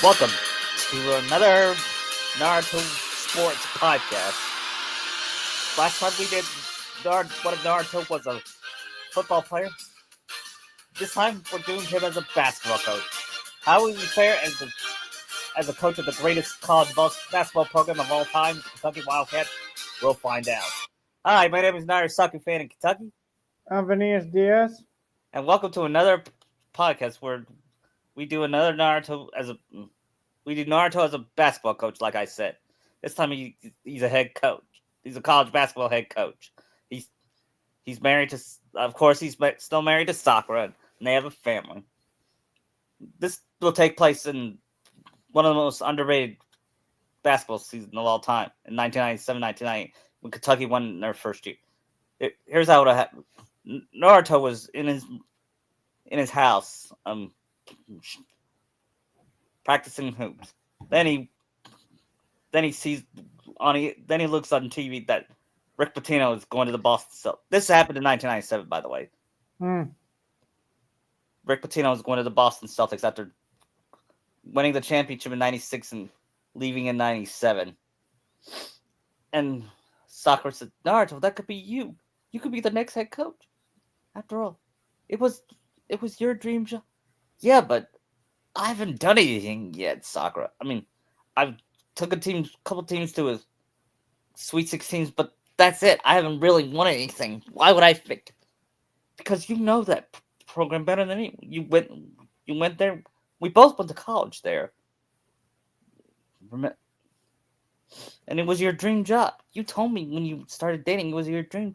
Welcome to another Naruto Sports podcast. Last time we did what if Naruto was a football player? This time we're doing him as a basketball coach. How will he fare as a coach of the greatest college basketball program of all time, the Kentucky Wildcats? We'll find out. Hi, my name is Naruto fan in Kentucky. I'm Vinius Diaz. And welcome to another podcast where we do Naruto as a basketball coach, like I said. This time he's a head coach. He's a college basketball head coach. He's married to, of course, he's still married to Sakura, and they have a family. This will take place in one of the most underrated basketball seasons of all time, in 1997-1998, when Kentucky won in their first year. Here's how it happened. Naruto was in his house, practicing hoops. Then he looks on TV that Rick Pitino is going to the Boston Celtics. This happened in 1997, by the way. Rick Pitino is going to the Boston Celtics after winning the championship in 96 and leaving in 97. And Sakura said, Naruto, that could be you. You could be the next head coach. After all, it was your dream job. Yeah, but I haven't done anything yet, Sakura. I mean, I've took a couple teams to a Sweet 16s, but that's it. I haven't really won anything. Why would I pick? Because you know that program better than me. You went there. We both went to college there. And it was your dream job. You told me when you started dating it was your dream.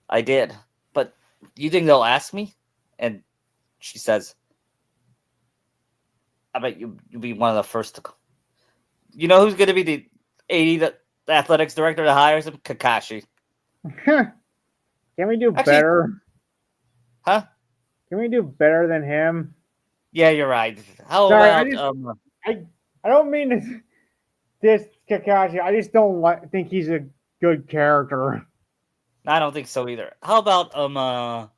I did. But you think they'll ask me? And she says, I bet you'll be one of the first to go. You know who's going to be the athletics director that hires him? Kakashi. Can we do better? Huh? Can we do better than him? Yeah, you're right. How Sorry, about I don't mean to diss Kakashi. I just don't think he's a good character. I don't think so either. How about How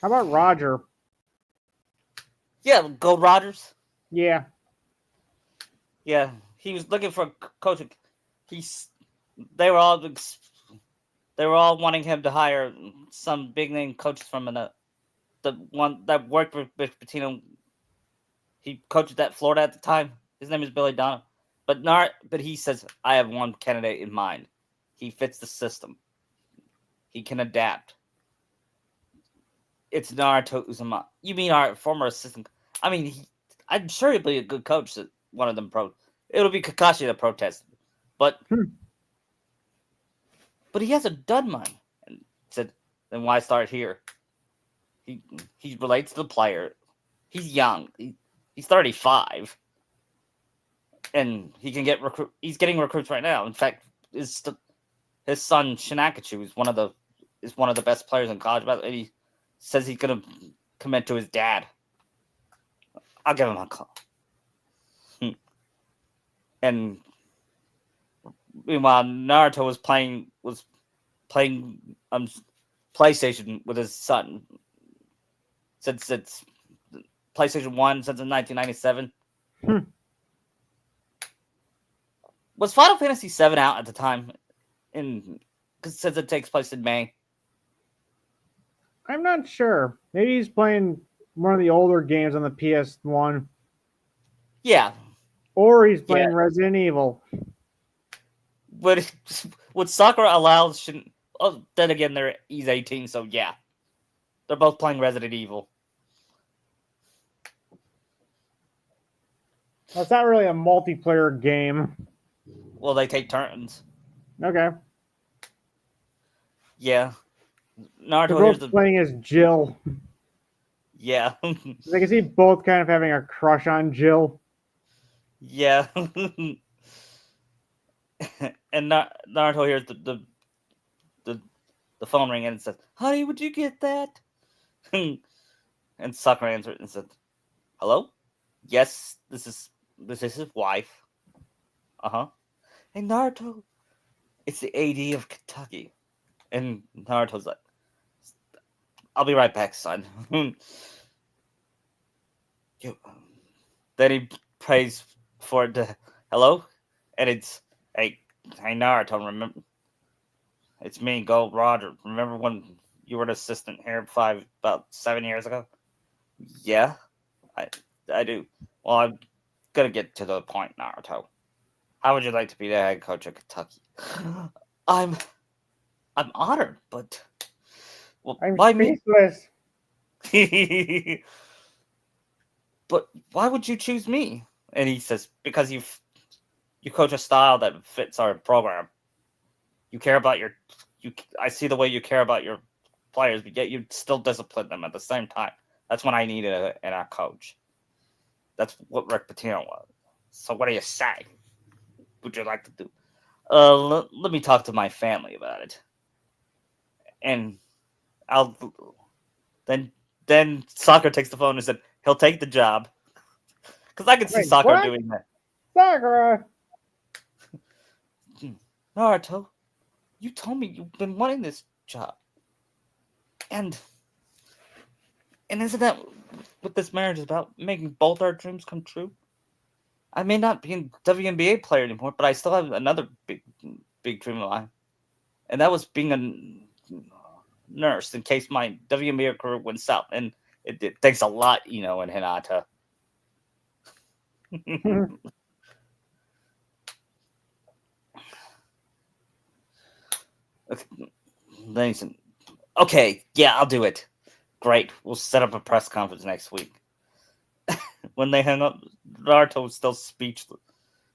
about Roger? Yeah, Gold Rodgers. Yeah. Yeah, he was looking for a coach. They were all wanting him to hire some big name coaches from the one that worked with Pitino. He coached at Florida at the time. His name is Billy Donovan. But he says, I have one candidate in mind. He fits the system. He can adapt. It's Naruto Uzumaki. You mean our former assistant? I mean, I'm sure he'll be a good coach at one of them It'll be Kakashi that protested. But he hasn't done mine. And said, then why start here? He relates to the player. He's young. He's 35. And he can get he's getting recruits right now. In fact, his son Shinakachu is one of the best players in college. And he says he's gonna commit to his dad. I'll give him a call. And meanwhile, Naruto was playing PlayStation with his son since it's PlayStation 1 since 1997. Was Final Fantasy VII out at the time? Since it takes place in May. I'm not sure. Maybe he's playing one of the older games on the PS1. Yeah. Or he's playing Resident Evil. But would Sakura allow? Then again, he's 18, so yeah, they're both playing Resident Evil. That's not really a multiplayer game. Well, they take turns. Okay. Yeah. Naruto They're both playing as Jill. Yeah. I can see both kind of having a crush on Jill. Yeah. And Naruto hears the phone ring and says, "Honey, would you get that?" And Sakura answered and said, "Hello? Yes, this is his wife. Uh-huh. Hey, Naruto, it's the AD of Kentucky." And Naruto's like, "I'll be right back, son." Then he for the hello, and it's hey Naruto. Remember, it's me, Gold Roger. Remember when you were an assistant here about 7 years ago? Yeah, I I do. Well, I'm gonna get to the point, Naruto. How would you like to be the head coach of Kentucky? I'm I'm honored, but well, I'm why me? speechless. But why would you choose me? And he says, because you coach a style that fits our program. You care about your you. I see the way you care about your players, but yet you still discipline them at the same time. That's what I needed in our coach. That's what Rick Pitino was. So what do you say? Would you like to do? Let me talk to my family about it, and I'll then Soccer takes the phone and said he'll take the job because I could see Wait, Soccer what? doing that. Sakura. Naruto, you told me you've been wanting this job, and isn't that what this marriage is about? Making both our dreams come true. I may not be a WNBA player anymore, but I still have another big dream of mine, and that was being a nurse in case my WNBA career went south. And it takes a lot, in Hinata. Then he said, "Okay, yeah, I'll do it. Great. We'll set up a press conference next week." When they hung up, Naruto was still speechless,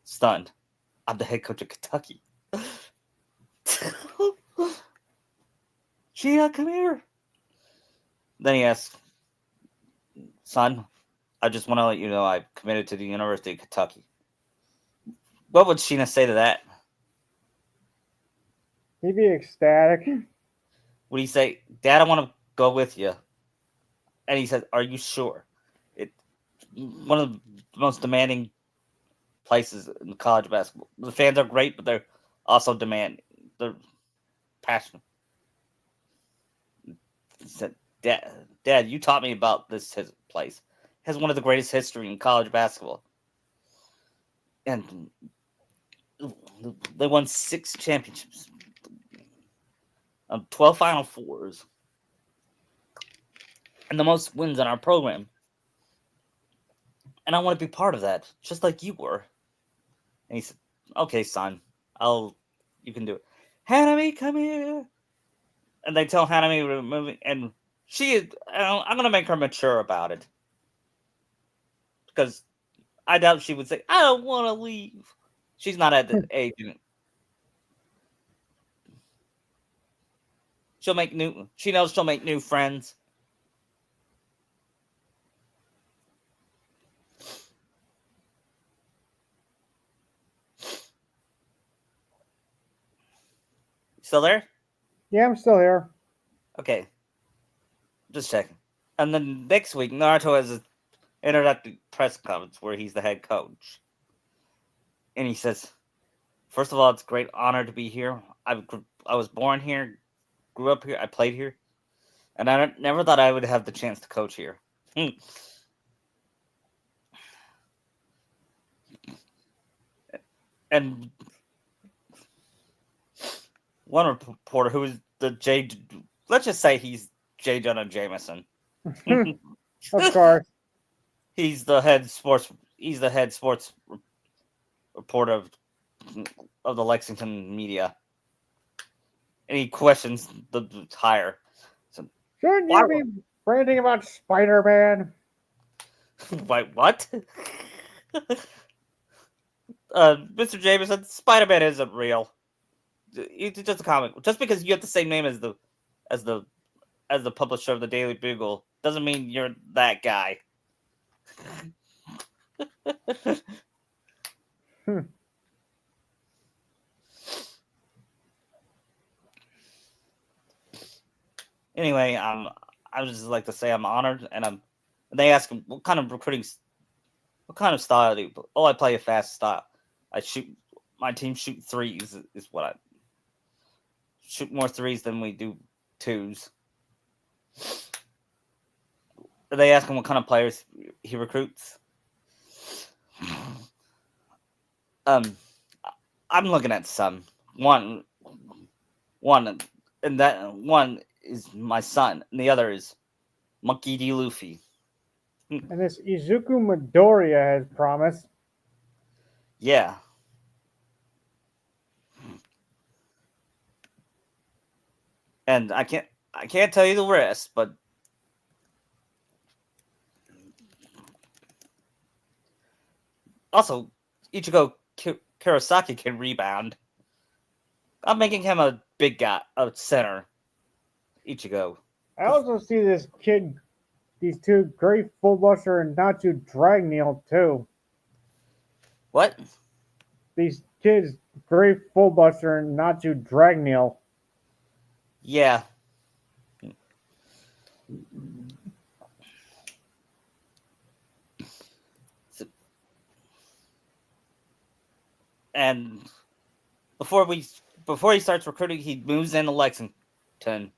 stunned. I'm the head coach of Kentucky. Gia, come here. Then he asked, "Son, I just want to let you know I committed to the University of Kentucky." What would Sheena say to that? He'd be ecstatic. Would he say, "Dad, I want to go with you"? And he said, "Are you sure?" It one of the most demanding places in college basketball. The fans are great, but they're also demanding. They're passionate. He said, Dad, you taught me about this place. It has one of the greatest history in college basketball, and they won 6 championships, 12 Final Fours, and the most wins in our program. And I want to be part of that, just like you were. And he said, "Okay, son, you can do it." Hanami, come here. And they tell Hanami to move, and I'm gonna make her mature about it because I doubt she would say, "I don't want to leave." She's not at the age. She knows she'll make new friends. Still there? Yeah, I'm still here. Okay, just checking. And then next week, Naruto has an introductory press conference where he's the head coach, and he says, "First of all, it's a great honor to be here. I was born here, grew up here, I played here, and I never thought I would have the chance to coach here." And one reporter who is the J, let's just say he's J. Jonah Jameson. Of course. He's the head sports reporter of the Lexington media, and he questions the hire. So, Shouldn't why? you be ranting about Spider-Man? Why? What? Mr. Jameson, Spider-Man isn't real. It's just a comic. Just because you have the same name as the as the publisher of the Daily Bugle doesn't mean you're that guy. Hmm. Anyway, I would just like to say I'm honored, and they ask him what kind of style do you play? Oh, I play a fast style. I shoot. My team shoot threes. Is what I shoot more threes than we do twos. They ask him what kind of players he recruits. Um, I'm looking at some one, one, and that one is my son, and the other is Monkey D. Luffy. And this Izuku Midoriya has promised. Yeah, and I can't tell you the rest, but also Ichigo Kurosaki can rebound. I'm making him a big guy, a center. Ichigo. I also see this kid, these two Great Fullbuster and Natsu Dragneel too. What? These kids, Great Fullbuster and Natsu Dragneel. Yeah. And before we before he starts recruiting, he moves into Lexington,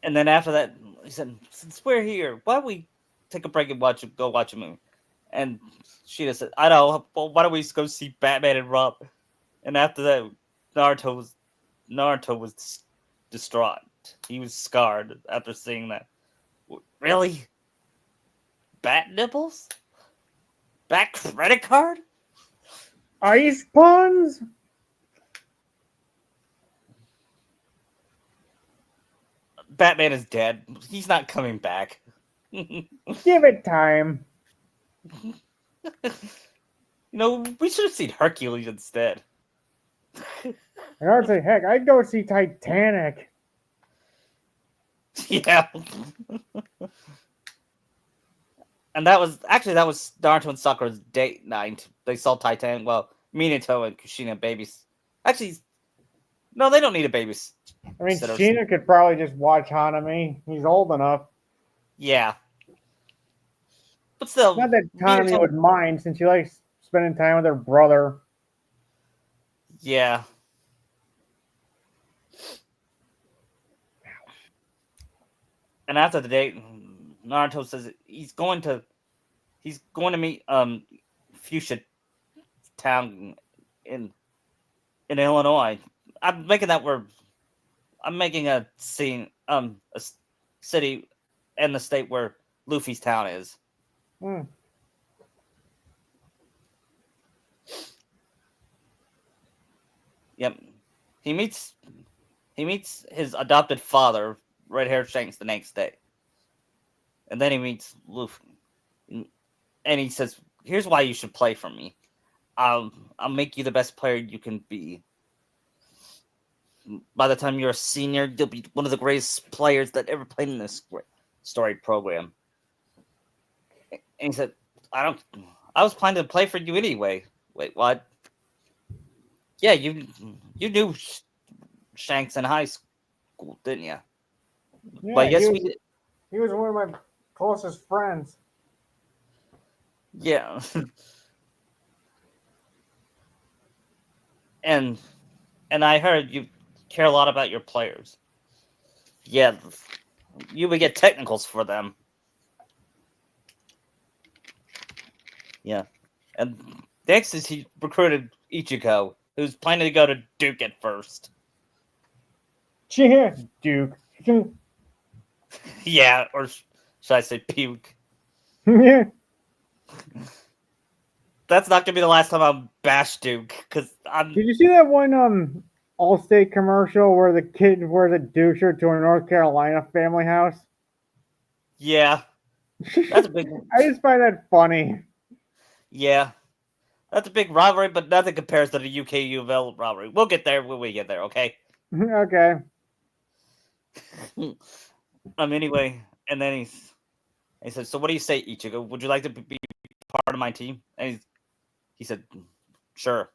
and then after that, he said, "Since we're here, why don't we take a break and go watch a movie?" And Sheeta said, "I know. Well, why don't we just go see Batman and Robin?" And after that, Naruto was distraught. He was scarred after seeing that. Really? Bat nipples? Bat credit card? Ice puns? Batman is dead. He's not coming back. Give it time. We should have seen Hercules instead. And I'd say, heck, I'd go see Titanic. Yeah. And that was Naruto and Sakura's date night. They saw Titanic. Well, Minato and Kushina babies. Actually, no, they don't need a babysitter. I mean, Sheena could probably just watch Hanami. He's old enough. Yeah. But still, Not that Hanami would mind since she likes spending time with her brother. Yeah. And after the date, Naruto says he's going to meet Fuchsia Town in Illinois. I'm making a scene a city and the state where Luffy's town is. Yep. He meets his adopted father, Red Hair Shanks, the next day. And then he meets Luffy. And he says, "Here's why you should play for me. I'll make you the best player you can be. By the time you're a senior, you'll be one of the greatest players that ever played in this story program." And he said, I was planning to play for you anyway." Wait, what? Yeah, you knew Shanks in high school, didn't you? Yeah, But yes, we did. He was one of my closest friends. Yeah. and I heard you care a lot about your players. Yeah, you would get technicals for them. Yeah. And next is he recruited Ichigo, who's planning to go to Duke at first. Yeah, Duke. Yeah, or should I say puke? Yeah. That's not gonna be the last time I'm bash Duke, because I'm. Did you see that one Allstate commercial where the kid wears a Duke shirt to a North Carolina family house? Yeah, that's a big. I just find that funny. Yeah, that's a big rivalry, but nothing compares to the UK U of L rivalry. We'll get there when we get there, okay? Okay. Anyway, and then he said, "So what do you say, Ichigo? Would you like to be part of my team?" And he said, "Sure."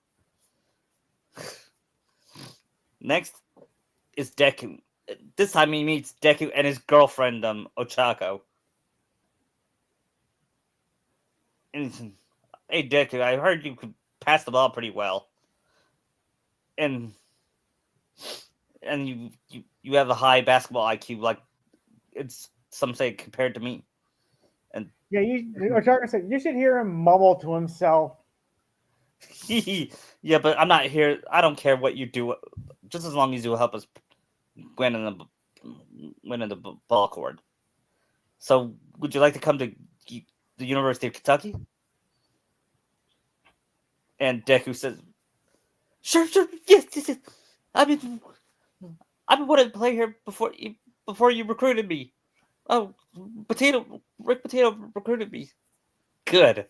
Next is Deku. This time he meets Deku and his girlfriend, Ochako. And he said, "Hey, Deku, I heard you could pass the ball pretty well, and you have a high basketball IQ, like it's some say compared to me." And Yeah, Ochaka said you should hear him mumble to himself. Yeah, but I'm not here. I don't care what you do, just as long as you help us win in the ball court. So, would you like to come to the University of Kentucky? And Deku says, "Sure, sure, yes, yes, yes. I've been, I've been wanting to play here before you recruited me. Oh, Rick Potato recruited me. Good."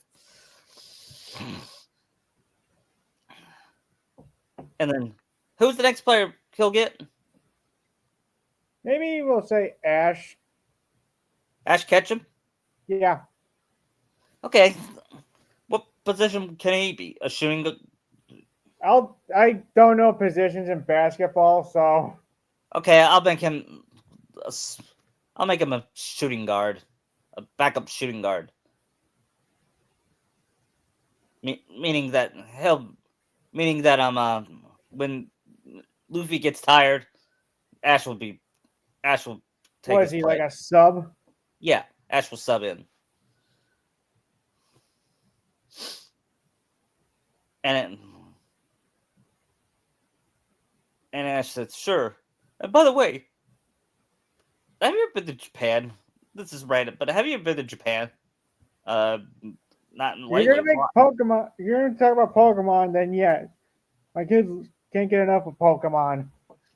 And then, who's the next player he'll get? Maybe we'll say Ash. Ash Ketchum. Yeah. Okay. What position can he be? A shooting. I don't know positions in basketball, so Okay, I'll make him. I'll make him a shooting guard, a backup shooting guard. Meaning that when Luffy gets tired, Ash will be Ash will take what is his he like place. a sub? Yeah, Ash will sub in, and it, and Ash says, "Sure." And by the way, have you ever been to Japan? This is random, but have you ever been to Japan? Uh, not You're lately. gonna make Pokemon. You're gonna talk about Pokemon, then yeah, my kids can't get enough of Pokemon.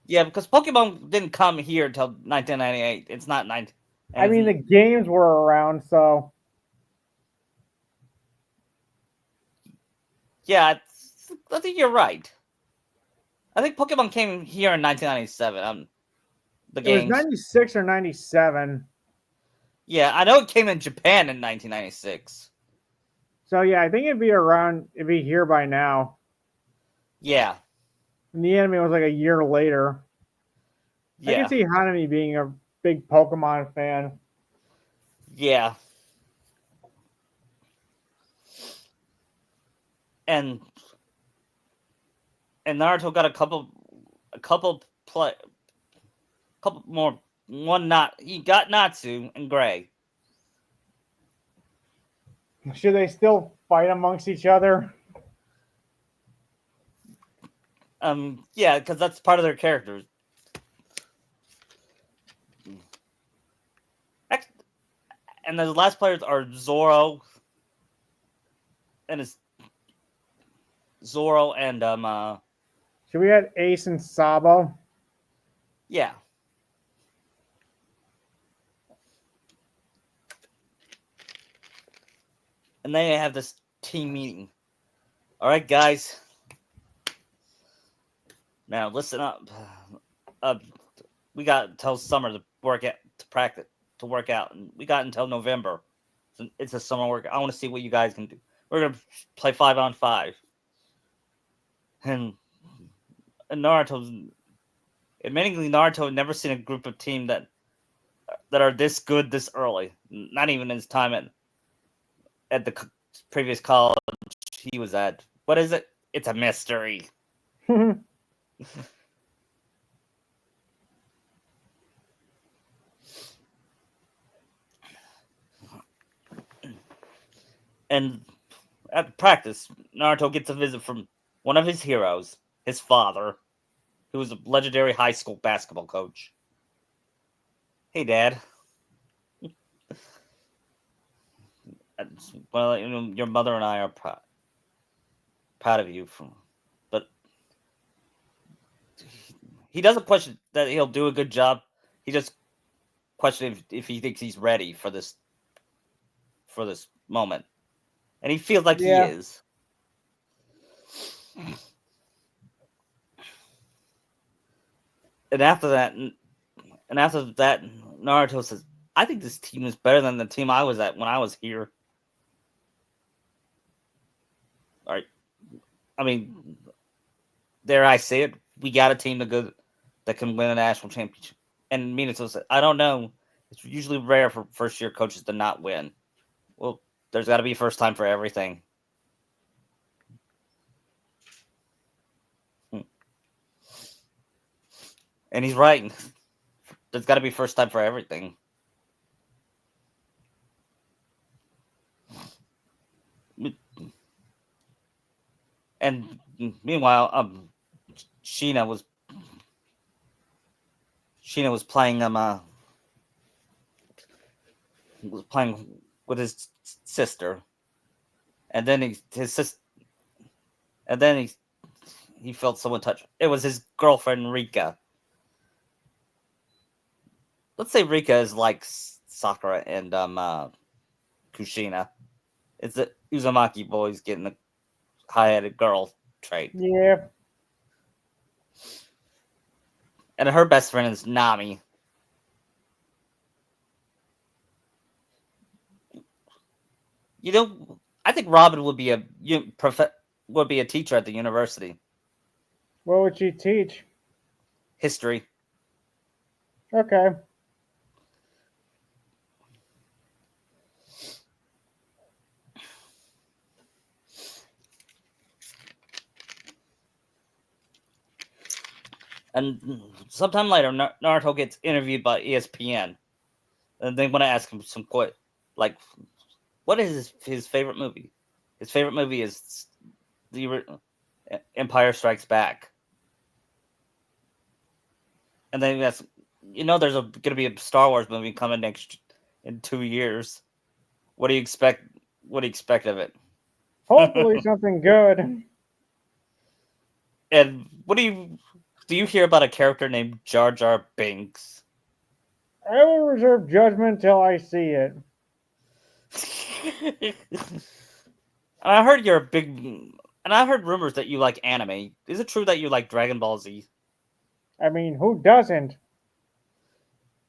Yeah, because Pokemon didn't come here until 1998. It's not 19, I and mean, the it's, games were around, so yeah, I think you're right. I think Pokemon came here in 1997. The it was games. 96 or 97. Yeah, I know it came in Japan in 1996. So yeah, I think it'd be here by now. Yeah, And the anime was like a year later. I can yeah, see Hanami being a big Pokemon fan. yeah. And Naruto got a couple more. One not he got Natsu and Gray. Should they still fight amongst each other? Yeah, because that's part of their characters. And the last players are and his Zoro and Should we add Ace and Sabo? yeah. And they have this team meeting. All right, guys. Now listen up. Uh, we got until summer to practice, to work out, and we got until November. So it's a summer work. I want to see what you guys can do. We're gonna play 5-on-5, and Naruto's admittingly Naruto had never seen a group of team that are this good this early. Not even in his time at the previous college he was at. What is it? It's a mystery. And at practice, Naruto gets a visit from one of his heroes, his father, who was a legendary high school basketball coach. Hey, Dad. Well, your mother and I are proud of you. But he doesn't question that he'll do a good job. He just questions if he thinks he's ready for this moment, and he feels like he Yeah. is. And after that, Naruto says, "I think this team is better than the team I was at when I was here." All right. I mean, dare I say it, we got a team that can win a national championship. And Minato said, "I don't know. It's usually rare for first year coaches to not win." Well, there's got to be a first time for everything. And he's right. There's got to be first time for everything. And meanwhile, Sheena was Sheena was playing with his sister, and then his sister, and then he felt someone touch. It was his girlfriend Rika. Let's say Rika is like Sakura and Kushina. It's the Uzumaki boys getting the high-headed girl trait, Yeah. and her best friend is Nami. You know, I think Robin would be would be a teacher at the university. What would she teach? History. Okay. And sometime later, Naruto gets interviewed by ESPN, and they want to ask him some like, what is his favorite movie? His favorite movie is the Empire Strikes Back. And then that's there's gonna be a Star Wars movie coming next in 2 years. What do you expect? What do you expect of it? Hopefully something good. And what do you hear about a character named Jar Jar Binks? I will reserve judgment till I see it. I heard you're a big, and I heard rumors that you like anime. Is it true that you like Dragon Ball Z? I mean, who doesn't?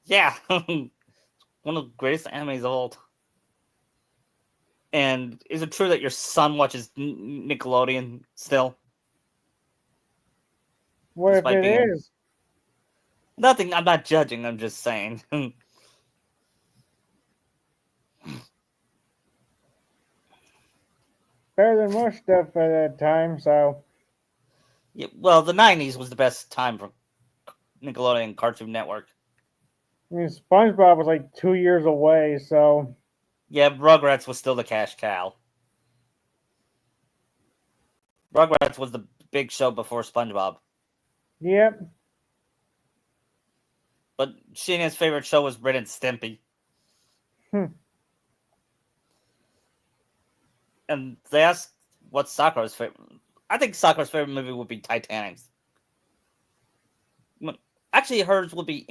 Yeah, one of the greatest animes of all time. And is it true that your son watches Nickelodeon still, What if despite it being is? nothing? I'm not judging. I'm just saying. Better than most stuff at that time, so. Yeah, well, the '90s was the best time for Nickelodeon Cartoon Network. I mean, SpongeBob was like 2 years away, so. Yeah, Rugrats was still the cash cow. Rugrats was the big show before SpongeBob. Yep. But Sheena's favorite show was Ren and Stimpy. Hmm. And they asked what Sakura's favorite. I think Sakura's favorite movie would be Titanic. Actually, hers would be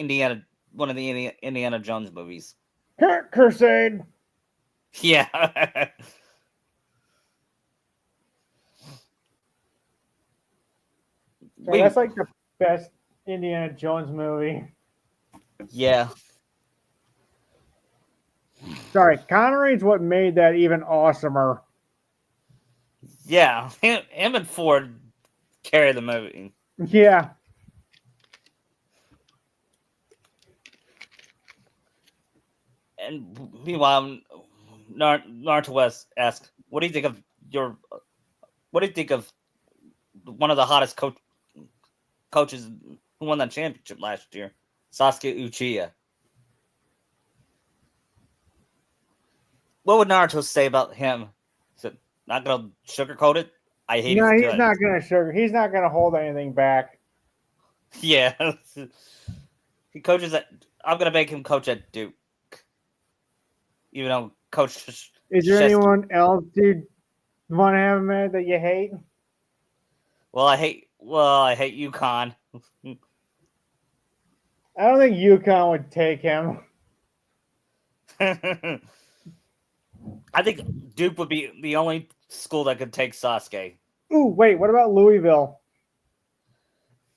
one of the Indiana Jones movies. Crusade. Yeah. So that's like the best Indiana Jones movie. Yeah. Sorry, Connery's what made that even awesomer. Yeah. Him and Ford carry the movie. Yeah. And meanwhile, Naruto West asked, "What do you think of your? What do you think of one of the hottest coaches who won that championship last year, Sasuke Uchiha?" What would Naruto say about him? He said, "Not gonna sugarcoat it. I hate his No, he's guts." not gonna sugar. He's not gonna hold anything back. Yeah, he coaches at. I'm gonna make him coach at Duke, even though Coach Is there Shesky. anyone else you want to have him at that you hate? I hate UConn. I don't think UConn would take him. I think Duke would be the only school that could take Sasuke. Ooh, wait, what about Louisville?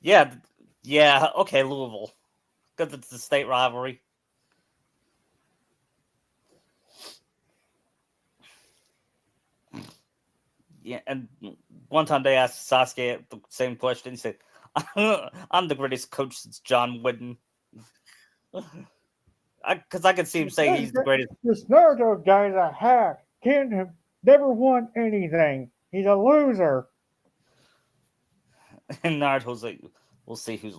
Yeah, yeah, okay, Louisville, because it's the state rivalry. Yeah, and one time they asked Sasuke the same question. He said, "I'm the greatest coach since John Wooden." Because I could see him saying he's the greatest. This Naruto guy's a hack. Can't have never won anything. He's a loser. And Naruto's like, "We'll see who's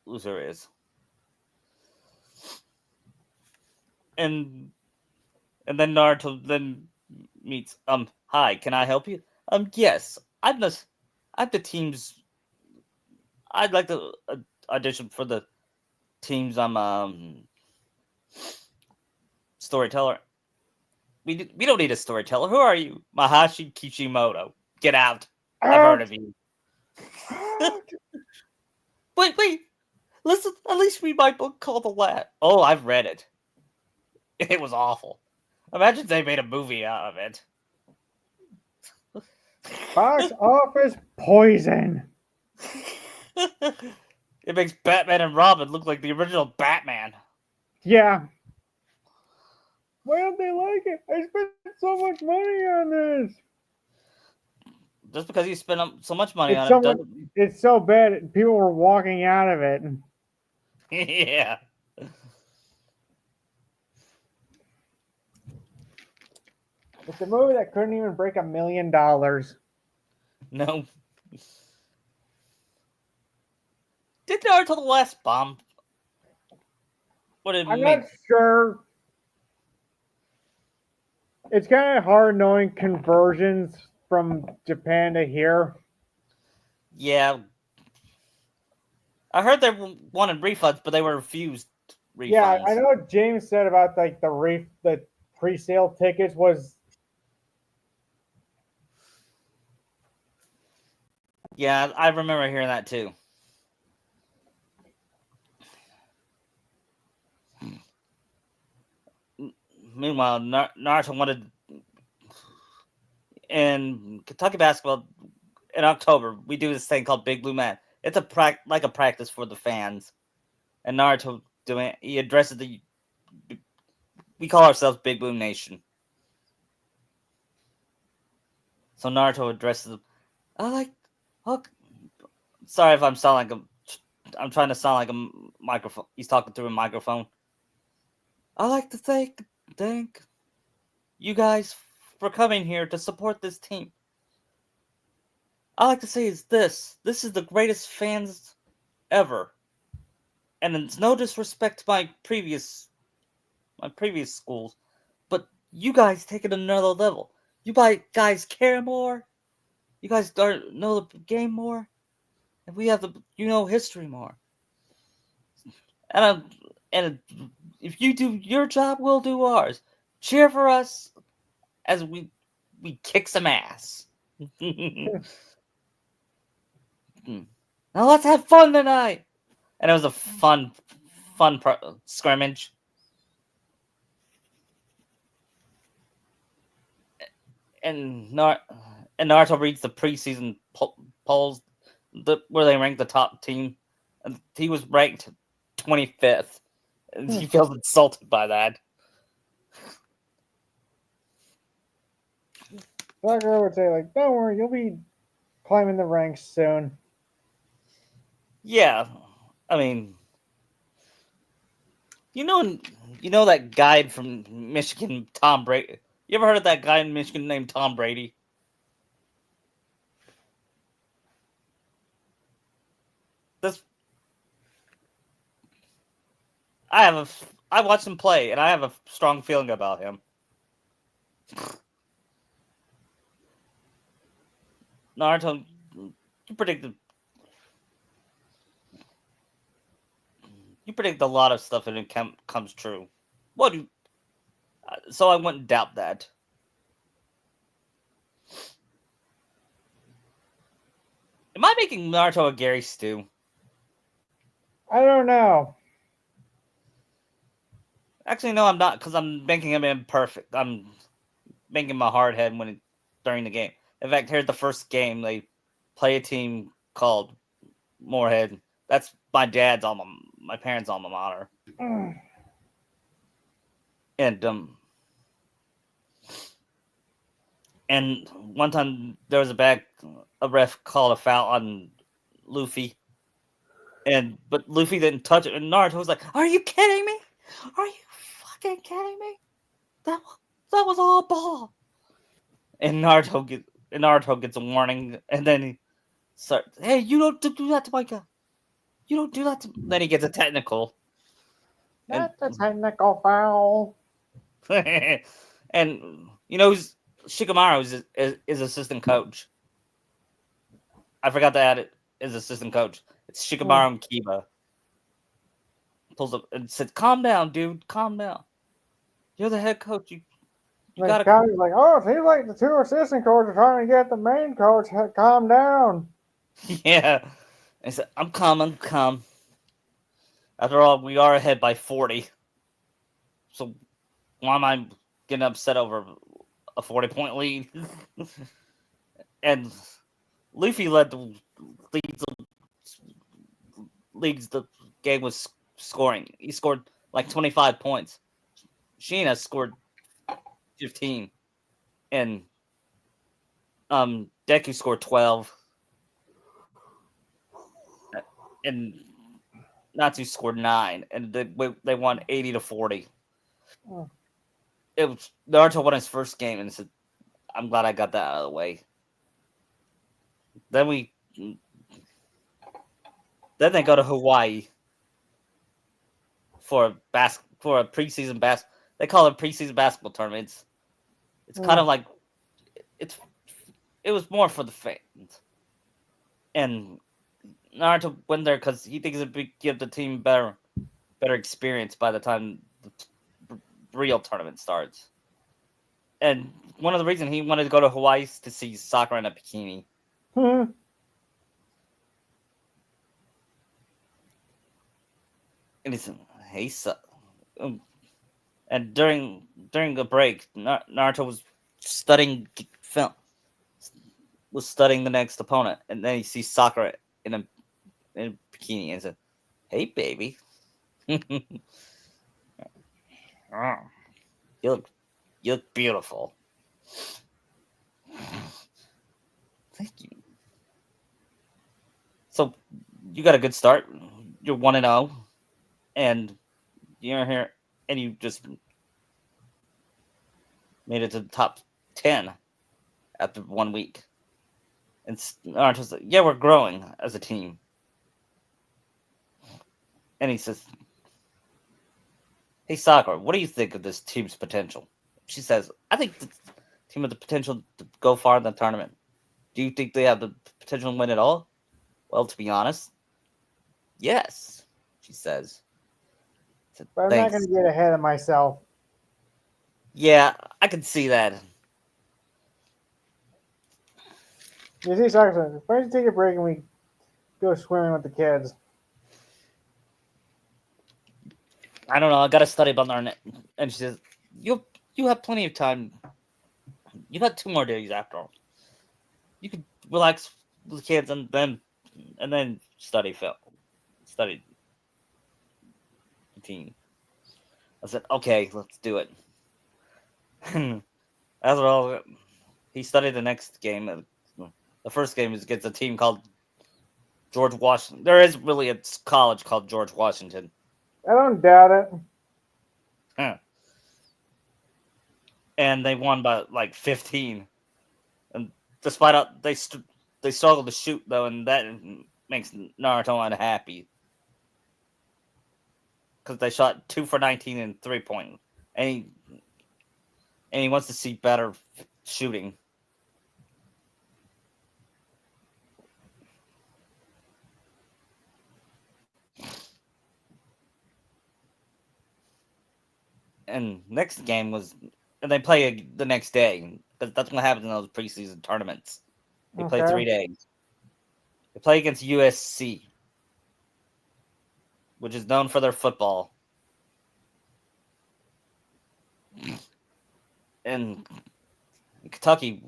loser is." And then Naruto then meets hi, can I help you? Yes, I'm the I'm the team's. I'd like to audition for the team's storyteller. We don't need a storyteller. Who are you, Mahashi Kishimoto? Get out! I've heard Out! of you. Out! Wait. Listen. At least read my book called The Lad. Oh, I've read it. It was awful. Imagine they made a movie out of it. Box office poison. It makes Batman and Robin look like the original Batman. Yeah. Why don't they like it? I spent so much money on this. Just because you spend so much money It's on it so much. doesn't. It's so bad. People were walking out of it. Yeah. It's a movie that couldn't even break $1 million. No. Did Naruto the Last Bomb? What did it I'm make? not sure. It's kind of hard knowing conversions from Japan to here. Yeah. I heard they wanted refunds, but they were refused refunds. Yeah, I know what James said about like the pre-sale tickets was. Yeah, I remember hearing that too. Meanwhile, Naruto wanted in Kentucky basketball in October. We do this thing called Big Blue Man. It's like a practice for the fans, and Naruto doing it. He addresses the. We call ourselves Big Blue Nation. So Naruto addresses them. I like. Oh, sorry if I'm sounding like a. I'm trying to sound like a microphone. He's talking through a microphone. I like to thank you guys for coming here to support this team. I like to say is this is the greatest fans ever. And it's no disrespect to my previous schools, but you guys take it another level. You guys care more. You guys know the game more, and we have the history more. And and if you do your job, we'll do ours. Cheer for us as we kick some ass. Now let's have fun tonight. And it was a fun scrimmage. And Naruto reads the preseason polls where they ranked the top team, and he was ranked 25th. And he feels insulted by that. Sakura would say like, "Don't worry, you'll be climbing the ranks soon." Yeah, I mean, you know that guy from Michigan, Tom Brady. You ever heard of that guy in Michigan named Tom Brady? This I watched him play, and I have a strong feeling about him. Naruto, you predicted a lot of stuff, and it comes true. What? So I wouldn't doubt that. Am I making Naruto a Gary Stew? I don't know. Actually, no, I'm not, because I'm making him imperfect. I'm making him a hard head during the game. In fact, here's the first game. They play a team called Moorhead. That's my parents' alma mater. And and one time there was a ref called a foul on Luffy, but Luffy didn't touch it, and Naruto was like, "Are you kidding me? Are you fucking kidding me? That was all ball." And Naruto gets a warning, and then he starts, "Hey, you don't do that to my guy. You don't do that to." Then he gets a technical, and That's a technical foul. and Shikamaru is assistant coach. I forgot to add it. His assistant coach. It's Shikamaru Kiba. Pulls up and said, "Calm down, dude. Calm down. You're the head coach. You Like, gotta." Cody's like, oh, it seems like the two assistant coaches are trying to get the main coach to calm down. Yeah. And he said, I'm calm. I'm calm. After all, we are ahead by 40. So why am I getting upset over a 40-point lead? And Luffy leads leads the game with scoring. He scored like 25 points. Sheena scored 15, and Deku scored 12, and Natsu scored 9, and they won 80-40. Oh. It was Naruto won his first game, and said, "I'm glad I got that out of the way." Then they go to Hawaii for a preseason They call it preseason basketball tournament. It's kind of like it was more for the fans, and Naruto went there because he thinks it would give the team better experience by the time the real tournament starts. And one of the reasons he wanted to go to Hawaii is to see Sakura in a bikini. And he's, hey, and during the break, Naruto was studying film, was studying the next opponent, and then he sees Sakura in a bikini and said, "Hey, baby, oh, you look beautiful." Thank you. So you got a good start. You're 1-0, and you're here, and you just made it to the top 10 after 1 week. And Naruto's like, "Yeah, we're growing as a team." And he says, "Hey, Sakura, what do you think of this team's potential?" She says, "I think the team has the potential to go far in the tournament. Do you think they have the potential to win it all?" "Well, to be honest, yes," she says. I said, But I'm not going "Thanks." to get ahead of myself. Yeah, I can see that. You see, Sakura, why don't you take a break and we go swimming with the kids? I don't know. I got to study about Narnet. And she says, you have plenty of time. You got 2 more days after all. You could relax with the kids and then study film, study the team." I said, "Okay, let's do it." As well, he studied the next game. The first game is against a team called George Washington. There is really a college called George Washington. I don't doubt it. And they won by like 15. And despite they struggled to shoot though, and that makes Naruto unhappy because they shot 2 for 19 and 3-point, and he wants to see better shooting. And next game was, and they play the next day. That's what happens in those preseason tournaments. They play Okay. 3 days. They play against USC, which is known for their football. And Kentucky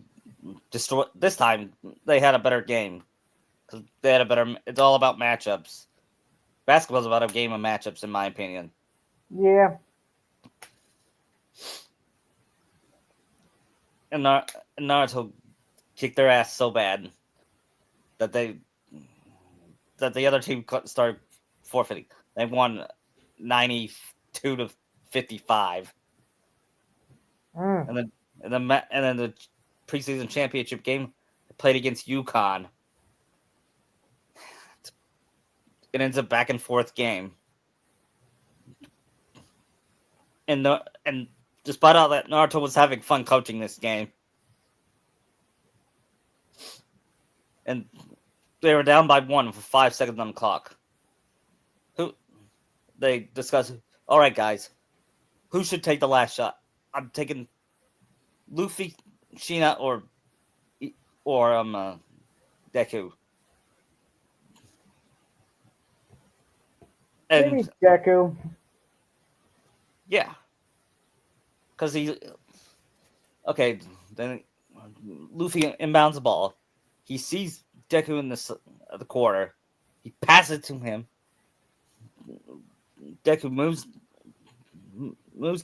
destroyed. This time they had a better game because they had a better. It's all about matchups. Basketball's about a game of matchups, in my opinion. Yeah. And Naruto kicked their ass so bad that the other team started forfeiting. They won 92-55, Mm. and then the preseason championship game played against UConn. It ends up back and forth game, and despite all that, Naruto was having fun coaching this game, and They were down by 1 with 5 seconds on the clock. Who they discuss? All right, guys, who should take the last shot? I'm taking Luffy, Sheena, or Deku. Maybe And Deku. yeah, because he okay. Then Luffy inbounds the ball. He sees Deku in the corner. He passes it to him. Deku moves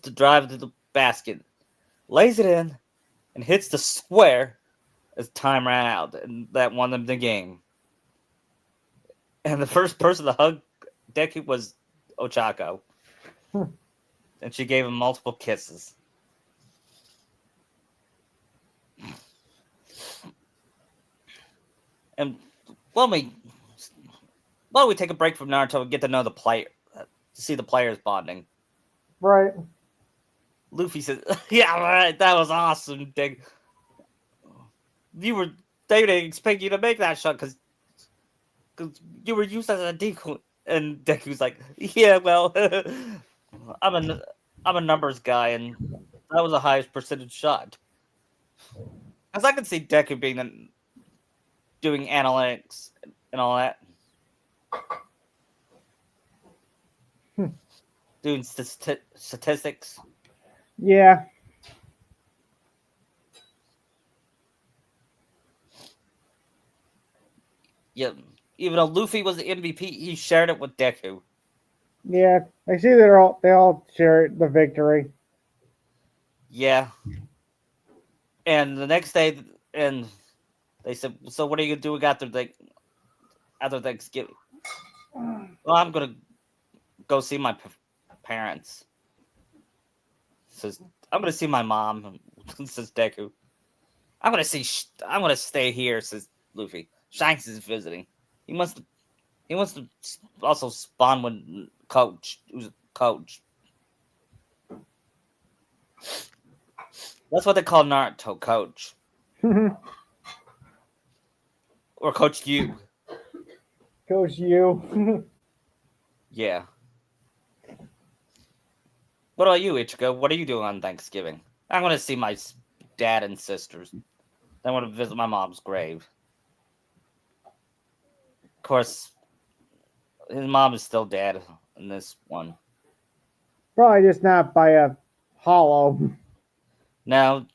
to drive to the basket, lays it in, and hits the square as time ran out, and that won them the game. And the first person to hug Deku was Ochako, and she gave him multiple kisses. And while we while we take a break from Naruto and get to know the player, to see the players bonding, Right. Luffy says, "Yeah, right, that was awesome, Deku. You were they didn't expect you to make that shot because you were used as a decoy." And Deku's like, "Yeah, well, I'm a numbers guy, and that was the highest percentage shot." Because I could see Deku being doing analytics and all that, doing statistics. Yeah. Yeah, even though Luffy was the MVP, he shared it with Deku. Yeah. I see they all share the victory. Yeah, and the next day, and they said, "So what are you doing after Thanksgiving?" Well, I'm gonna go see my parents. Says I'm gonna see my mom. Says Deku. I'm gonna stay here. Says Luffy. Shanks is visiting. He must. He wants to also spawn with Coach. Who's Coach? That's what they call Naruto, Coach or Coach U. Goes you. Yeah. What about you, Ichigo? What are you doing on Thanksgiving? I'm gonna see my dad and sisters. Then I'm gonna visit my mom's grave. Of course, his mom is still dead in this one. Probably just not by a hollow. Now,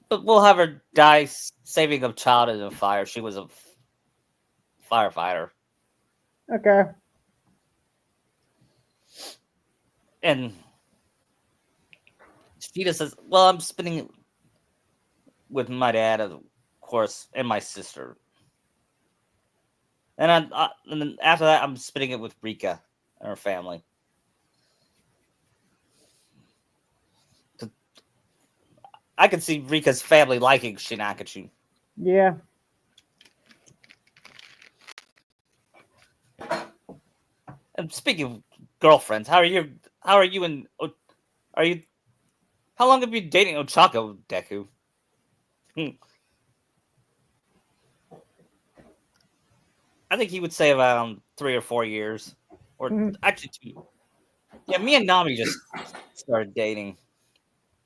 but we'll have her die saving a child in a fire. She was a firefighter, Okay. and Sheeta says, "Well, I'm spending it with my dad, of course, and my sister, and then after that, I'm spending it with Rika and her family." I can see Rika's family liking Shinakachu. Yeah. And speaking of girlfriends, How are you and are you? How long have you been dating Ochako, Deku? Hmm, I think he would say around 3 or 4 years, or actually 2. Yeah, me and Nami just started dating.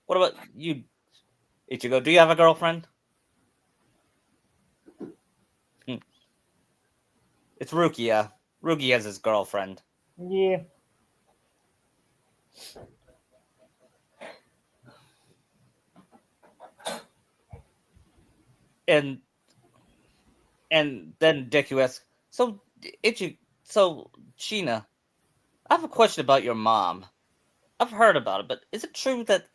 What about you, Ichigo? Do you have a girlfriend? Hmm, it's Rukia. Ruki has his girlfriend, Yeah. and then Deku asks, "So so Sheena, I have a question about your mom. I've heard about it, but is it true that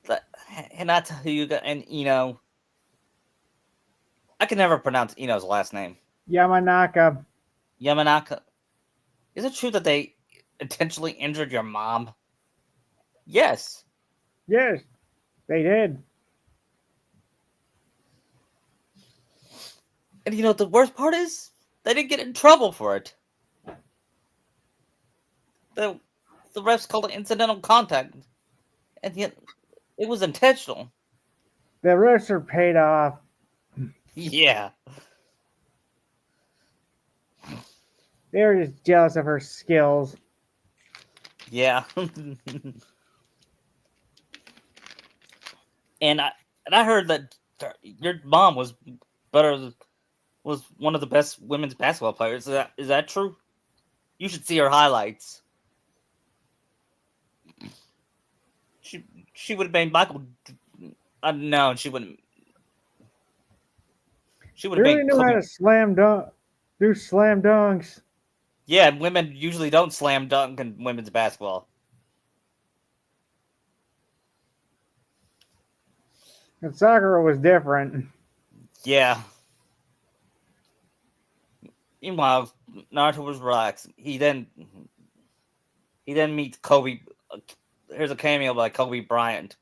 Hinata Hyuga and Ino? I can never pronounce Ino's last name. Yamanaka. Yamanaka. Is it true that they intentionally injured your mom?" Yes. Yes, they did. And the worst part is they didn't get in trouble for it. The the refs called it incidental contact, and yet it was intentional. The risks are paid off. Yeah. They were just jealous of her skills. Yeah. and I heard that your mom was better was one of the best women's basketball players. Is that true? You should see her highlights. She she would have been Michael. No, she wouldn't. She would They have really been knew how Kobe. to slam dunk, do slam dunks. Yeah, women usually don't slam dunk in women's basketball. And Sakura was different. Yeah. Meanwhile, Naruto was relaxed. He then meets Kobe. Here's a cameo by Kobe Bryant.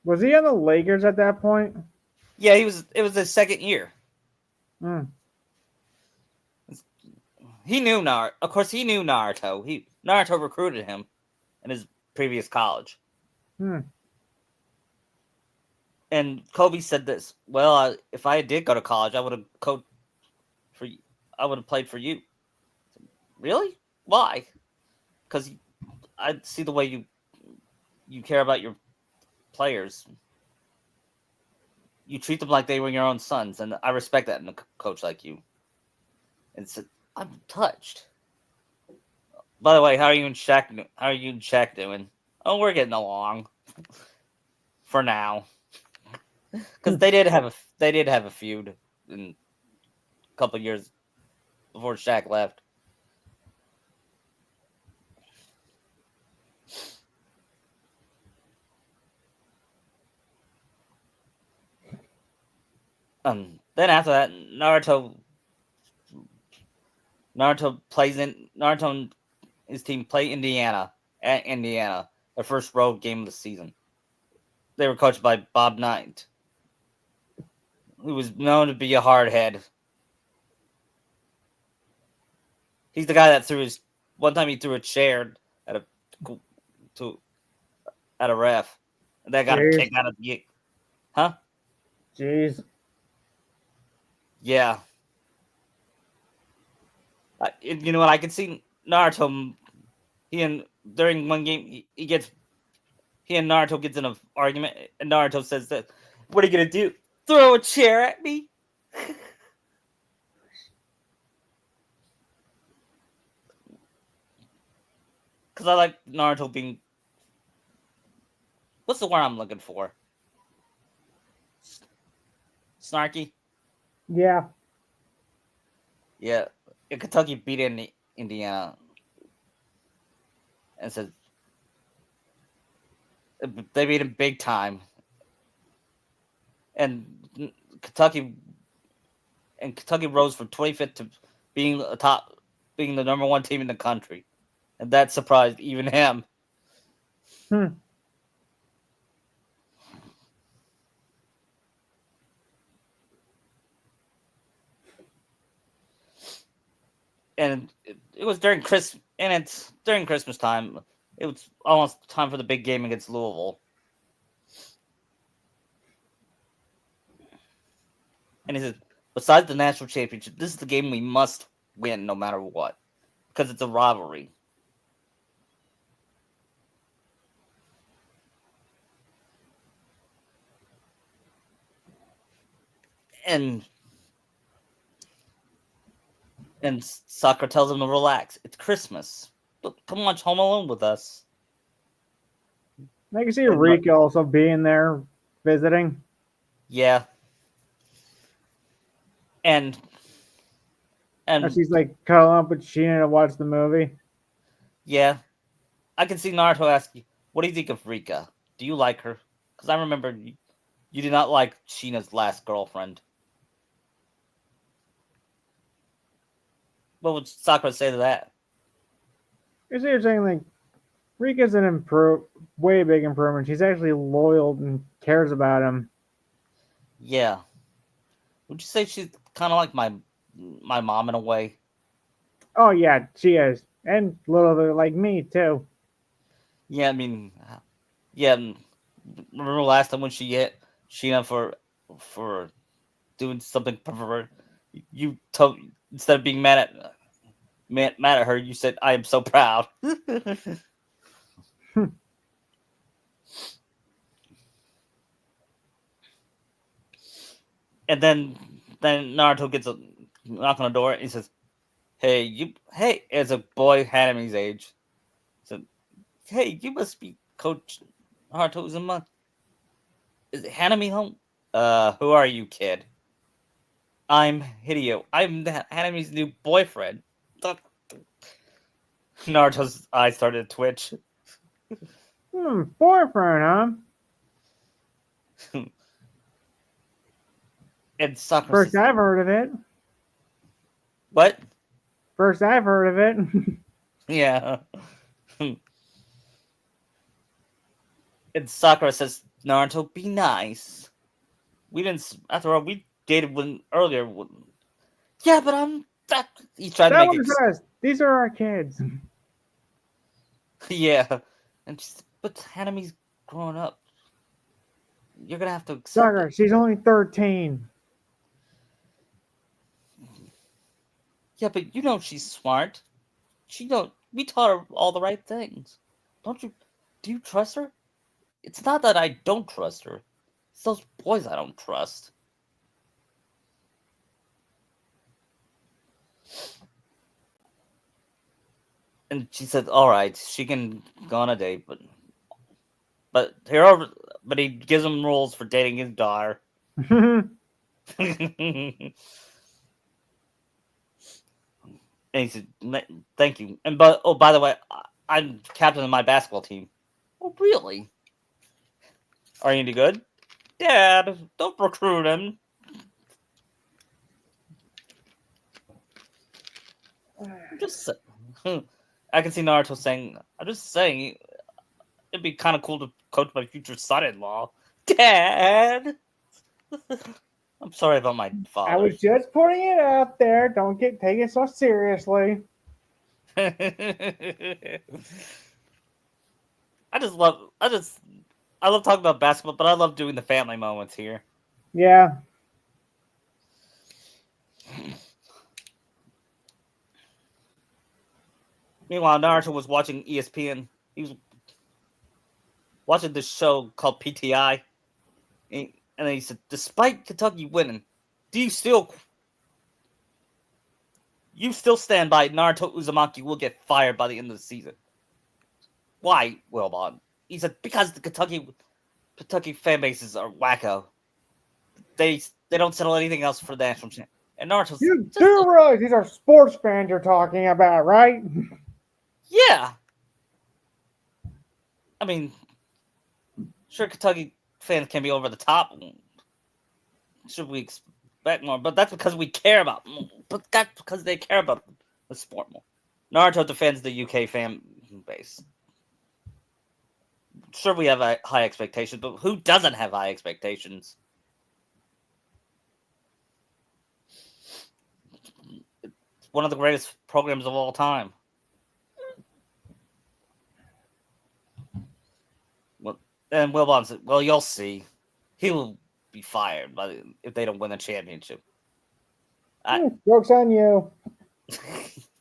Was he on the Lakers at that point? Yeah, he was. It was his second year. Hmm. He knew Naruto. Of course, he knew Naruto. Naruto recruited him in his previous college. Hmm. And Kobe said this. Well, if I did go to college, I would have coached for. I would have played for you. Really? Why? Because I see the way you care about your players. You treat them like they were your own sons, and I respect that in a coach like you. And said, I'm touched. By the way, how are you and Shaq? How are you and Shaq doing? Oh, we're getting along for now, because they did have a feud in a couple years before Shaq left. Then after that, Naruto and his team play Indiana at Indiana, their first road game of the season. They were coached by Bob Knight, who was known to be a hardhead. He's the guy that threw his one time he threw a chair at a to at a ref. That got him Jeez. kicked out of the huh? Jeez. Yeah. You know what? I can see Naruto. He and during one game he and Naruto gets in an argument, and Naruto says that, "What are you gonna do? Throw a chair at me?" Because I like Naruto being what's the word I'm looking for? Snarky. Yeah. Yeah. Kentucky beat Indiana and said they beat him big time, and Kentucky Kentucky rose from 25th to being a top, being the number one team in the country, and that surprised even him. Hmm. And it was during it's during Christmas time. It was almost time for the big game against Louisville, and he said, "Besides the national championship, this is the game we must win, no matter what, because it's a rivalry." And Sakura tells him to relax. It's Christmas. But come watch Home Alone with us. I can see And Rika also being there visiting. yeah, and As and she's like cuddling up with Sheena to watch the movie. yeah, I can see Naruto ask you, "What do you think of Rika? Do you like her?" Because I remember you did not like Sheena's last girlfriend. What would Sakura say to that? You see, you're saying like Rika's an way big improvement. She's actually loyal and cares about him. Yeah, would you say she's kind of like my mom in a way? Oh yeah, she is, and little bit like me too. Yeah, I mean, yeah. Remember last time when she hit Sheena for doing something pervert. You told instead of being mad at her, you said, "I am so proud." And then Naruto gets a knock on the door and he says, hey, as a boy Hanami's age, said, "Hey, you must be Coach Naruto Uzumaki. Is Hanami home? Who are you, kid?" "I'm Hideo. I'm Hanami's new boyfriend." Naruto's eyes started to twitch. Boyfriend, huh? And Sakura First says, I've heard of it. "What?" First I've heard of it. Yeah. And Sakura says, "Naruto, be nice. We didn't. After all, we dated when earlier. Yeah, but I'm. He's trying to That make was it. us. These are our kids. Yeah, and but Hanami's growing up. You're gonna have to accept Sucker, it." she's only 13. "Yeah, but you know she's smart. She don't. We taught her all the right things. Don't you? Do you trust her? It's not that I don't trust her. It's those boys I don't trust." And she said, "All right, she can go on a date, but here, but he gives him rules for dating his daughter." And he said, "Thank you." And but oh, by the way, I'm captain of my basketball team. "Oh, really? Are you any good?" "Dad, don't recruit him." I'm just I can see Naruto saying, "I'm just saying, it'd be kind of cool to coach my future son-in-law." "Dad, I'm sorry about my I father." was just putting it out there. Don't get taken so seriously. I just love, I love talking about basketball, but I love doing the family moments here. Yeah. Meanwhile, Naruto was watching ESPN. He was watching this show called PTI, and he said, "Despite Kentucky winning, do you still stand by Naruto Uzumaki will get fired by the end of the season?" "Why, Wilbon?" He said, "Because the Kentucky fan bases are wacko. They don't settle anything else for the national champ." And Naruto's You just do realize these are sports fans you're talking about, right? yeah. I mean, sure, Kentucky fans can be over the top. Should we expect more? But that's because we care about. But that's because they care about the sport more. Naruto defends the UK fan base. Sure, we have high expectations, but who doesn't have high expectations? It's one of the greatest programs of all time. Well, and Wilbon said, "Well, you'll see. He will be fired if they don't win the championship." I, Joke's on you.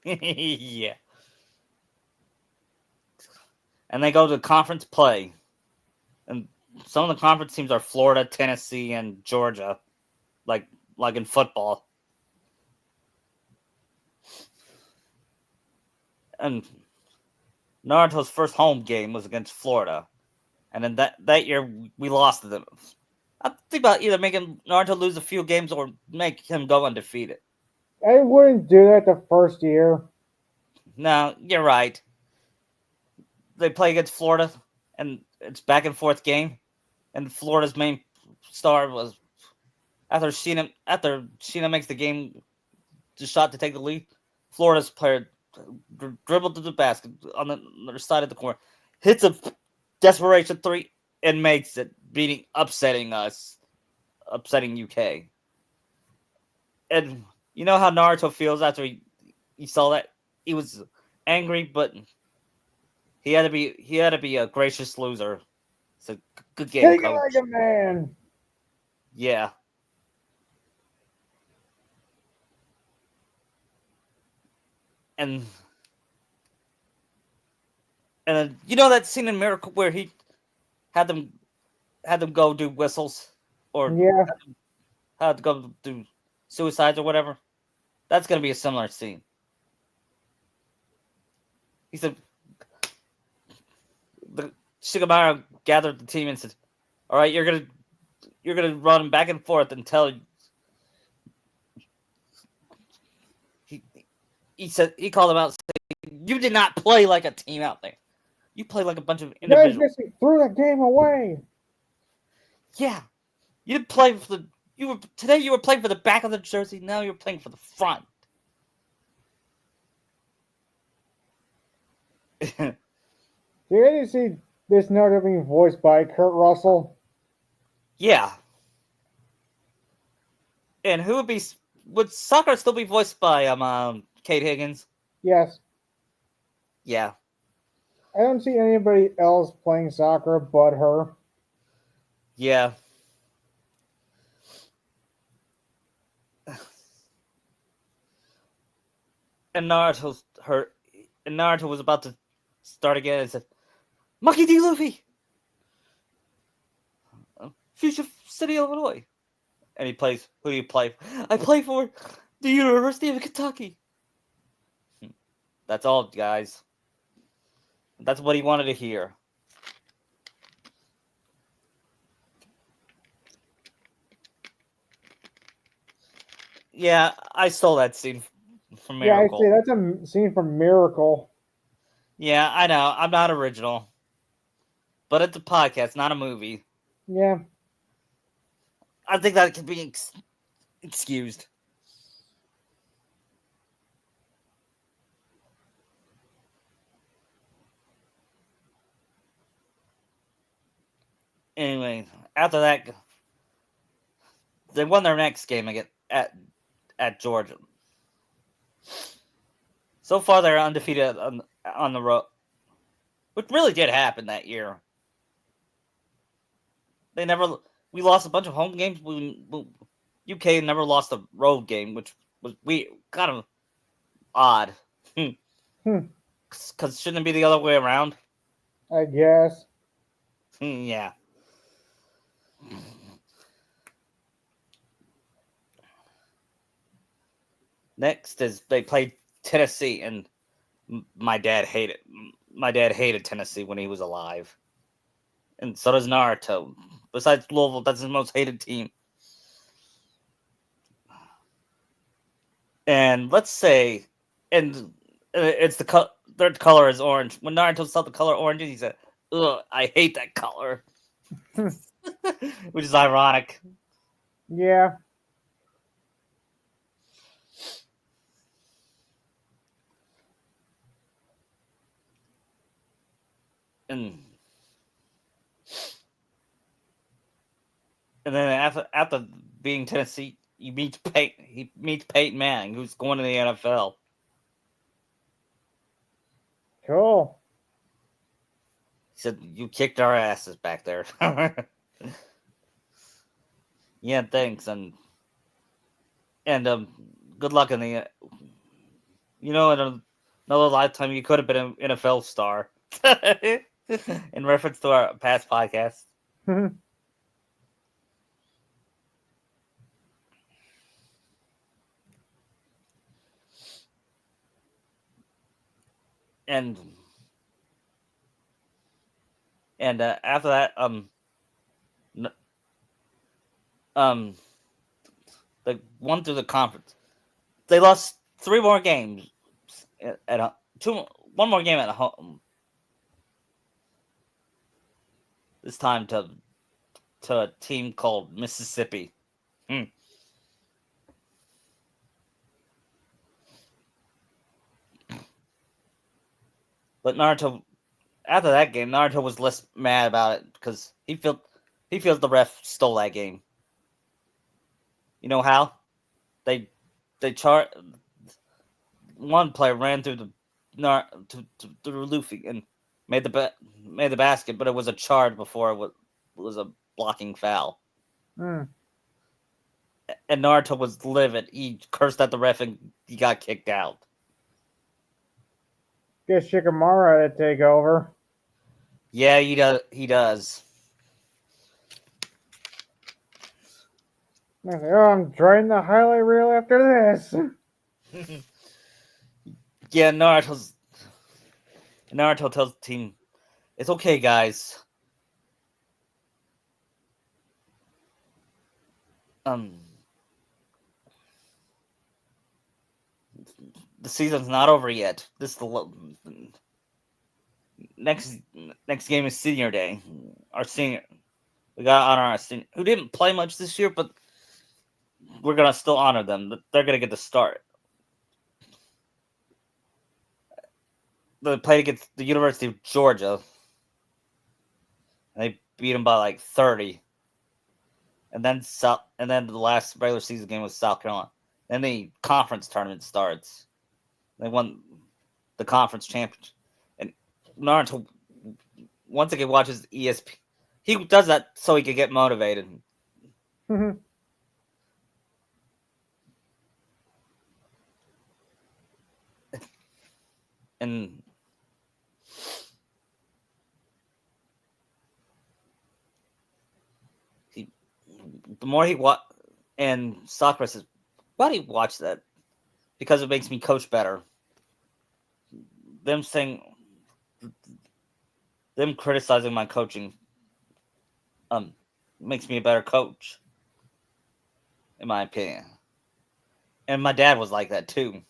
yeah. And they go to conference play, and some of the conference teams are Florida, Tennessee, and Georgia, like in football. And Naruto's first home game was against Florida, and then that year we lost to them. I think about either making Naruto lose a few games or make him go undefeated. I wouldn't do that the first year. No, you're right. They play against Florida, and it's back and forth game, and Florida's main star was after Sheena makes the game the shot to take the lead. Florida's player dribbled to the basket on the other side of the court, hits a desperation three, and makes it, upsetting UK. And you know how Naruto feels after he saw that? He was angry, but he had to be a gracious loser. So good game, Take it like coach. a man. Yeah. and you know that scene in Miracle where he had them go do whistles or Yeah. had to go do suicides or whatever. That's gonna be a similar scene. He said the Shikamaru gathered the team and said, "All right, you're gonna run back and forth until he said he called them out. Saying, you did not play like a team out there. You play like a bunch of You guys individuals. basically threw the game away. Yeah, you didn't play for the. You were today. You were playing for the back of the jersey. Now you're playing for the front." Did you see this Naruto being voiced by Kurt Russell? Yeah, and who would be? Would Sakura still be voiced by Kate Higgins? Yes. Yeah, I don't see anybody else playing Sakura but her. yeah. And Naruto was about to start again and said, "Maki D. Luffy, Future City, Illinois." And he plays. Who do you play? I play for the University of Kentucky. That's all, guys. That's what he wanted to hear. Yeah, I stole that scene from Yeah, I Miracle. see. That's a scene from Miracle. Yeah, I know. I'm not original. But it's a podcast, not a movie. Yeah. I think that can be excused. Anyway, after that, they won their next game again at Georgia. So far, they're undefeated on the road, which really did happen that year. They never. We lost a bunch of home games. UK never lost a road game, which was kind of odd. Hmm. Because shouldn't it be the other way around? I guess. Yeah. Next is they played Tennessee, and my dad hated. My dad hated Tennessee when he was alive, and so does Naruto. Besides Louisville, that's his most hated team. And let's say, and it's their color is orange. When Naruto saw the color orange, he said, "Ugh, I hate that color," which is ironic. Yeah. And then after being Tennessee, he meets Peyton Manning, who's going to the NFL. Cool. He said, "You kicked our asses back there." Yeah, thanks, and good luck in the. In another lifetime, you could have been an NFL star. In reference to our past podcast, and after that, um, they won through the conference. They lost 3 more games at two, one more game at home. This time to a team called Mississippi. Hmm. But Naruto, after that game, Naruto was less mad about it because he feels the ref stole that game. You know how? They they chart one player ran through the to Luffy and made the basket, but it was a charge before was a blocking foul. Hmm. And Naruto was livid. He cursed at the ref and he got kicked out. Get Shikamaru to take over. Yeah, he does. He does. I say, oh, I'm trying the highlight reel after this. Yeah, Naruto tells the team, "It's okay, guys. Um, the season's not over yet. This is the next next game is senior day. Our senior, we gotta honor our senior who didn't play much this year, but we're gonna still honor them. They're gonna get the start. They played against the University of Georgia, and they beat them by like 30. And then the last regular season game was South Carolina. Then the conference tournament starts. They won the conference championship, and Naruto once again watches ESP. He does that so he can get motivated. And he, the more he and Sakura says, "Why do you watch that? Because it makes me coach better." Them saying, them criticizing my coaching, um, makes me a better coach, in my opinion. And my dad was like that too.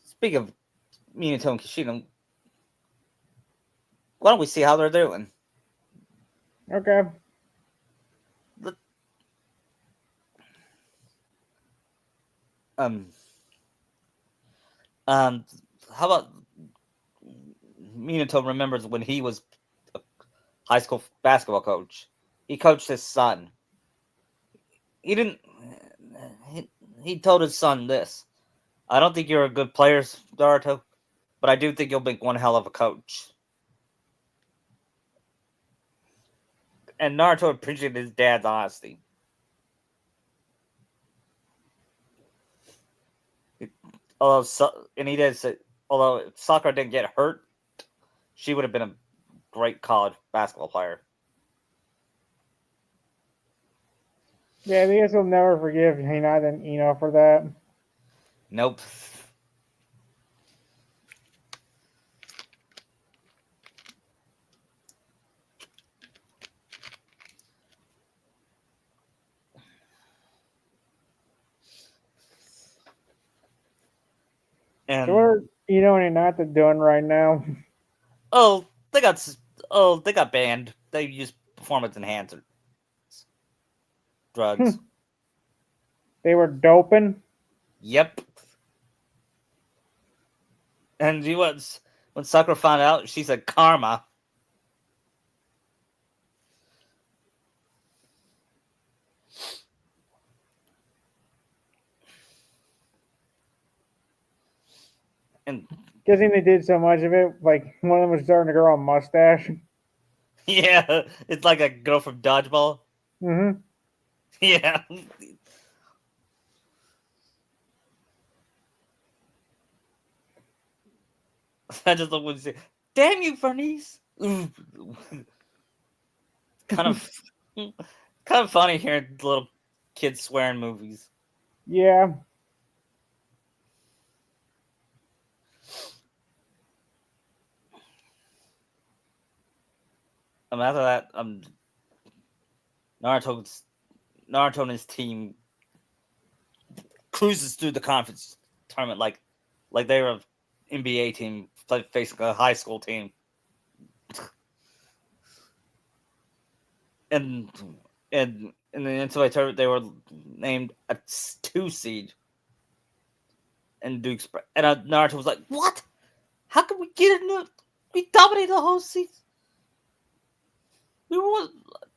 Speaking of Minato and Kishino, why don't we see how they're doing? Okay. Um, um, how about Minato remembers when he was a high school basketball coach? He coached his son. He didn't. He, he told his son this: "I don't think you're a good player, Naruto, but I do think you'll make one hell of a coach." And Naruto appreciated his dad's honesty. And he did say, although if Sakura didn't get hurt, she would have been a great college basketball player. Yeah, I guess he'll never forgive Hinata and Ino for that. Nope. So what And are Ino and Hinata doing right now? oh, they got banned. They used performance enhancer drugs. They were doping. Yep. And he was when Sakura found out, she said karma. And Guessing they did so much of it, like one of them was starting to grow a mustache. yeah, it's like a girl from Dodgeball. Mm-hmm. Yeah. I just love when you say, "Damn you, Bernice." kind of kind of funny hearing little kids swear in movies. Yeah. After that, Naruto Naruto and his team cruises through the conference tournament like they were an NBA team facing a high school team, and in the NCAA tournament they were named a 2 seed, and Naruto was like, "What? How can we get in the? We dominated the whole season. We were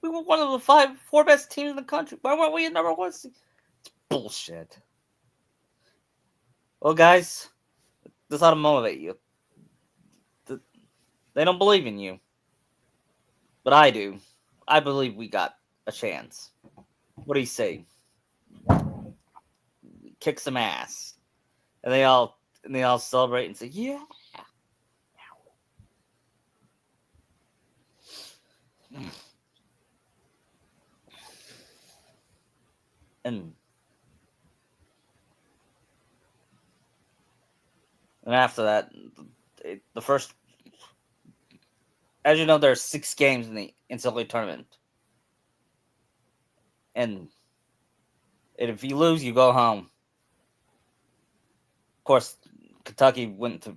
we were one of the four best teams in the country. Why weren't we in number 1 seed?" It's bullshit. Well, guys, this ought to motivate you. They don't believe in you, but I do. I believe we got a chance. What do you say? Kick some ass, and they all celebrate and say, "Yeah." And after that, the first, as you know, there's 6 games in the NCAA tournament, and if you lose, you go home. Of course, Kentucky went to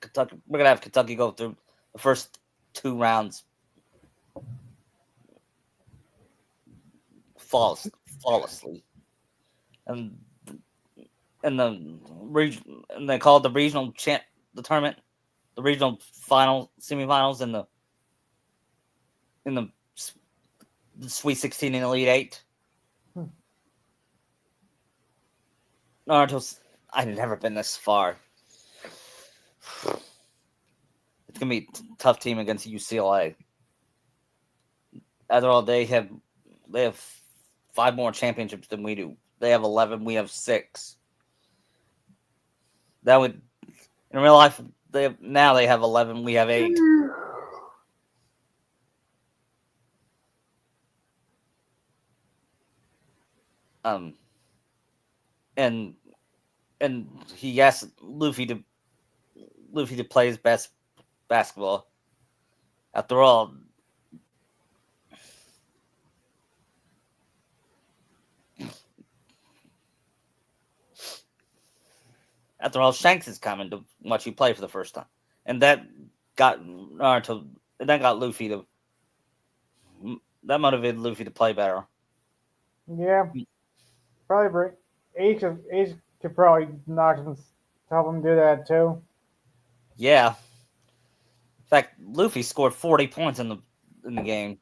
Kentucky. We're gonna have Kentucky go through the first 2 rounds flawlessly, and and they called the regional the tournament, the regional final semifinals, and the Sweet 16 and Elite Eight. Hmm. Naruto's. I've never been this far. It's gonna be a tough team against UCLA. After all, they have 5 more championships than we do. They have 11. We have 6. That would in real life they have 11. We have 8. Um, and he asked Luffy to play his best basketball. After all, Shanks is coming to watch you play for the first time, and that got Naruto. That got Luffy to that motivated Luffy to play better. Yeah, probably bring H could probably knock him, help him do that too. Yeah, in fact, Luffy scored 40 points in the game.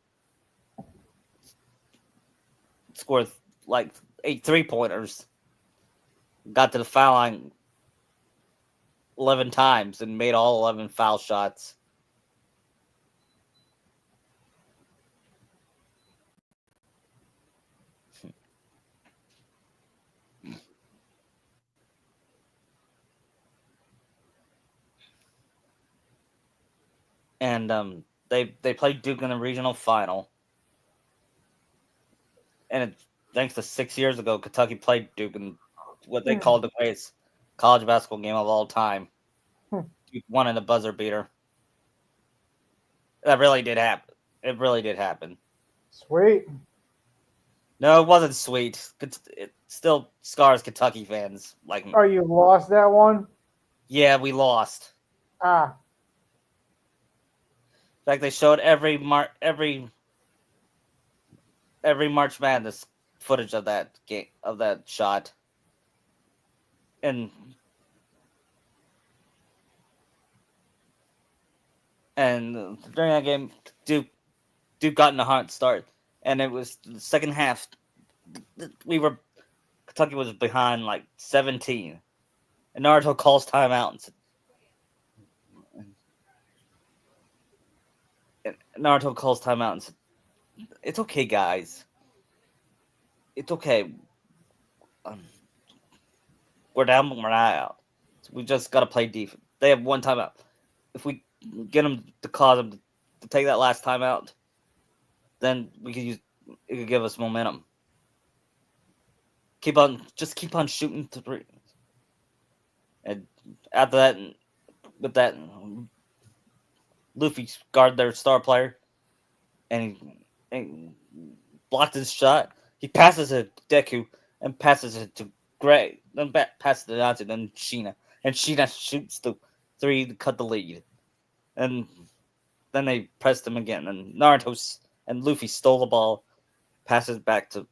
Scored like 8 3-pointers. Got to the foul line 11 times and made all 11 foul shots. And they played Duke in the regional final. And thanks to 6 years ago, Kentucky played Duke in what they called the greatest college basketball game of all time. Duke won in a buzzer beater. That really did happen. It really did happen. Sweet. No, it wasn't sweet. It still scars Kentucky fans like me. Oh, you lost that one? Yeah, we lost. Ah. In fact, they showed every March Madness footage of that game of that shot, and during that game, Duke got in a hot start, and it was the second half. Kentucky was behind like 17, and Naruto calls timeout and said, "It's okay, guys. It's okay. Um, we're down, but we're not out. We just got to play defense. They have one timeout. If we get them to cause them to take that last timeout, then it could give us momentum. Keep on shooting 3." And after that, with that, Luffy guarded their star player, and he blocked his shot. He passes it to Deku and passes it to Gray, then passes it out to then Sheena, and Sheena shoots the 3 to cut the lead. And then they pressed him again, and Naruto and Luffy stole the ball, passes it back to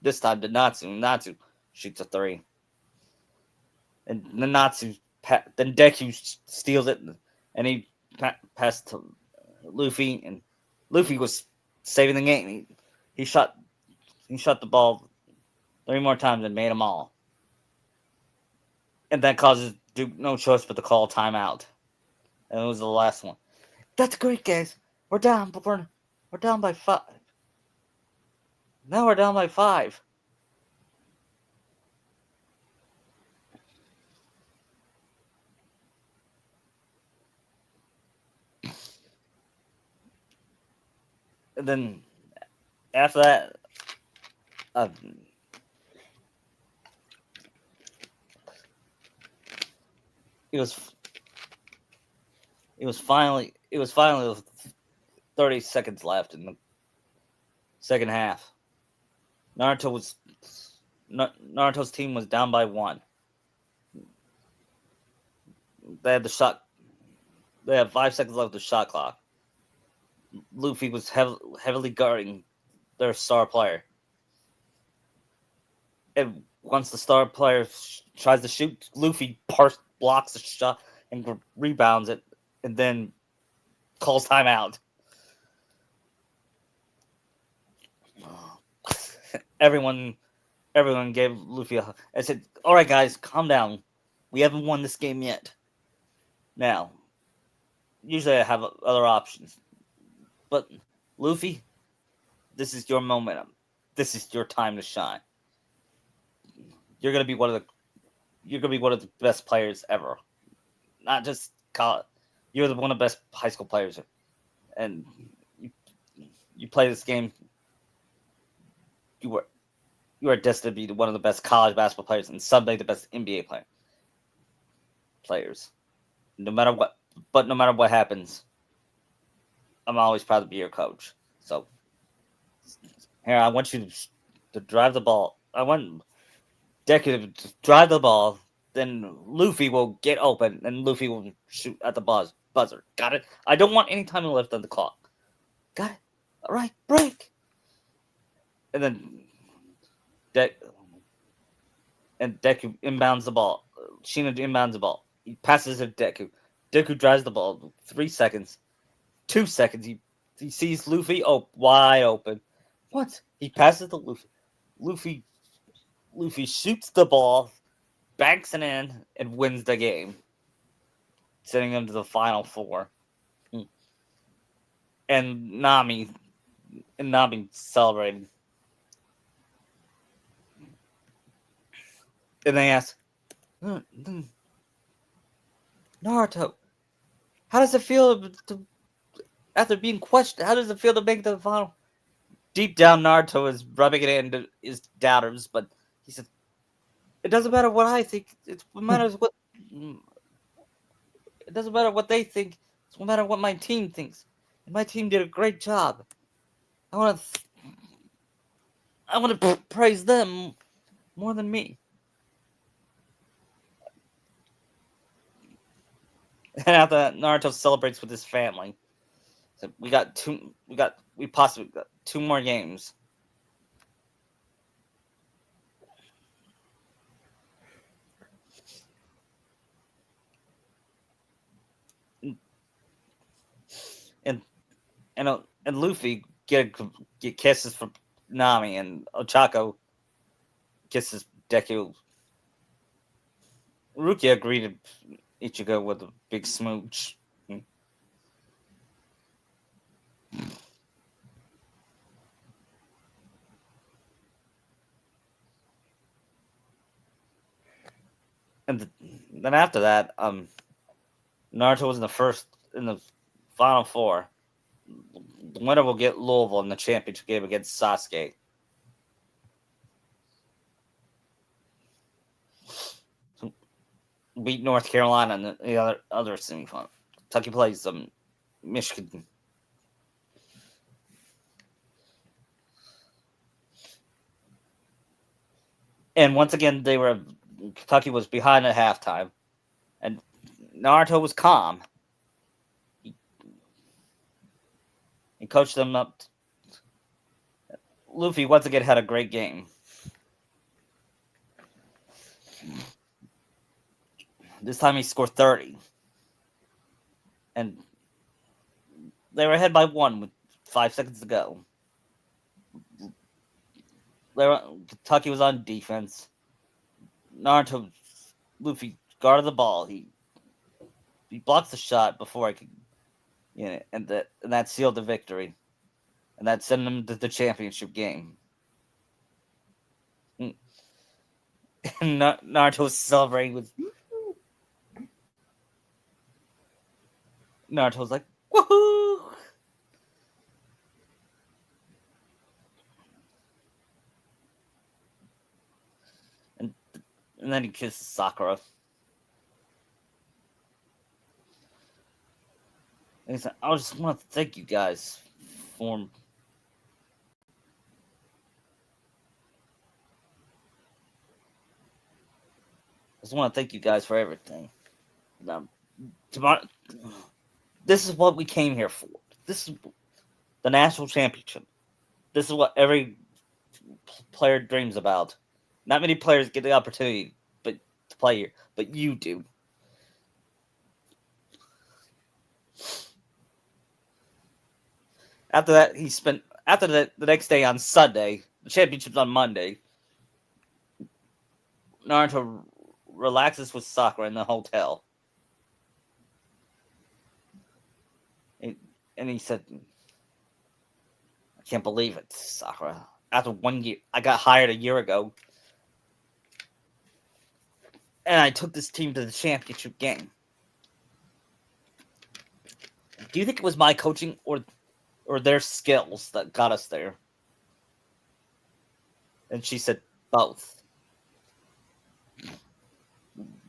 this time to Natsu. Natsu shoots a 3, and then then Deku steals it, and he passed to Luffy, and Luffy was saving the game. He shot the ball 3 more times and made them all, and that causes Duke no choice but to call timeout. And it was the last one. That's great, guys. We're down, but we're down by 5. Now we're down by 5. And then after that, uh, it was finally with 30 seconds left in the second half. Naruto was Naruto's team was down by 1. They had the shot. They had 5 seconds left of the shot clock. Luffy was heavily guarding their star player, and once the star player tries to shoot, Luffy blocks the shot and rebounds it, and then calls timeout. everyone everyone gave Luffy a hug. I said, "All right, guys, calm down. We haven't won this game yet. Now, usually I have other options, but Luffy, this is your momentum. This is your time to shine. You're gonna be one of the best players ever. Not just college. You're one of the best high school players, and you play this game. You are destined to be one of the best college basketball players and someday the best NBA players. No matter what, but no matter what happens, I'm always proud to be your coach. So here, I want you to drive the ball. I want Deku to drive the ball. Then Luffy will get open, and Luffy will shoot at the buzzer. Got it? I don't want any time left on the clock. Got it? All right, break. And then Deku inbounds the ball. Shina inbounds the ball. He passes it to Deku. Deku drives the ball. 3 seconds. 2 seconds. He sees Luffy wide open. What? He passes to Luffy. Luffy shoots the ball, banks it in, and wins the game, sending them to the final 4. And Nami celebrated. And they ask, Naruto, how does it feel after being questioned? How does it feel to make the final? Deep down, Naruto is rubbing it into his doubters, but he said, "It doesn't matter what I think. It matters what. It doesn't matter what they think. It's no matter what my team thinks. And my team did a great job. I want to praise them more than me." And after that, Naruto celebrates with his family. So we possibly got 2 more games. And and Luffy get kisses from Nami, and Ochako kisses Deku. Rukia greeted Ichigo with a big smooch. And then after that, Naruto was in the final 4. The winner will get Louisville in the championship game against Sasuke. Beat North Carolina in the other semifinal. Kentucky plays Michigan. And once again, Kentucky was behind at halftime, and Naruto was calm. He coached them up. Luffy once again had a great game. This time he scored 30. And they were ahead by 1 with 5 seconds to go. Kentucky was on defense. Luffy guarded the ball. He blocks the shot before I could. Yeah, and that sealed the victory, and that sent them to the championship game. And Naruto was celebrating with Naruto was like, "Woohoo!" and and then he kisses Sakura. And he's like, "I just want to thank you guys for I just want to thank you guys for everything. Um, tomorrow, this is what we came here for. This is the national championship. This is what every player dreams about. Not many players get the opportunity, but to play here, but you do." After that, he spent after the next day on Sunday. The championship's on Monday. Naruto relaxes with Sakura in the hotel, and, and he said, "I can't believe it, Sakura. After 1 year, I got hired a year ago, and I took this team to the championship game. Do you think it was my coaching or their skills that got us there?" And she said, "Both.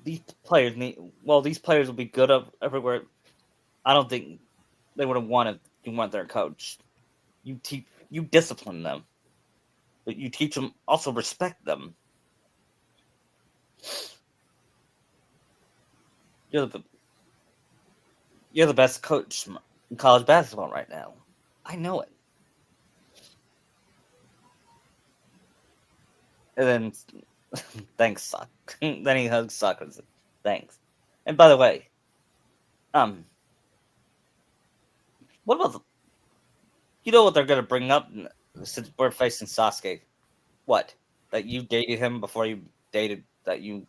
These players need. Well, these players will be good everywhere. I don't think they would have wanted you weren't their coach. You discipline them, but you teach them also respect them. You're the you're the best coach in college basketball right now. I know it." And then thanks, Sock. Then he hugs Sakura and said, "Thanks." And by the way, um, what about you know what they're gonna bring up since we're facing Sasuke? What? That you dated him before you dated that you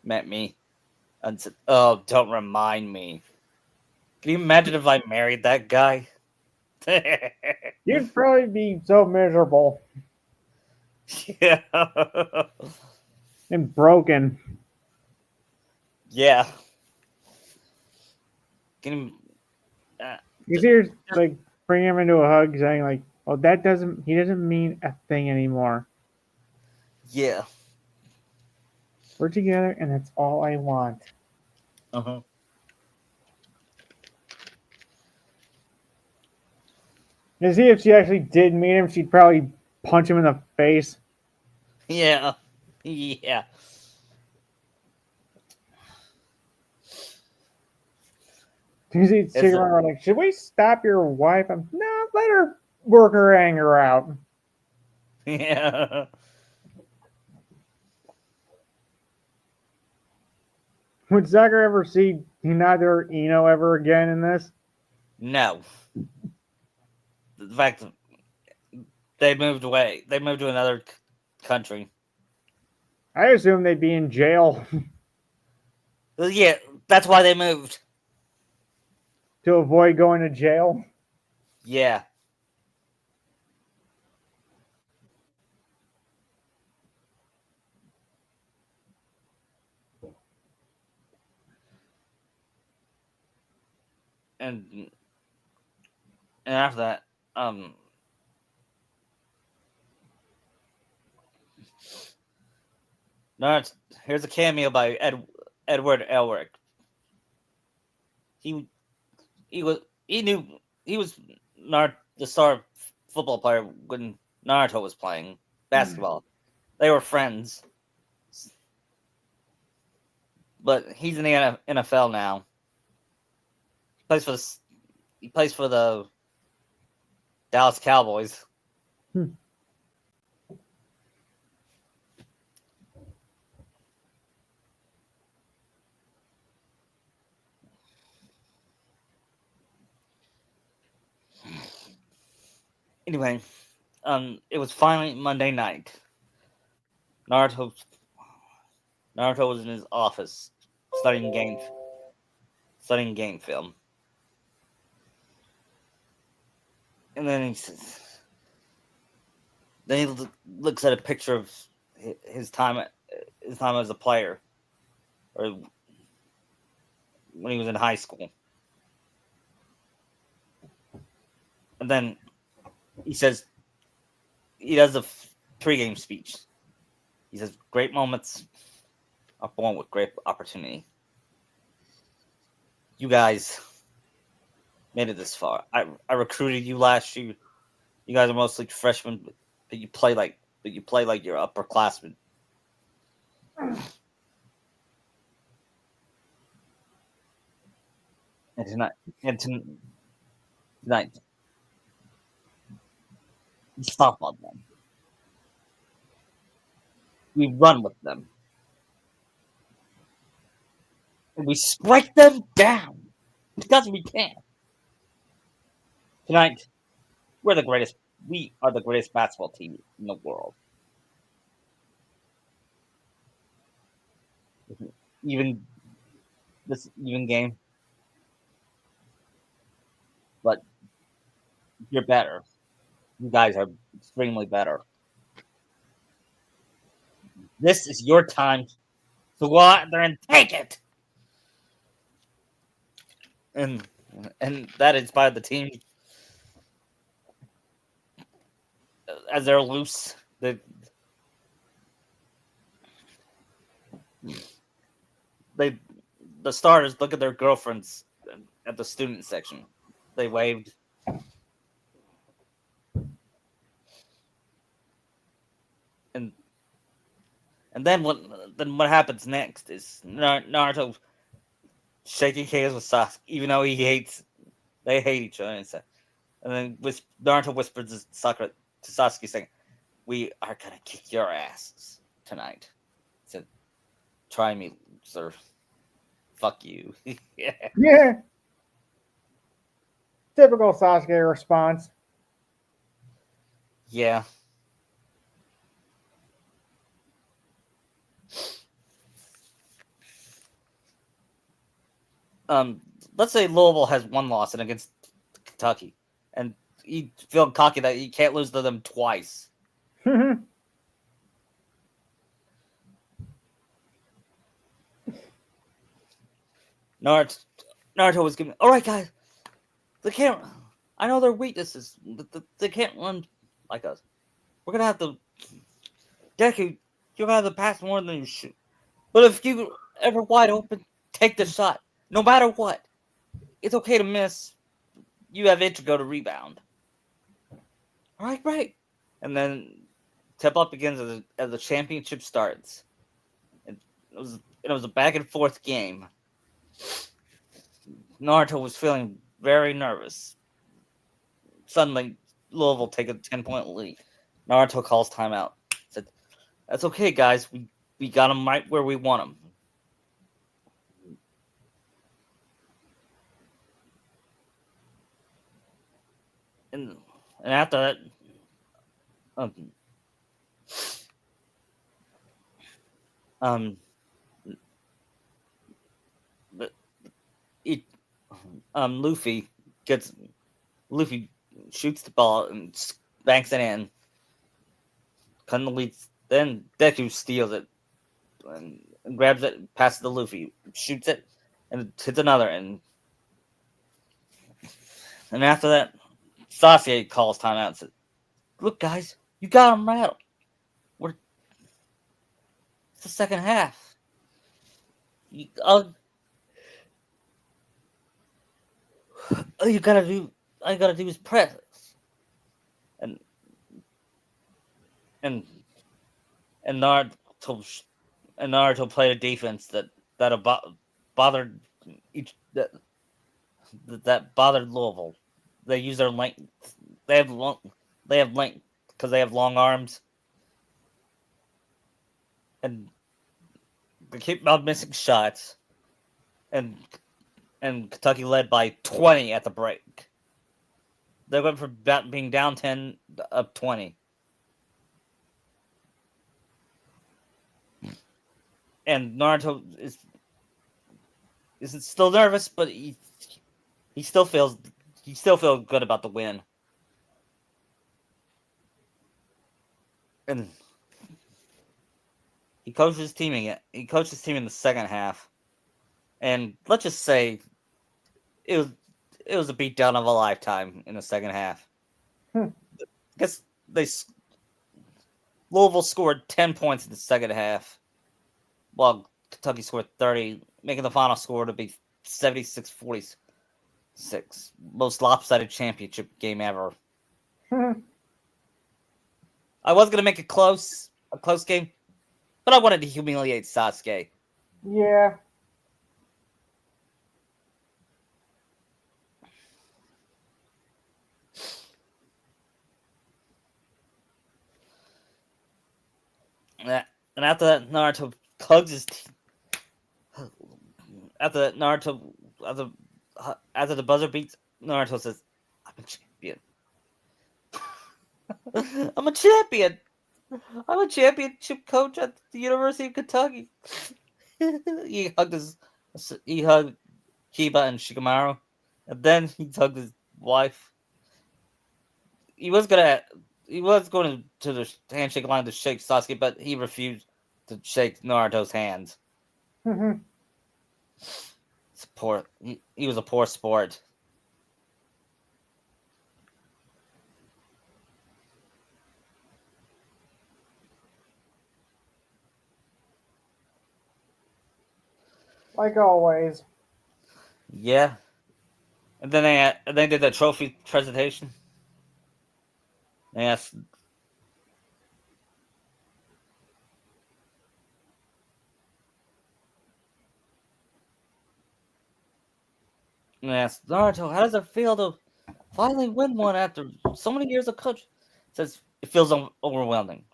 met me? And said, "Oh, don't remind me." Can you imagine if I married that guy? You'd probably be so miserable Yeah. and broken. Yeah. Can you, You see her like bring him into a hug, saying like, "Oh, that doesn't. He doesn't mean a thing anymore. yeah. We're together, and that's all I want." Uh-huh. You see, if she actually did meet him, she'd probably punch him in the face. Yeah. Yeah. You see, It's she'd around like, "Should we stop your wife?" I'm no, let her work her anger out. yeah. Would Zucker ever see Hinata or Ino ever again in this? No. The fact that they moved away. They moved to another country. I assume they'd be in jail Yeah, that's why they moved. to avoid going to jail. Yeah. And after that, no, here's a cameo by Edward Elric. He he knew he was the star football player when Naruto was playing basketball. They were friends, but he's in the NFL now. He plays for he plays for the Dallas Cowboys. Hmm. Anyway, it was finally Monday night. Naruto Naruto was in his office studying game film. and then he says, then he looks at a picture of his time as a player, or when he was in high school, and then he says he does a pregame speech. He says, "Great moments are born with great opportunity. You guys made it this far. I recruited you last year. You guys are mostly freshmen, but you play like you're upperclassmen. And tonight, we stomp on them. We run with them. And we strike them down because we can. Tonight, we're the greatest. We are the greatest basketball team in the world. Even this even game, but you're better. You guys are extremely better. This is your time to go out there and take it." And that inspired the team as they're loose. They the starters look at their girlfriends at the student section. They waved. And then what happens next is Naruto shaking hands with Sasuke, even though they hate each other. And then Naruto whispers to Sasuke, saying, "We are gonna kick your asses tonight." He said, "Try me, sir. Fuck you." Yeah. Yeah, typical Sasuke response. Yeah. Um, let's say Louisville has one loss and against Kentucky, and you feel cocky that you can't lose to them twice. Naruto, Naruto was giving. All right, guys, they can't. I know their weaknesses, but they can't run like us. We're gonna have to. Deku, you're gonna have to pass more than you shoot. But if you ever wide open, take the shot. No matter what, it's okay to miss. You have Ichigo to rebound. All right, right. And then tip up begins as the championship starts. It was a back and forth game. Naruto was feeling very nervous. Suddenly, Louisville take a 10-point lead. Naruto calls timeout. Said, "That's okay, guys. We got them right where we want them." And after that, um, um, it, Luffy gets Luffy shoots the ball and banks it in. Then Deku steals it and grabs it, passes to Luffy, shoots it, and hits another. And after that, Sasuke calls timeout and says, "Look, guys, you got him rattled. We're It's the second half. You, all, all you gotta do is press." And and and Naruto played a defense that bothered that bothered Louisville. They use their length. They have long. They have length because they have long arms, and they keep on missing shots. And Kentucky led by 20 at the break. They went from being down 10 up 20. And Naruto is still nervous, but he still feels good about the win. and he coached his team again. He coached his team in the second half, and let's just say it was it was a beatdown of a lifetime in the second half. Hmm. I guess Louisville scored 10 points in the second half, while Kentucky scored 30, making the final score to be 76-46. Most lopsided championship game ever. I was gonna make it a close game, but I wanted to humiliate Sasuke. Yeah. And after that, Naruto hugs his after that, Naruto after after the buzzer beats, Naruto says, "I'm a champion. I'm a champion. I'm a championship coach at the University of Kentucky." he hugged his he hugged Kiba and Shikamaru, and then he hugged his wife. He was gonna he was going to the handshake line to shake Sasuke, but he refused to shake Naruto's hands. It's poor. He was a poor sport. Like always. Yeah. And then they did the trophy presentation. They asked Naruto, how does it feel to finally win one after so many years of coach? Says it feels overwhelming.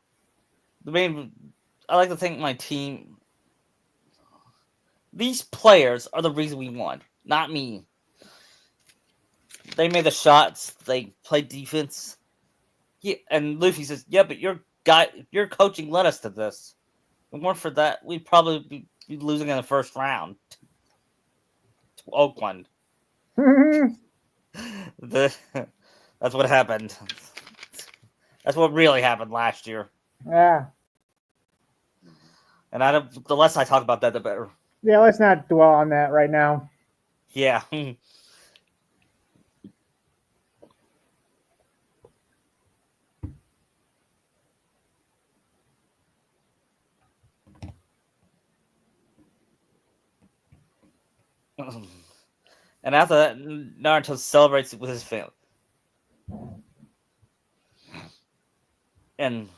The main, I like to think my team. These players are the reason we won, not me. They made the shots. They played defense. Yeah, and Luffy says, "Yeah, but your coaching led us to this. If it weren't for that, we'd probably be losing in the first round to Oakland." the, that's what happened. That's what really happened last year. Yeah. And the less I talk about that, the better. Yeah, let's not dwell on that right now. Yeah. And after that, Naruto celebrates with his family. And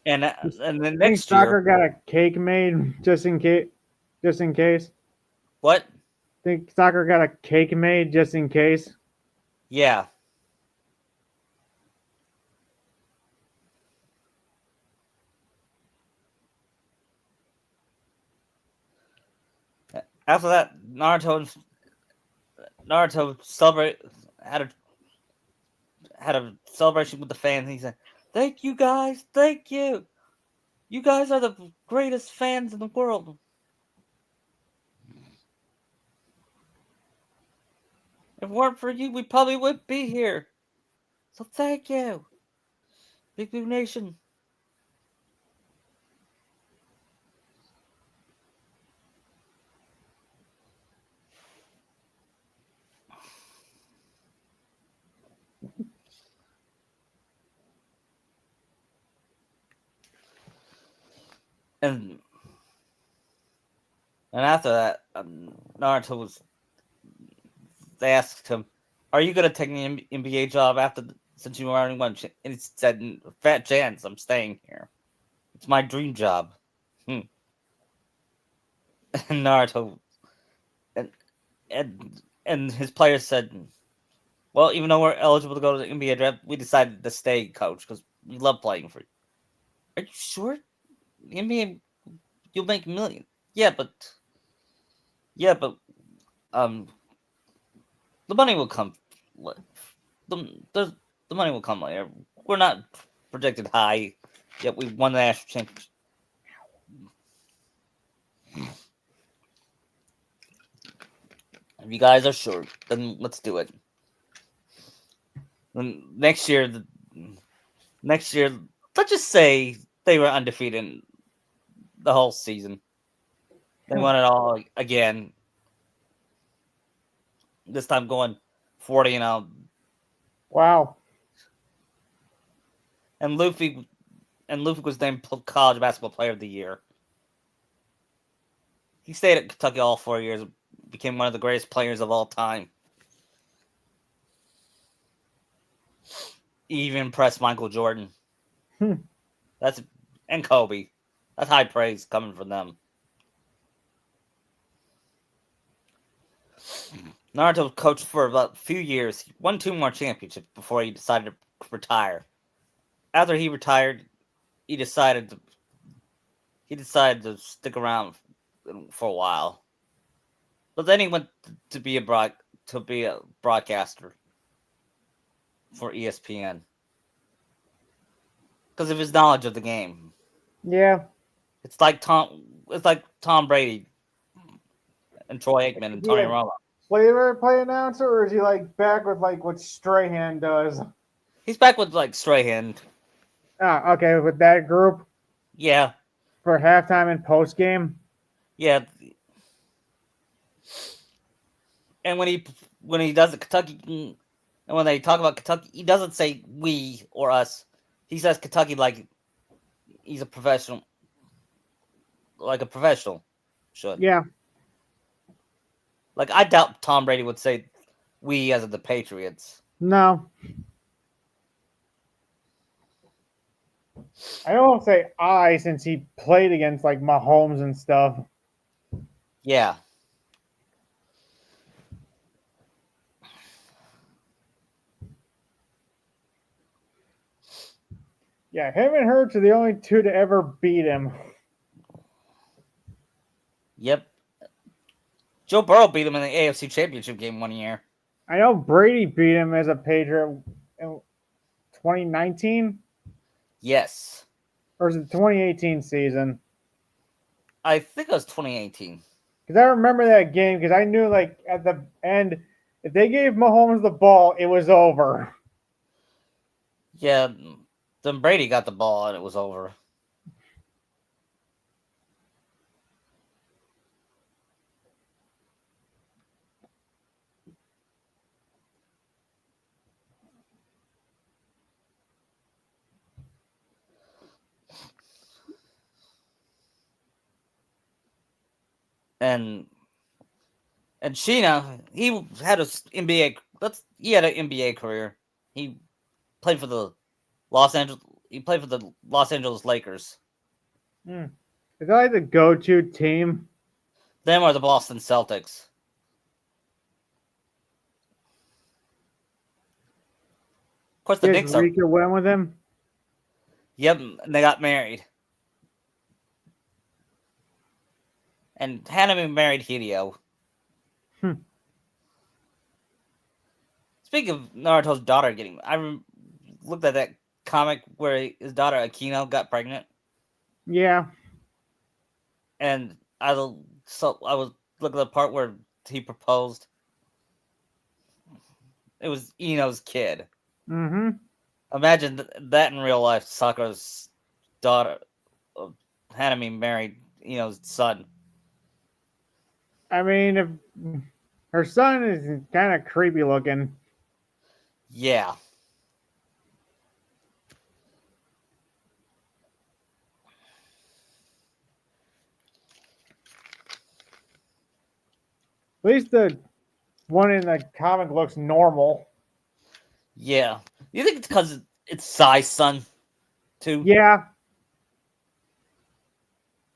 and then Think next Soccer year, got a cake made just in case. Just in case. what? Think Soccer got a cake made just in case. Yeah. After that, Naruto celebrate had a celebration with the fans. He said, "Thank you guys, thank you. You guys are the greatest fans in the world. If it weren't for you, we probably wouldn't be here. So thank you, Big Blue Nation." And after that, Naruto was. They asked him, "Are you gonna take an NBA job since you already won?" And he said, "Fat chance, I'm staying here. It's my dream job." And Naruto and and his players said, "Well, even though we're eligible to go to the NBA draft, we decided to stay, coach, because we love playing for you." "Are you sure? The NBA, you'll make millions." Yeah, but um, the money will come. The the money will come later. We're not projected high, yet we won the national championship. If you guys are sure, then let's do it. Then next year, let's just say they were undefeated the whole season. They won it all again. This time going 40-0. Wow. And Luffy was named College Basketball Player of the Year. He stayed at Kentucky all 4 years, became one of the greatest players of all time. He even impressed Michael Jordan. Hmm. That's and Kobe. That's high praise coming from them. Naruto coached for about a few years. He won 2 more championships before he decided to retire. After he retired, he decided to stick around for a while. But then he went to be a broadcaster for ESPN because of his knowledge of the game. Yeah. It's like Tom Brady and Troy Aikman and Is he Tony a Romo. play-by-play announcer, or is he like back with like what Strahan does? He's back with like Strahan. Ah, okay, with that group Yeah, for halftime and post game. yeah. And when he does it, Kentucky, and when they talk about Kentucky, he doesn't say we or us. He says Kentucky like he's a professional, like a professional should. Yeah. Like I doubt Tom Brady would say we as in the Patriots. No. I don't say I since he played against like Mahomes and stuff. Yeah, Yeah, him and Hurts are the only two to ever beat him. yep. Joe Burrow beat him in the AFC Championship game 1 year. I know Brady beat him as a Patriot in 2019 Yes, or is it 2018 season? I think it was 2018. Because I remember that game because I knew like at the end, if they gave Mahomes the ball, it was over. Yeah, then Brady got the ball and it was over. And Sheena, he had a NBA. He had an NBA career. He played for the Los Angeles. He played for the Los Angeles Lakers. Hmm. Is that like the go-to team? Them are the Boston Celtics. Of course, the Yes, Knicks are. Rika went with him. Yep, and they got married. And Hanami married Hideo. Hmm. Speaking of Naruto's daughter getting, looked at that comic where his daughter Akino got pregnant, Yeah. and I was looking at the part where he proposed. It was Ino's kid. Mm-hmm. Imagine that in real life. Sakura's daughter, uh, Hanami, married Ino's son. I mean, if her son is kind of creepy looking. Yeah, At least the one in the comic looks normal. yeah. You think it's because it's Sai's son too? Yeah.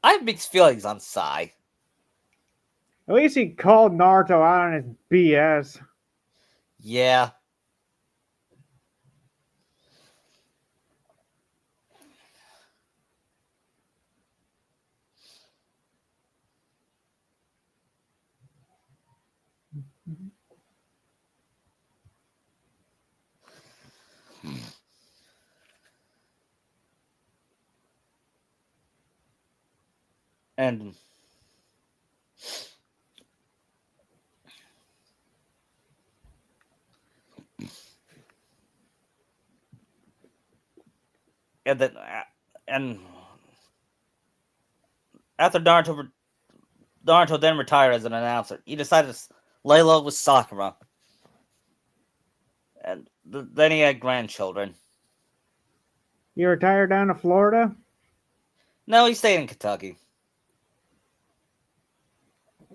I have mixed feelings on Sai. At least he called Naruto out on his BS. Yeah, and and then and after Naruto then retired as an announcer, he decided to lay low with Sakura, and then he had grandchildren. You retired down to Florida? No, he stayed in Kentucky.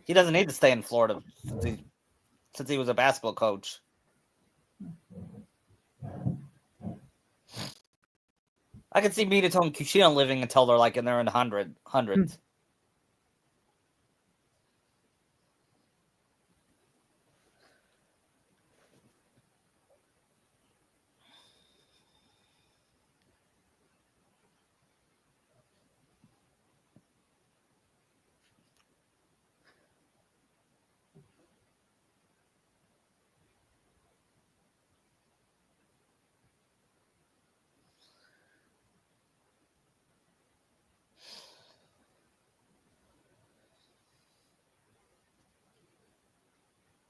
He doesn't need to stay in Florida since he was a basketball coach. I can see Minato and Kushina living until they're like in their hundreds.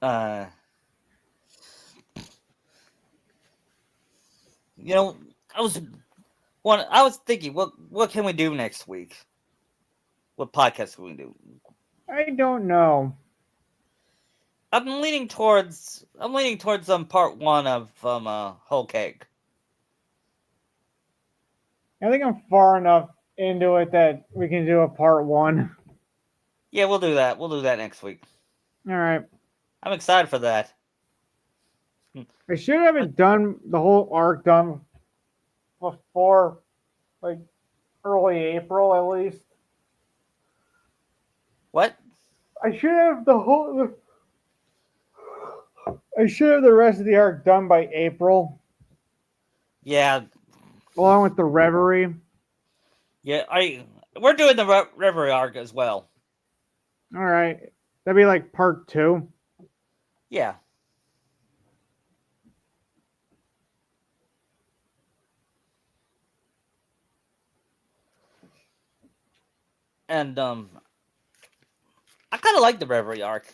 Uh, you know, I was thinking, what can we do next week? What podcast can we do? I don't know. I'm leaning towards part one of Whole Cake. I think I'm far enough into it that we can do a part one. Yeah, we'll do that. We'll do that next week. All right. I'm excited for that. I should have it done, the whole arc done before, like, early April at least. What? I should have the rest of the arc done by April, Yeah, along with the Reverie. yeah. We're doing the Reverie arc as well. All right. That'd be like part two. Yeah. And I kind of like the Reverie arc,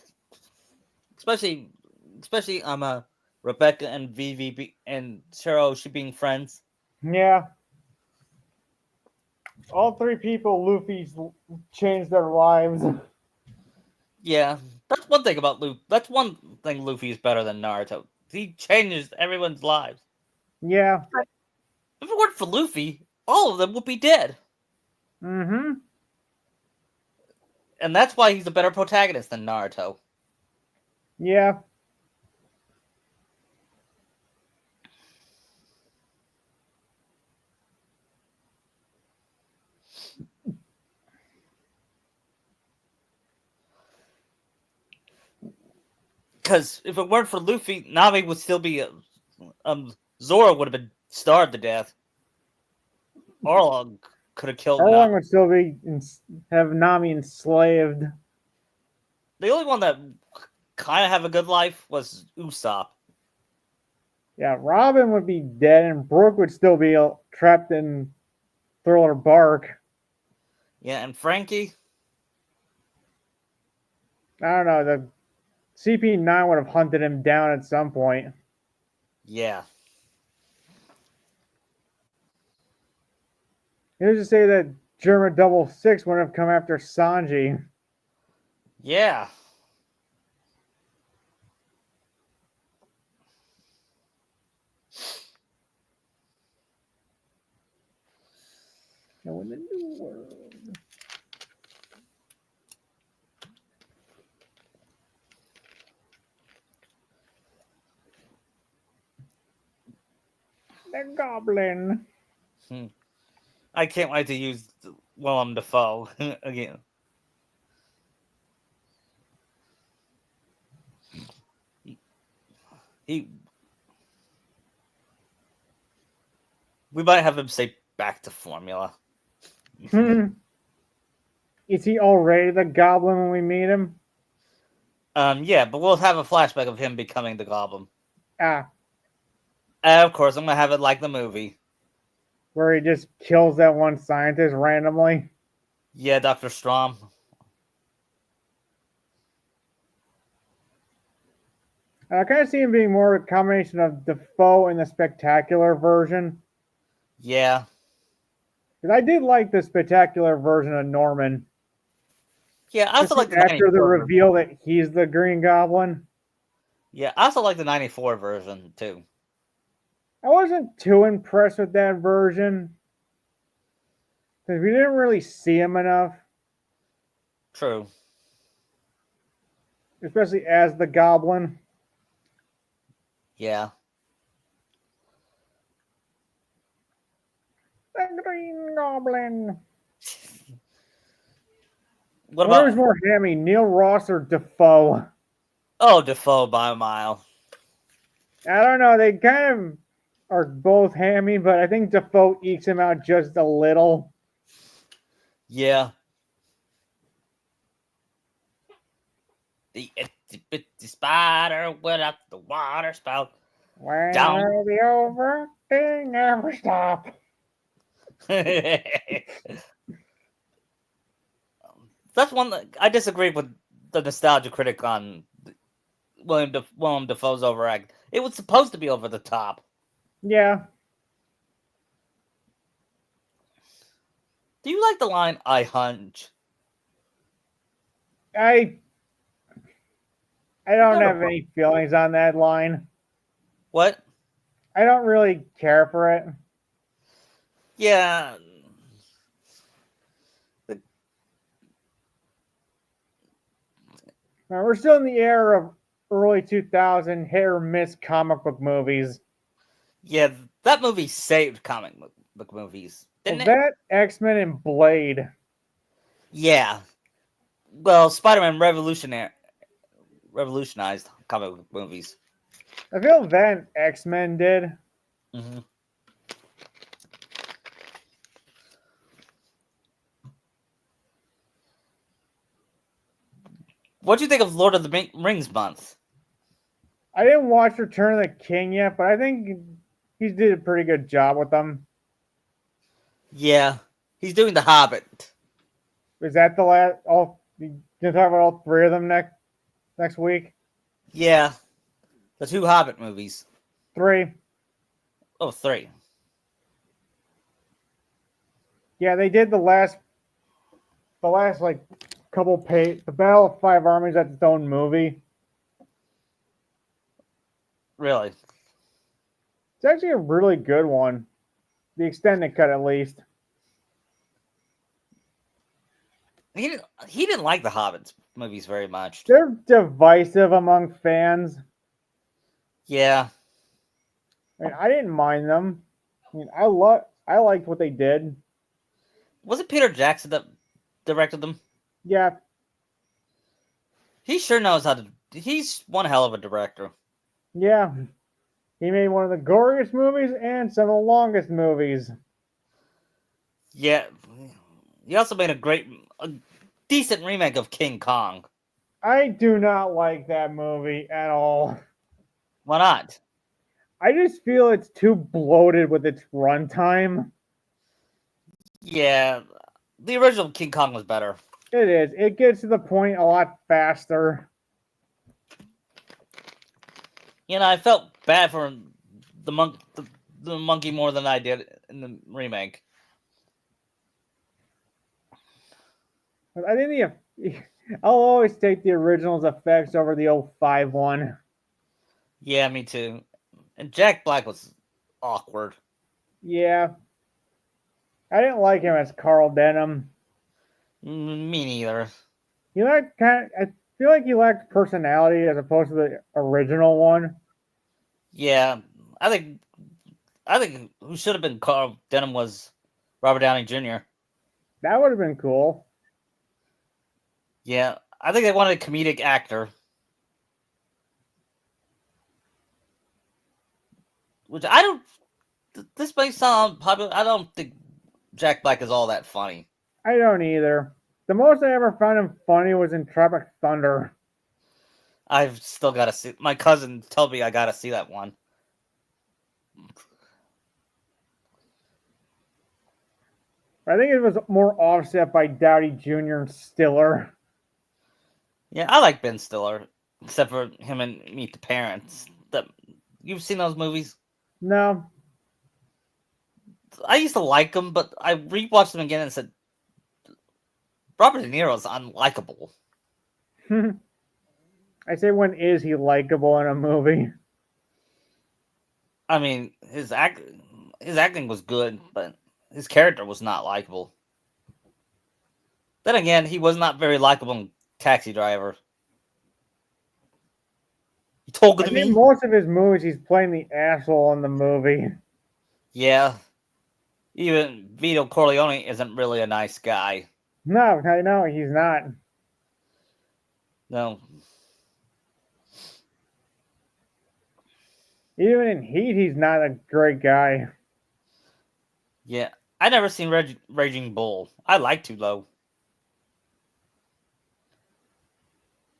especially Rebecca and Vivi and Cheryl should being friends. Yeah. All three people Luffy's changed their lives. Yeah, that's one thing about Luffy. That's one thing Luffy is better than Naruto. He changes everyone's lives. Yeah. If it weren't for Luffy, all of them would be dead. Mm-hmm. And that's why he's a better protagonist than Naruto. Yeah. Because if it weren't for Luffy, Nami would still be. Zoro would have been starved to death. Arlong could have killed Arlong Nami. would still be have Nami enslaved. The only one that kind of have a good life was Usopp. Yeah, Robin would be dead, and Brooke would still be trapped in Thriller Bark. Yeah, and Frankie. I don't know. The CP9 would have hunted him down at some point. Yeah. Who's to say that Germa 66 wouldn't have come after Sanji? Yeah. No, in the new world. The Goblin. I can't wait to use Willem Dafoe again. He we might have him say back to formula. Is he already the Goblin when we meet him? Yeah, but we'll have a flashback of him becoming the Goblin. Ah, Of course, I'm gonna have it like the movie. where he just kills that one scientist randomly. Yeah, Dr. Strom. I kind of see him being more a combination of Defoe and the spectacular version. Yeah. Because I did like the spectacular version of Norman. Yeah, I also Especially like the after the 94 version. reveal that he's the Green Goblin. Yeah, I also like the 94 version, too. I wasn't too impressed with that version. Because we didn't really see him enough. True. Especially as the Goblin. Yeah. The Green Goblin. What Whoever's about... more hammy, Neil Ross or Defoe? Oh, Defoe by a mile. I don't know. They kind of are both hammy, but I think Defoe ekes him out just a little. Yeah. The spider went up the water spout. When Down. will be over, they never stop. That's one that I disagree with the nostalgia critic on William Defoe's overact. It was supposed to be over the top. Yeah, Do you like the line "I hunch"? I I It's don't not a have any feelings on that line. what? I don't really care for it. Yeah, Now, we're still in the era of early 2000 hit or miss comic book movies. yeah. That movie saved comic book movies, Well, didn't it? that X-Men and Blade. Yeah. Well, Spider-Man revolutionized comic book movies. I feel that X-Men did. Hmm. What do you think of Lord of the Rings month? I didn't watch Return of the King yet, but I think he did a pretty good job with them. Yeah, he's doing The Hobbit. Is that the last? All you gonna talk about all three of them next week? Yeah, the two Hobbit movies. Three. Oh, three. Yeah, they did the last like couple page. The Battle of Five Armies. That's its own movie. Really? It's actually a really good one. The extended cut, at least. He didn't like the Hobbit movies very much. They're divisive among fans. Yeah. I mean, I didn't mind them. I mean, I liked what they did. Was it Peter Jackson that directed them? Yeah, He sure knows how to. He's one hell of a director. yeah. He made one of the goriest movies and some of the longest movies. Yeah. He also made a decent remake of King Kong. I do not like that movie at all. Why not? I just feel it's too bloated with its runtime. Yeah. The original King Kong was better. It is. It gets to the point a lot faster. I felt bad for the monkey more than I did in the remake. I think I'll always take the original's effects over the old 5 one. Yeah, me too. And Jack Black was awkward. Yeah. I didn't like him as Carl Denham. Me neither. I feel like he lacked personality as opposed to the original one. Yeah, I think who should have been Carl Denham was Robert Downey Jr. That would have been cool. Yeah, I think they wanted a comedic actor, which I don't. This may sound popular. I don't think Jack Black is all that funny. I don't either. The most I ever found him funny was in Tropic Thunder. I've still got to see. My cousin told me I got to see that one. I think it was more offset by Downey Jr. and Stiller. Yeah, I like Ben Stiller, except for him and Meet the Parents. You've seen those movies? No, I used to like him, but I rewatched him again and said Robert De Niro is unlikable. I say, when is he likable in a movie? I mean, his acting was good, but his character was not likable. Then again, he was not very likable in Taxi Driver. You talking I to think me? most of his movies, he's playing the asshole in the movie. Yeah. Even Vito Corleone isn't really a nice guy. No, I know he's not. No. Even in Heat, he's not a great guy. Yeah. I never seen Raging Bull. I like to though.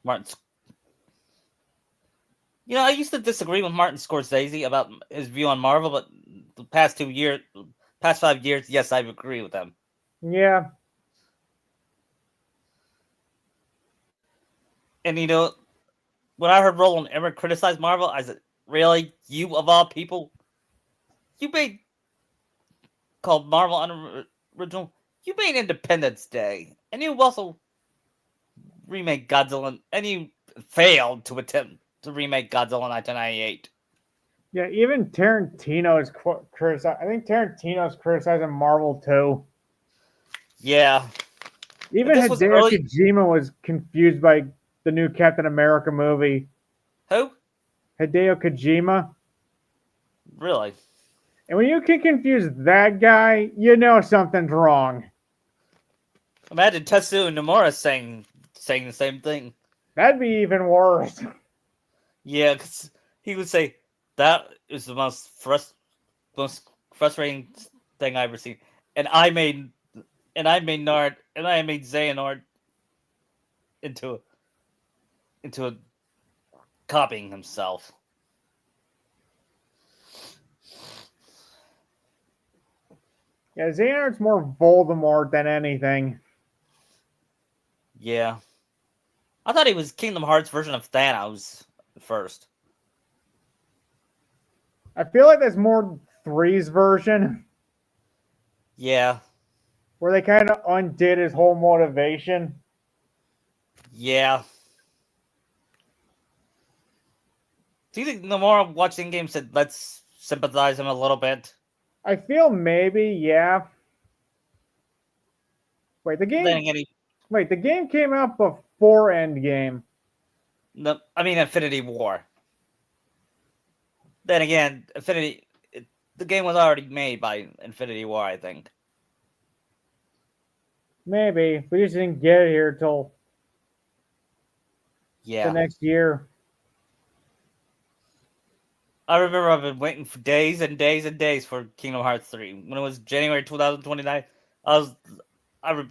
Martin. I used to disagree with Martin Scorsese about his view on Marvel, but the past 5 years, yes, I agree with them. Yeah, And when I heard Roland Emmerich criticize Marvel, I said, "Really, you of all people, you made called Marvel unoriginal. You made Independence Day, and you also remake Godzilla, and you failed to attempt to remake Godzilla 1998." yeah. Even Tarantino is criticized. I think Tarantino's criticizing Marvel too. Yeah, if Even this was Hideo early, Kojima was confused by the new Captain America movie. who Hideo Kojima. really? And when you can confuse that guy, you know something's wrong. Imagine Tetsuya Nomura saying the same thing. That'd be even worse. Yeah, because he would say that is the most frustrating thing I ever seen, and I made Xehanort into a copying himself. Yeah, Xehanort's more Voldemort than anything. Yeah, I thought he was Kingdom Hearts version of Thanos at first. I feel like that's more Three's version, Yeah, where they kind of undid his whole motivation. yeah. Do you think Nomura watching game said let's sympathize him a little bit? I feel maybe, yeah. Wait, the Then game. again, Wait, the game came out before Endgame. no, I mean Infinity War. Then again, the game was already made by Infinity War, I think. Maybe we just didn't get it here till the Yeah. next year. I remember I've been waiting for days and days and days for Kingdom Hearts 3. When it was January 2029, I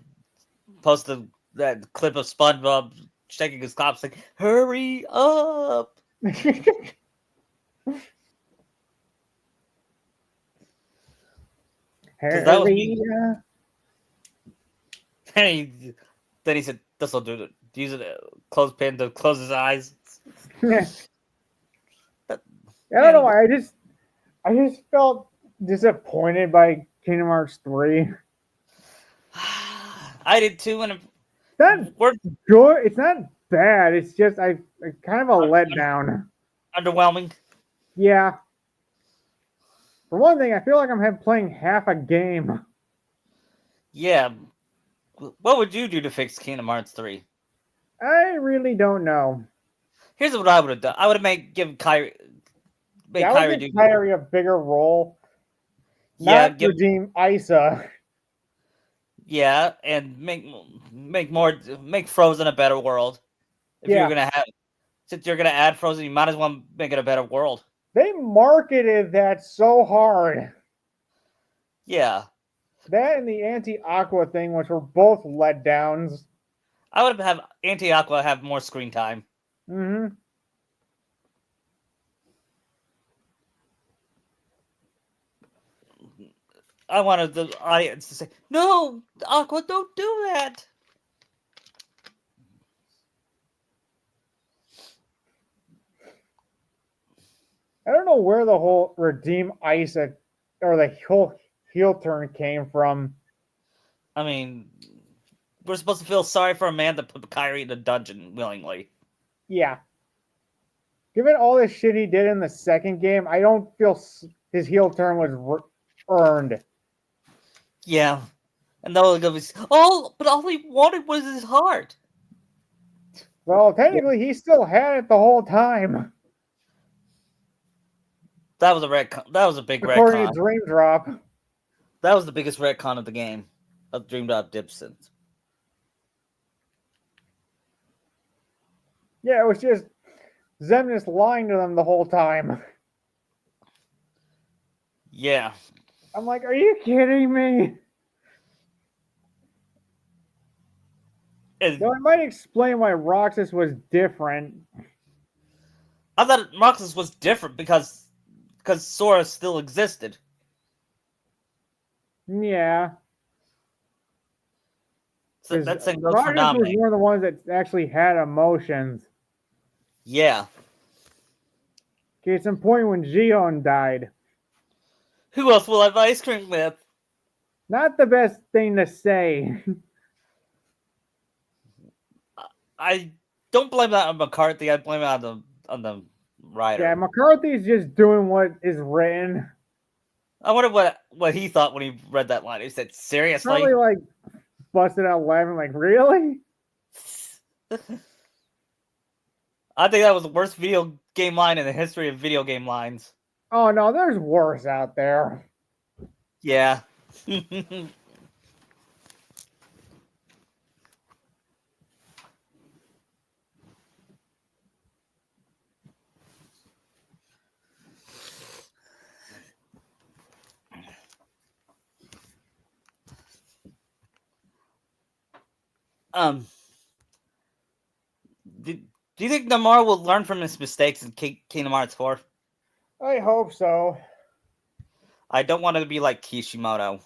posted that clip of SpongeBob shaking his cops like, "Hurry up!" Because that was me. Hurry up. And then he said, "This will do it. Use it clothespin to close his eyes." That, I don't know man, why. I just felt disappointed by Kingdom Hearts 3. I did too, and That we're good. It's not bad. It's just I kind of a letdown. underwhelming. Yeah. For one thing, I feel like I'm playing half a game. Yeah. What would you do to fix Kingdom Hearts 3? I really don't know. Here's what I would have done. I would have made Yeah, I would Kyrie give do. Kyrie a bigger role, Yeah, not redeem Isa. and make Frozen a better world. If you're Yeah, gonna have Since you're gonna add Frozen, you might as well make it a better world. they marketed that so hard. Yeah, That and the anti-Aqua thing, which were both letdowns. I would have Anti Aqua have more screen time. Hmm. I wanted the audience to say, "No, Aqua, don't do that." I don't know where the whole redeem Isa or the whole heel turn came from. I mean, we're supposed to feel sorry for a man that put Kyrie in a dungeon willingly. Yeah. Given all the shit he did in the second game, I don't feel his heel turn was earned. Yeah. And they'll go, oh, but all he wanted was his heart. Well, technically, he still had it the whole time. That was a retcon. That was a big According retcon. to Dream Drop. That was the biggest retcon of the game. Of Dream Drop Dipsons. Yeah, it was just Zem just lying to them the whole time. Yeah. I'm like, are you kidding me? Though I might explain why Roxas was different. I thought Roxas was different because Sora still existed. Yeah. So that same goes for Roxas was Nami. one of the ones that actually had emotions. Yeah. Okay, some point when Gion died. Who else will I have ice cream with? Not the best thing to say. I don't blame that on McCarthy. I blame it on the writer. Yeah, McCarthy's just doing what is written. I wonder what he thought when he read that line. He said, "Seriously?" Probably like busted out laughing, like, really? I think that was the worst video game line in the history of video game lines. Oh no, there's worse out there. Yeah. um. Do you think Namor will learn from his mistakes in Kingdom Hearts 4? I hope so. I don't want it to be like Kishimoto.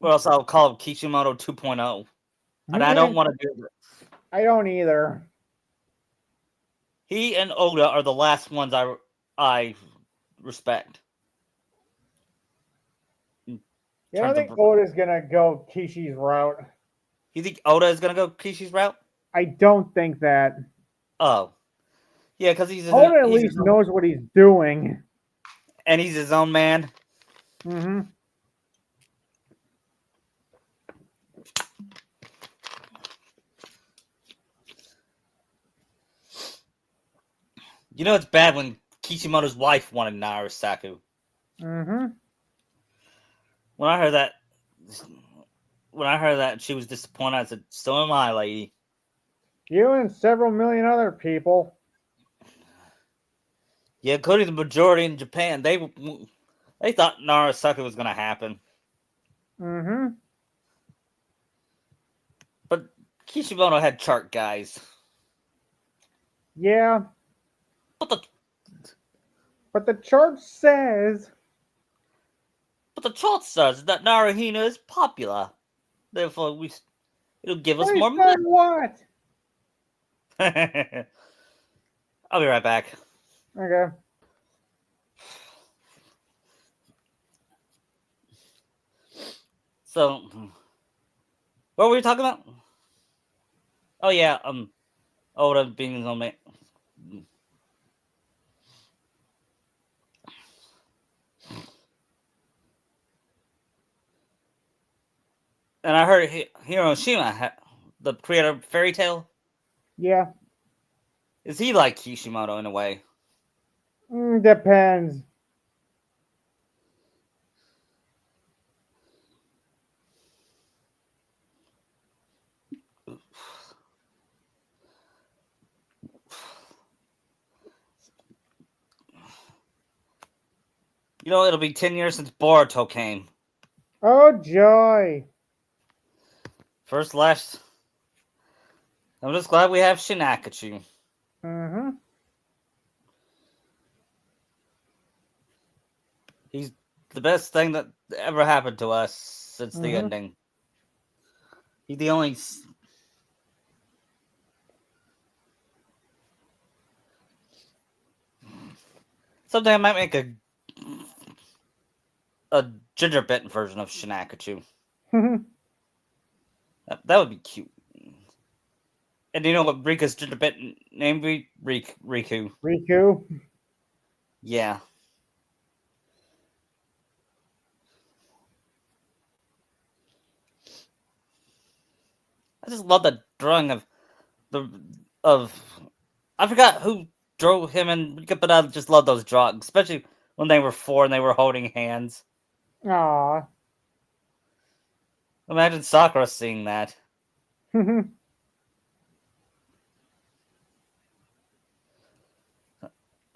Or else I'll call him Kishimoto 2.0. And I don't want to do it. I don't either. He and Oda are the last ones I respect. Yeah, I think Oda's gonna go Kishi's route. You think Oda is gonna go Kishi's route? I don't think that. Oh, yeah, because Oda at least knows what he's doing, and he's his own man. Mm-hmm. You know it's bad when Kishimoto's wife wanted Narasaku. Mm-hmm. When I heard that she was disappointed, I said, "So am I, lady." You and several million other people. Yeah, including the majority in Japan, they thought Narasaku was going to happen. Mm-hmm. But Kishimoto had chart guys. Yeah. But the chart says. But the chart says that Narahina is popular. Therefore, it'll give us more money. What? I'll be right back. Okay. So, what were we talking about? Oh yeah, Oda being his own man. And I heard Hiroshima, the creator of Fairy Tail. Yeah. Is he like Kishimoto in a way? Depends. You know, it'll be 10 years since Boruto came. Oh, joy. Last. I'm just glad we have Shinakachu. Mm-hmm. He's the best thing that ever happened to us since the ending. He's the only. Someday I might make a ginger bitten version of Shinakachu. That would be cute. And you know what Rika's ginger bitten name be? Riku. Riku. Yeah. I just love the drawing of I forgot who drew him and Rika, but I just love those drawings, especially when they were 4 and they were holding hands. Aww. Imagine Sakura seeing that.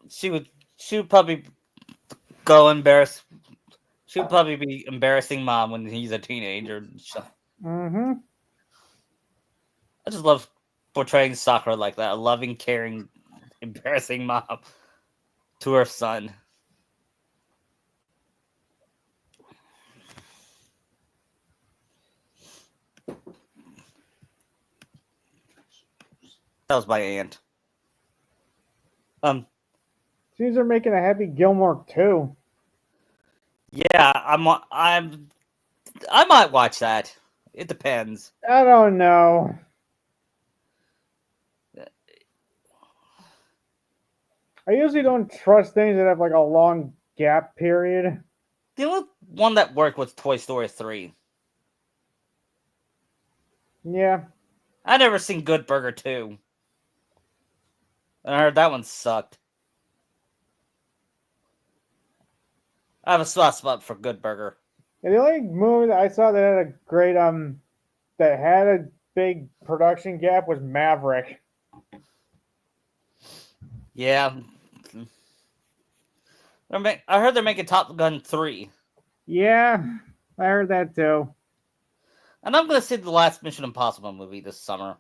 She would probably go embarrass. She would probably be embarrassing mom when he's a teenager. Mm-hmm. I just love portraying Sakura like that, a loving, caring, embarrassing mom to her son. That was my aunt. Seems they're making a Happy Gilmore too. Yeah, I might watch that. It depends. I don't know. I usually don't trust things that have like a long gap period. The only one that worked was Toy Story 3. Yeah. I never seen Good Burger 2. And I heard that one sucked. I have a soft spot for Good Burger. Yeah, the only movie that I saw that had a great that had a big production gap was Maverick. Yeah. I heard they're making Top Gun 3. Yeah, I heard that too. And I'm going to see the last Mission Impossible movie this summer.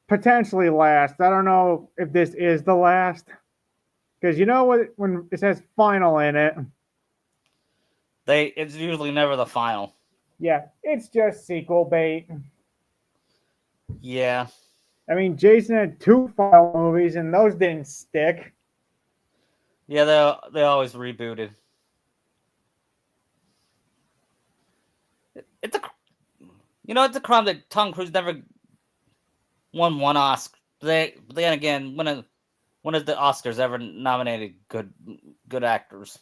Potentially last. I don't know if this is the last. Because you know what? When it says final in it, It's usually never the final. yeah, it's just sequel bait. Yeah. I mean, Jason had 2 final movies, and those didn't stick. Yeah, they always rebooted. It's a crime that Tom Cruise never won one Oscar. But then again, when has the Oscars ever nominated good actors?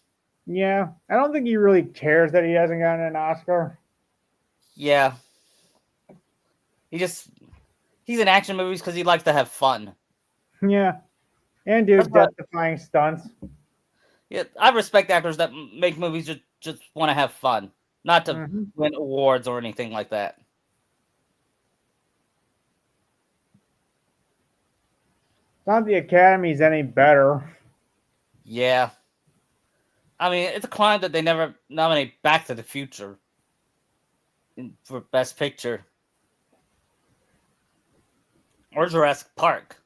Yeah, I don't think he really cares that he hasn't gotten an Oscar. Yeah. He's in action movies because he likes to have fun. Yeah, and do death-defying stunts. Yeah, I respect actors that make movies just want to have fun, not to win awards or anything like that. Not the Academy's any better. Yeah. I mean, it's a crime that they never nominate Back to the Future for Best Picture. Or Jurassic Park.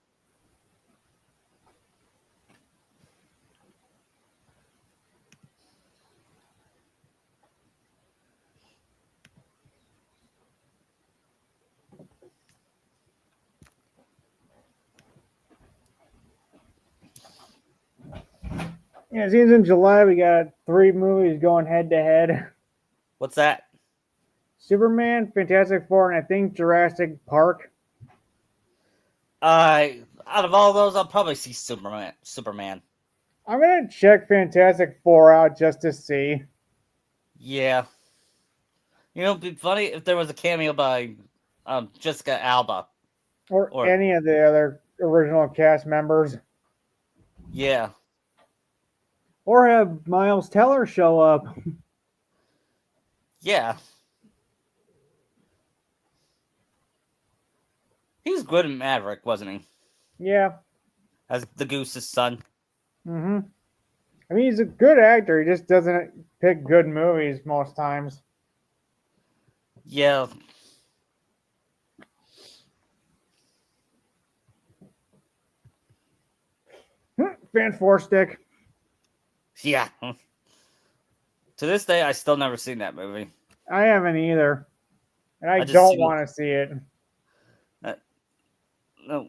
Yeah, it seems in July we got 3 movies going head to head. What's that? Superman, Fantastic Four, and I think Jurassic Park. Out of all those, I'll probably see Superman. I'm gonna check Fantastic Four out just to see. Yeah. It'd be funny if there was a cameo by Jessica Alba. Or any of the other original cast members. Yeah. Or have Miles Teller show up. Yeah. He was good in Maverick, wasn't he? Yeah. As the Goose's son. I mean, he's a good actor. He just doesn't pick good movies most times. Yeah. Fan 4 stick. Yeah. To this day, I still never seen that movie. I haven't either. And I don't want to see it. No.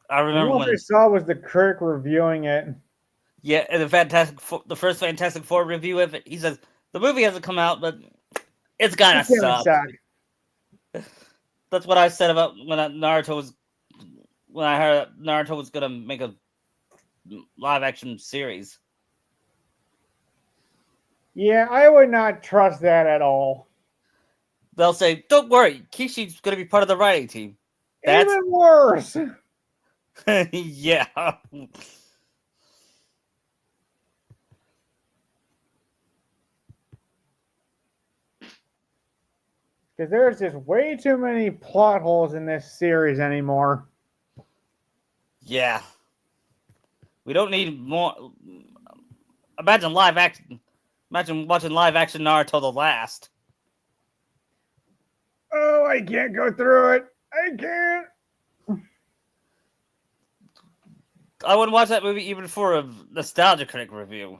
I The remember most I when, saw was the critic reviewing it. yeah, in the first Fantastic Four review of it, he says the movie hasn't come out, but it's gonna It's gonna suck. suck. That's what I said about when I heard Naruto was gonna make a live action series. Yeah, I would not trust that at all. They'll say, "Don't worry, Kishi's gonna be part of the writing team." That's Even worse. yeah. Because there's just way too many plot holes in this series anymore. Yeah. We don't need more. Imagine live action. Imagine watching live action Naruto the last. Oh, I can't go through it. I can't. I wouldn't watch that movie even for a nostalgia critic review.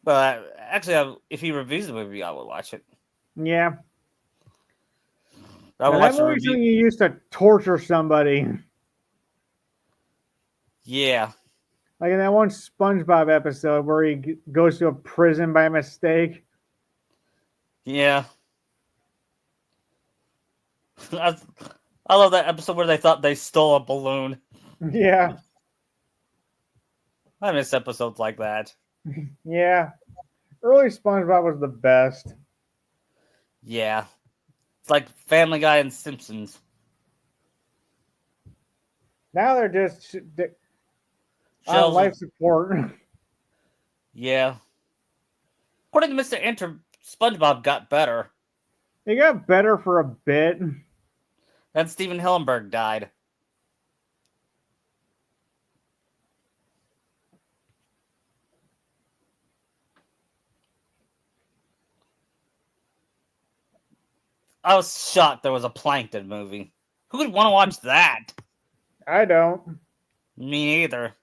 But actually, if he reviews the movie, I would watch it. Yeah. I would Now, watch that the movie's review. something you used to torture somebody. Yeah. Like in that one SpongeBob episode where he goes to a prison by mistake. Yeah. I, I love that episode where they thought they stole a balloon. Yeah. I miss episodes like that. Yeah. Early SpongeBob was the best. Yeah. It's like Family Guy and Simpsons. Now they're just on Shells. life support. Yeah. According to Mr. Enter, SpongeBob got better. It got better for a bit. Then Steven Hillenberg died. I was shocked there was a Plankton movie. Who would want to watch that? I don't. Me neither.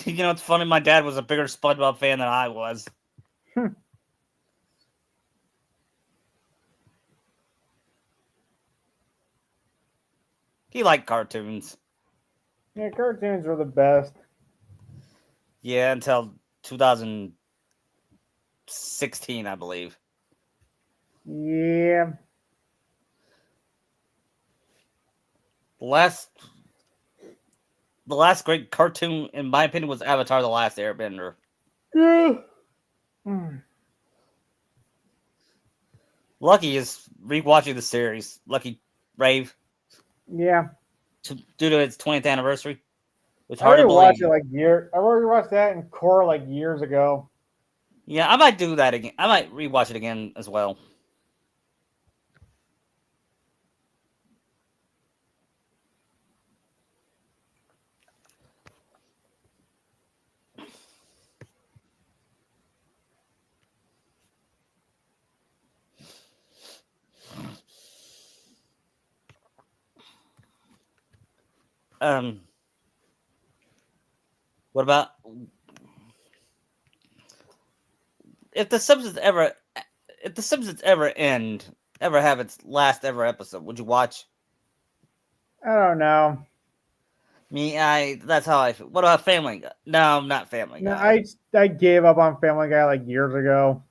You know, it's funny. My dad was a bigger SpongeBob fan than I was. He liked cartoons. Yeah, cartoons were the best. Yeah, until 2016, I believe. Yeah. The last great cartoon, in my opinion, was Avatar: The Last Airbender. Yeah. Lucky is rewatching the series. Lucky Rave, Yeah. due to its 20th anniversary. It's I hard already to watched it believe. like I already watched that in core like years ago. Yeah, I might do that again. I might rewatch it again as well. Um, what about if the Simpsons ever have its last ever episode? Would you watch? I don't know. Me, that's how I feel. What about Family Guy? No, not Family No, Guy. I gave up on Family Guy like years ago.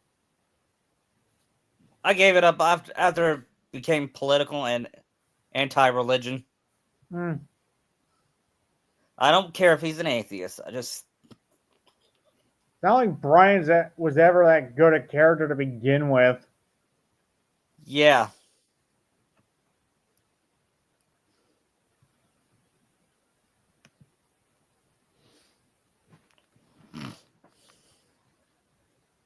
I gave it up after it became political and anti-religion. Hmm. I don't care if he's an atheist. I just Not like Brian's that was ever that good a character to begin with. yeah.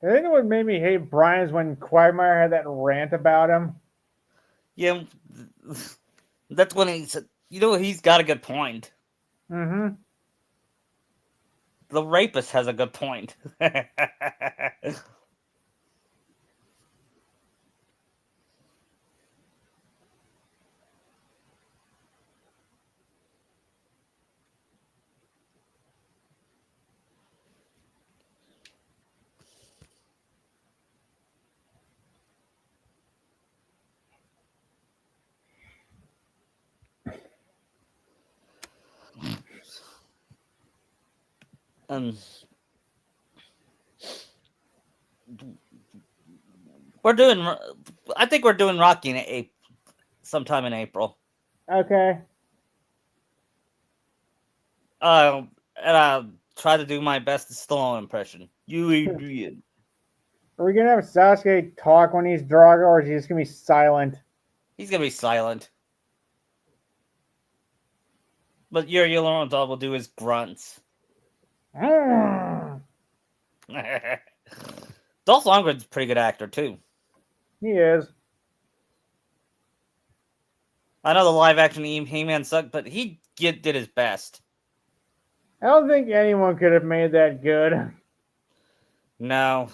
I think what made me hate Brian's when Quagmire had that rant about him. Yeah, that's when he said, he's got a good point. Mm-hmm. The rapist has a good point. Um, we're doing. I think we're doing Rocky in sometime in April. Okay. And I'll try to do my best Stallone impression. You Adrian. Are we gonna have Sasuke talk when he's Drago, or is he just gonna be silent? He's gonna be silent. But Yuri Lowenthal will do his grunts. Mm. Dolph Lundgren's a pretty good actor too. He is. I know the live action He-Man sucked, but he did his best. I don't think anyone could have made that good. No.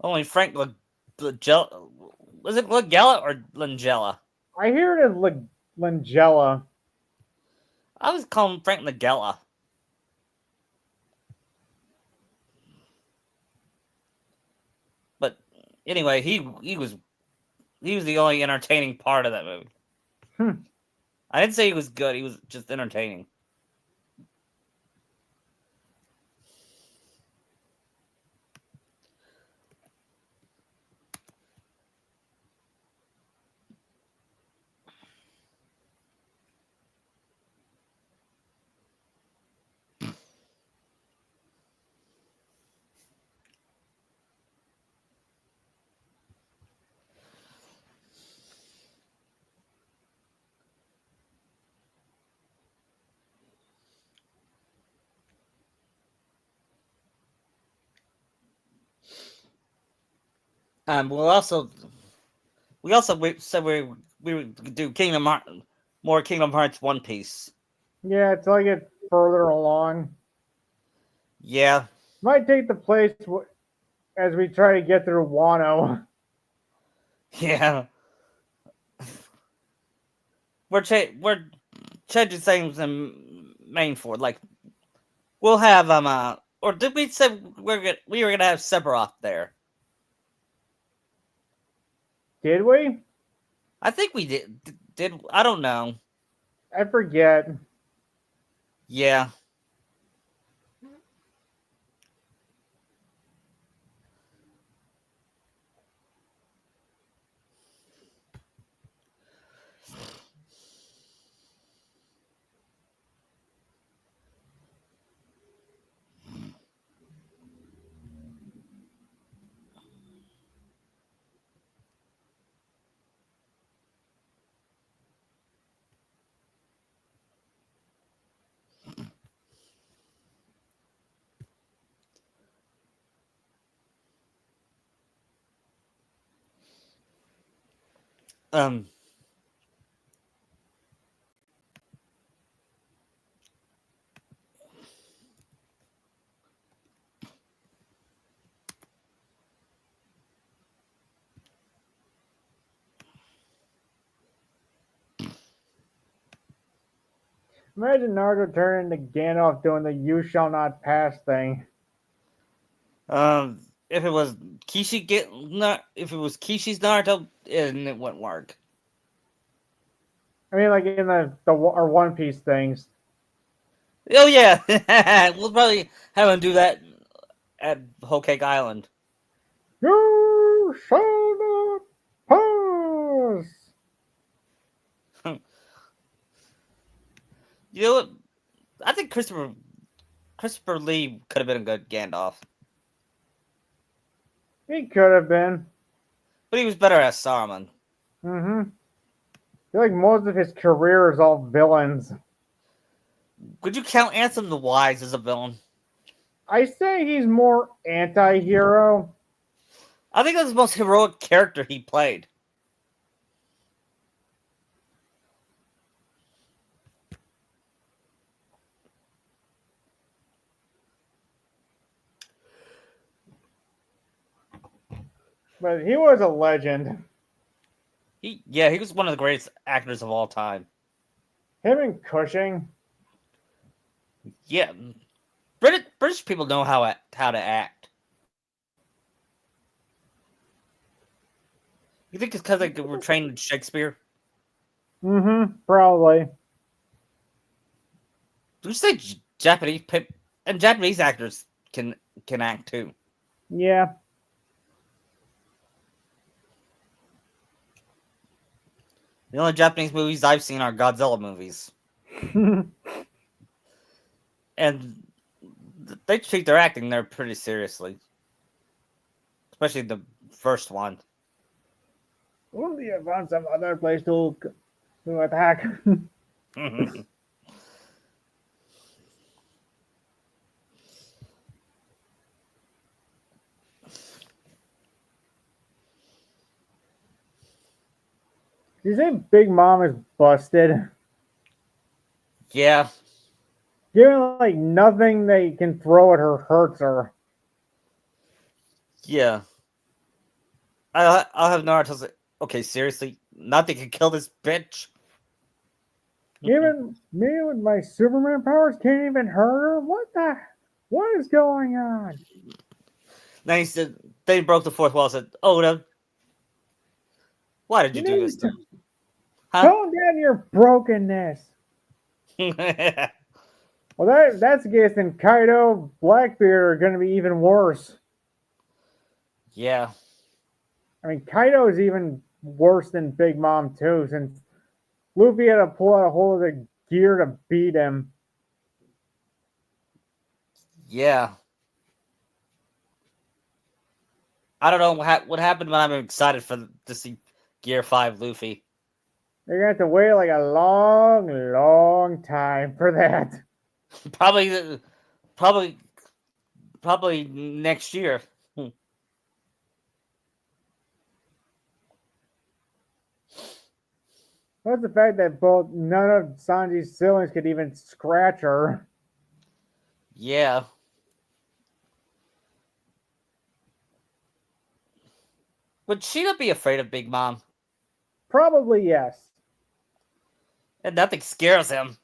Only Frank Langella. Was it Langella or Langella? I hear it as Langella. I was calling Frank Langella. But anyway, he was the only entertaining part of that movie. I didn't say he was good. He was just entertaining. We said we would do more Kingdom Hearts One Piece. Yeah, till I get further along. Yeah. Might take the place as we try to get through Wano. Yeah. We're changing things in main for like we'll have or did we say we were gonna have Sephiroth there? Did we? I think we did. Did I don't know. I forget. Yeah. Um. Imagine Naruto turning into Gandalf doing the "You shall not pass" thing. If it was if it was Kishi's Naruto, it wouldn't work. I mean, like in the or One Piece things. Oh yeah, we'll probably have him do that at Whole Cake Island. You shall not pass. You know what? I think Christopher Lee could have been a good Gandalf, He could have been. but he was better as Saruman. Mm-hmm. I feel like most of his career is all villains. Would you count Ansem the Wise as a villain? I say he's more anti-hero. I think that's the most heroic character he played. But he was a legend. He was one of the greatest actors of all time. Him and Cushing. Yeah, British people know how to act. You think it's because they were trained in Shakespeare? Mm-hmm. Probably. Did you say Japanese and Japanese actors can act too. Yeah. The only Japanese movies I've seen are Godzilla movies, and they treat their acting there pretty seriously, especially the first one. Only found some other place to attack. You say Big Mom is busted? Yeah, Given like nothing they can throw at her hurts her. yeah. I'll have Naruto say, "Okay, seriously, nothing can kill this bitch." Even me with my Superman powers can't even hurt her. What is going on? Then he said, they broke the fourth wall. Said, "Oda, why did You you do need this to to me? Huh?" tone down your brokenness. Well, that's the case. Then Kaido, Blackbeard are going to be even worse. Yeah, I mean, Kaido is even worse than Big Mom too, since Luffy had to pull out a whole other gear to beat him. yeah. I don't know what happened, but I'm excited to see Gear 5 Luffy. They're gonna have to wait like a long, long time for that. Probably, probably, probably next year. What's the fact that both none of Sanji's siblings could even scratch her? Yeah. Would Sheeta be afraid of Big Mom? Probably yes. And nothing scares him.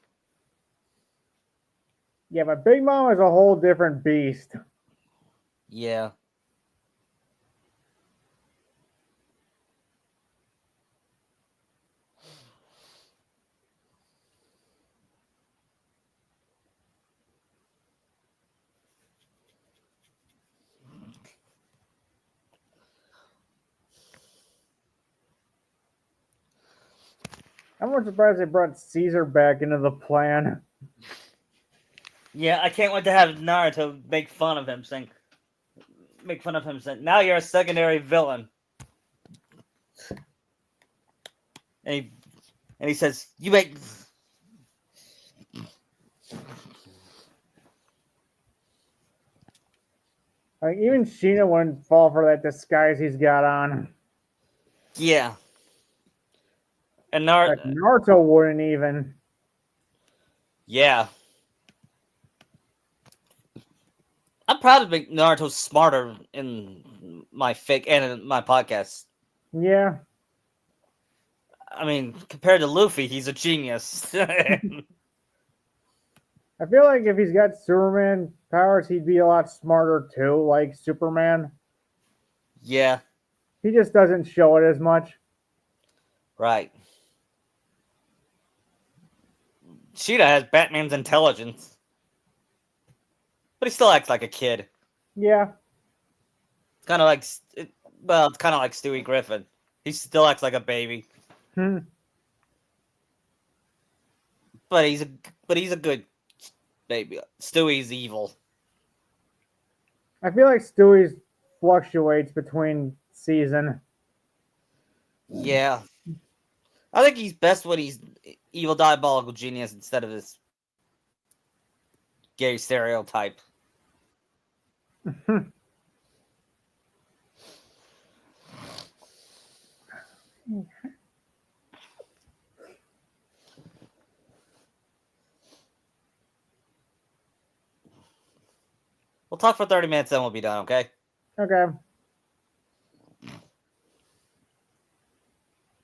Yeah, but Big Mom is a whole different beast. Yeah. I'm more surprised they brought Caesar back into the plan. Yeah, I can't wait to have Naruto make fun of him, saying, now you're a secondary villain. And he says, you make. Like even Sheena wouldn't fall for that disguise he's got on. Yeah. And Like Naruto wouldn't even. Yeah. I'm proud to make Naruto smarter in my fic and in my podcast. Yeah. I mean, compared to Luffy, he's a genius. I feel like if he's got Superman powers, he'd be a lot smarter too, like Superman. Yeah, He just doesn't show it as much. right. Cheetah has Batman's intelligence, but he still acts like a kid. Yeah. Kind of like, well, it's kind of like Stewie Griffin. He still acts like a baby, Hmm. but he's a good baby. Stewie's evil. I feel like Stewie's fluctuates between season. Yeah, I think he's best when he's evil, diabolical genius instead of this gay stereotype. We'll talk for 30 minutes, then we'll be done. Okay. Okay.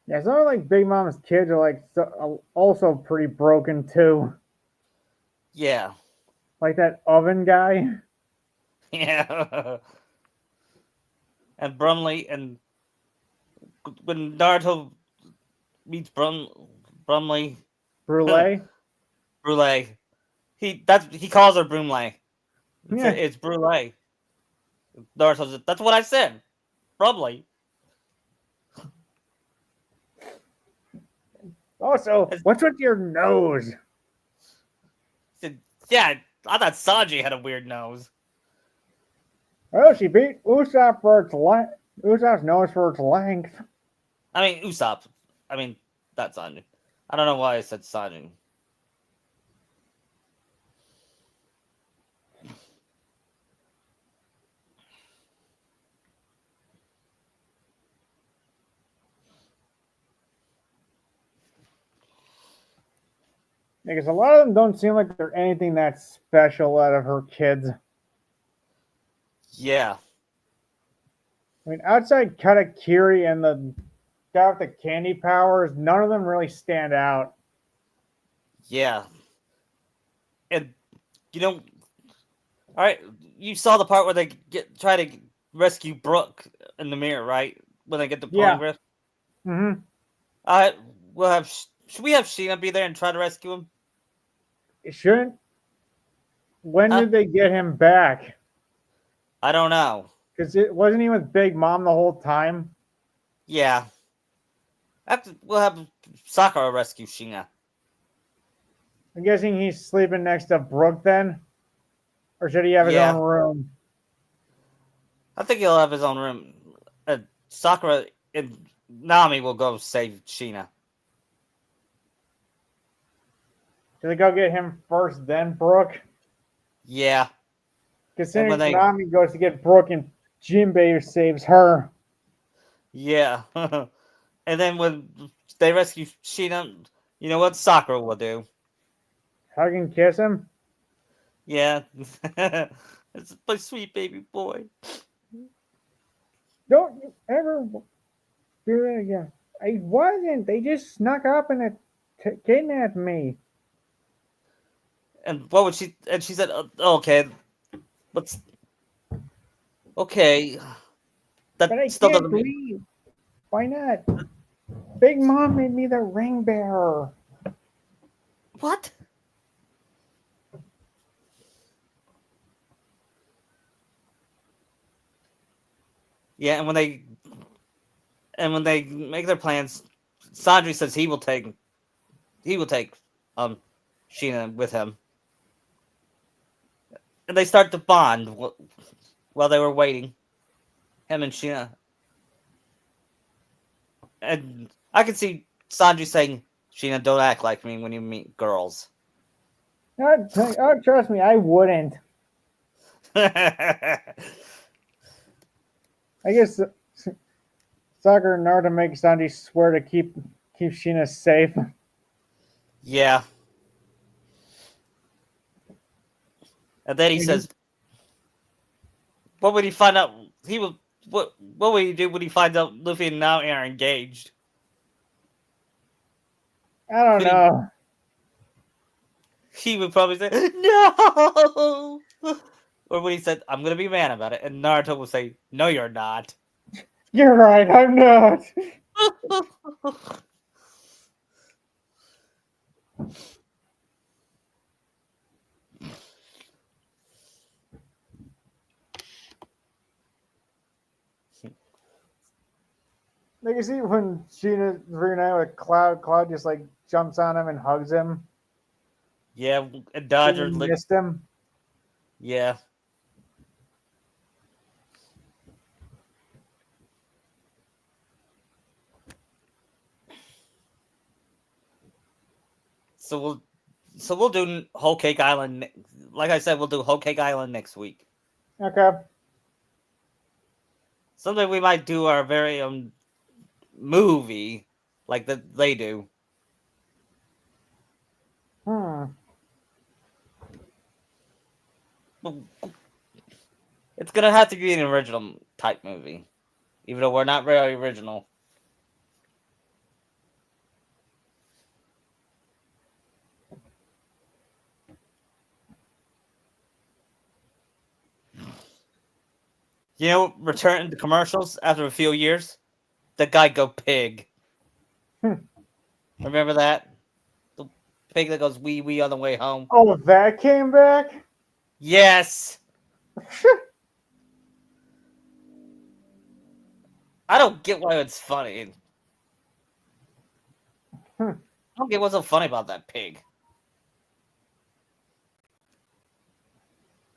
Yeah, some of like Big Mom's kids are like also pretty broken too. Yeah. Like that oven guy. Yeah. And Brumley, and when Naruto meets Brumley, Brulee. Brule, he calls her Brumley. Yeah. It's Brule. Naruto says, that's what I said. Probably. Also, what's with your nose? Said, yeah, I thought Sanji had a weird nose. Oh, she beat Usopp for its length. Usopp's nose for its length. I mean, Usopp. I mean, that's Sanji. I don't know why I said Sanji. Because a lot of them don't seem like they're anything that special out of her kids. Yeah. I mean, outside Katakiri and the guy with the candy powers, none of them really stand out. Yeah. And, all right, you saw the part where they try to rescue Brooke in the mirror, right? When they get the poneglyph. Mm-hmm. All right, should we have Sheena be there and try to rescue him? It shouldn't. When did they get him back? I don't know. Because it wasn't he with Big Mom the whole time? Yeah. We'll have Sakura rescue Sheena. I'm guessing he's sleeping next to Brooke then? Or should he have his own room? I think he'll have his own room. Sakura and Nami will go save Sheena. Do they go get him first, then Brooke? Yeah. Considering Nami goes to get Brooke and Jinbei saves her. Yeah. And then when they rescue Sheena, you know what Sakura will do? Hug and kiss him? Yeah. It's my sweet baby boy. Don't you ever do that again. I wasn't. They just snuck up and kidnapped me. And what would she? And she said, "Okay, let's. Okay, that but I still can't doesn't mean. leave. Why not? Big Mom made me the ring bearer. What? Yeah, and when they make their plans, Sanji says he will take Sheena with him, and they start to bond while they were waiting. Him and Sheena, and I can see Sanji saying, "Sheena, don't act like me when you meet girls." Oh, trust me, I wouldn't. I guess Sakura and Naruto make Sanji swear to keep Sheena safe. Yeah. And then he says, "What would he find out? He will. What would he do when he finds out Luffy and Nami are engaged?" I don't know. He would probably say, "No," or when he said, "I'm gonna be mad about it," and Naruto will say, "No, you're not." You're right. I'm not. Like you see when Sheena's reunited with Cloud just like jumps on him and hugs him. Yeah, and Dodger missed him. Yeah. So we'll do Whole Cake Island. Like I said, we'll do Whole Cake Island next week. Okay. Someday we might do our very own movie like that they do. It's gonna have to be an original type movie, even though we're not very original. You know, return to commercials after a few years. The guy go pig. Remember that? The pig that goes wee wee on the way home. Oh, that came back? Yes. I don't get why it's funny. Hmm. I don't get what's so funny about that pig.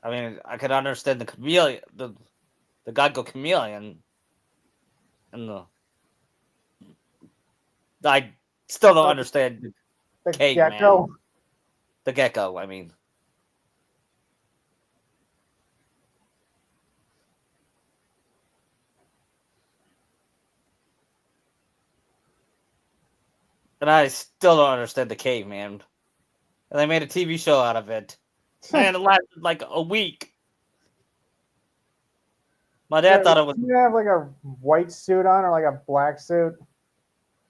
I mean, I could understand the chameleon, the Geico chameleon, and I still don't But understand the the caveman, gecko? the gecko. I mean, and I still don't understand the caveman. And they made a TV show out of it, and it lasted like a week. My dad Wait, thought would it was she have like a white suit on or like a black suit?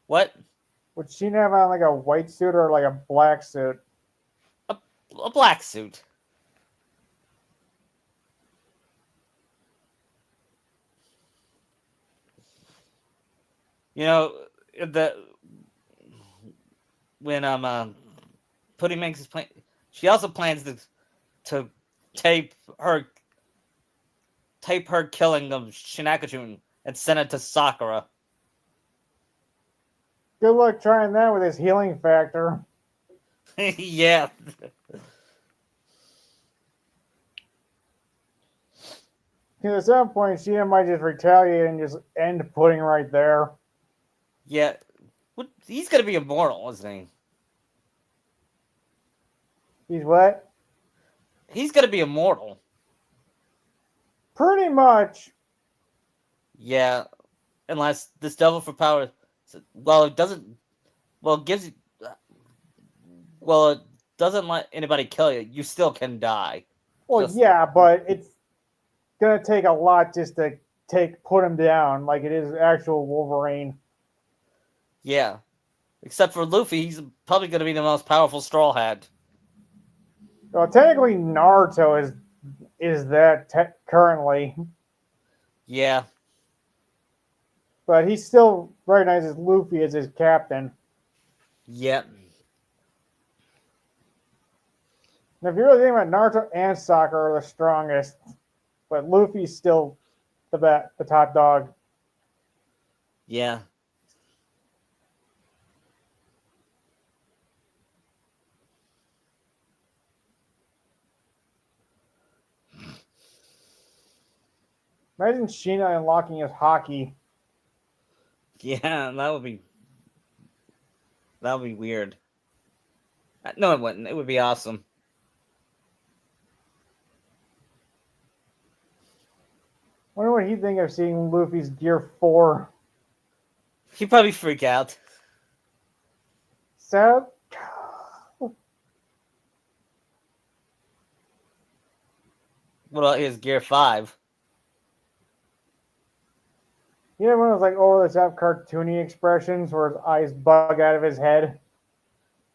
what Would she have on like a white suit or like a black suit? a, a black suit. You know, the when Putty makes his plan, she also plans to tape her tape her killing of Shinakajun and send it to Sakura. Good luck trying that with his healing factor. Yeah, Because at some point, she might just retaliate and just end Pudding right there. yeah. What, he's gonna be immortal, isn't he? He's what? He's gonna be immortal. Pretty much. Yeah, unless this devil for power. Well, it doesn't. Well, it gives you. Well, it doesn't let anybody kill you. You still can die. Well, Just yeah, but it's gonna take a lot just to put him down, like it is actual Wolverine. yeah. Except for Luffy, he's probably gonna be the most powerful Straw Hat. Well, technically, Naruto is that currently, Yeah, but he still recognizes Luffy as his captain. yeah, And if you really think about it, Naruto and Sakura are the strongest, but Luffy's still the top dog. yeah. Imagine Sheena unlocking his hockey. Yeah, that would be weird. No, it wouldn't. It would be awesome. Wonder what he'd think of seeing Luffy's Gear 4. He'd probably freak out. So, What about his Gear 5? you know one of those like over the top cartoony expressions where his eyes bug out of his head?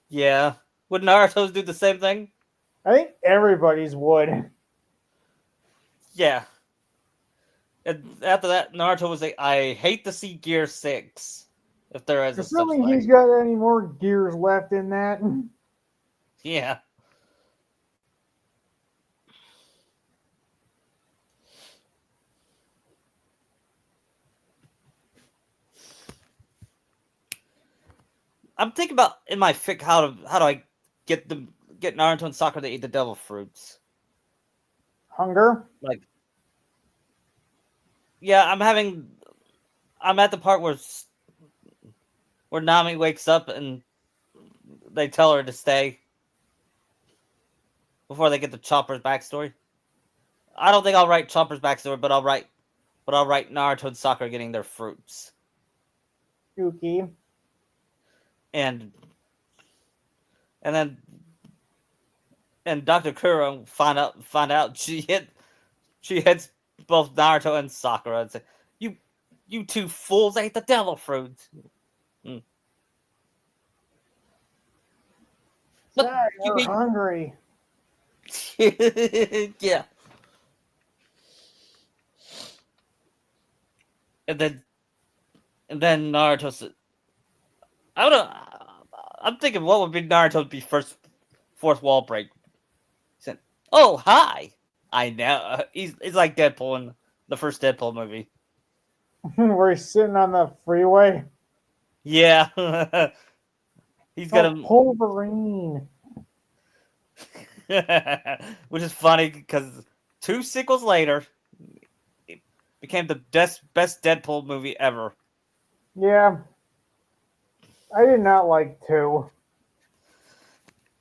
Yeah. Would Naruto's do the same thing? I think everybody's would. Yeah. And after that, Naruto was like, I hate to see Gear 6. If there is a such Assuming thing. he's got any more gears left in that. Yeah. I'm thinking about in my fic how do I get Naruto and Sakura to eat the devil fruits. Hunger? Like, yeah, I'm at the part where Nami wakes up and they tell her to stay before they get the Chopper's backstory. I don't think I'll write Chopper's backstory, but I'll write Naruto and Sakura getting their fruits. Yuki. And then Dr. Kuro find out she hits both Naruto and Sakura and say, You two fools ate the devil fruit. Mm. But Sorry, you we're hungry. yeah. And then Naruto said, I don't know. I'm thinking, what would be Naruto's be first fourth wall break? He said, "Oh, hi." I know. He's like Deadpool in the first Deadpool movie. Where he's sitting on the freeway. Yeah. He's got Oh, him, Wolverine. which is funny because two sequels later, it became the best Deadpool movie ever. Yeah, I did not like two.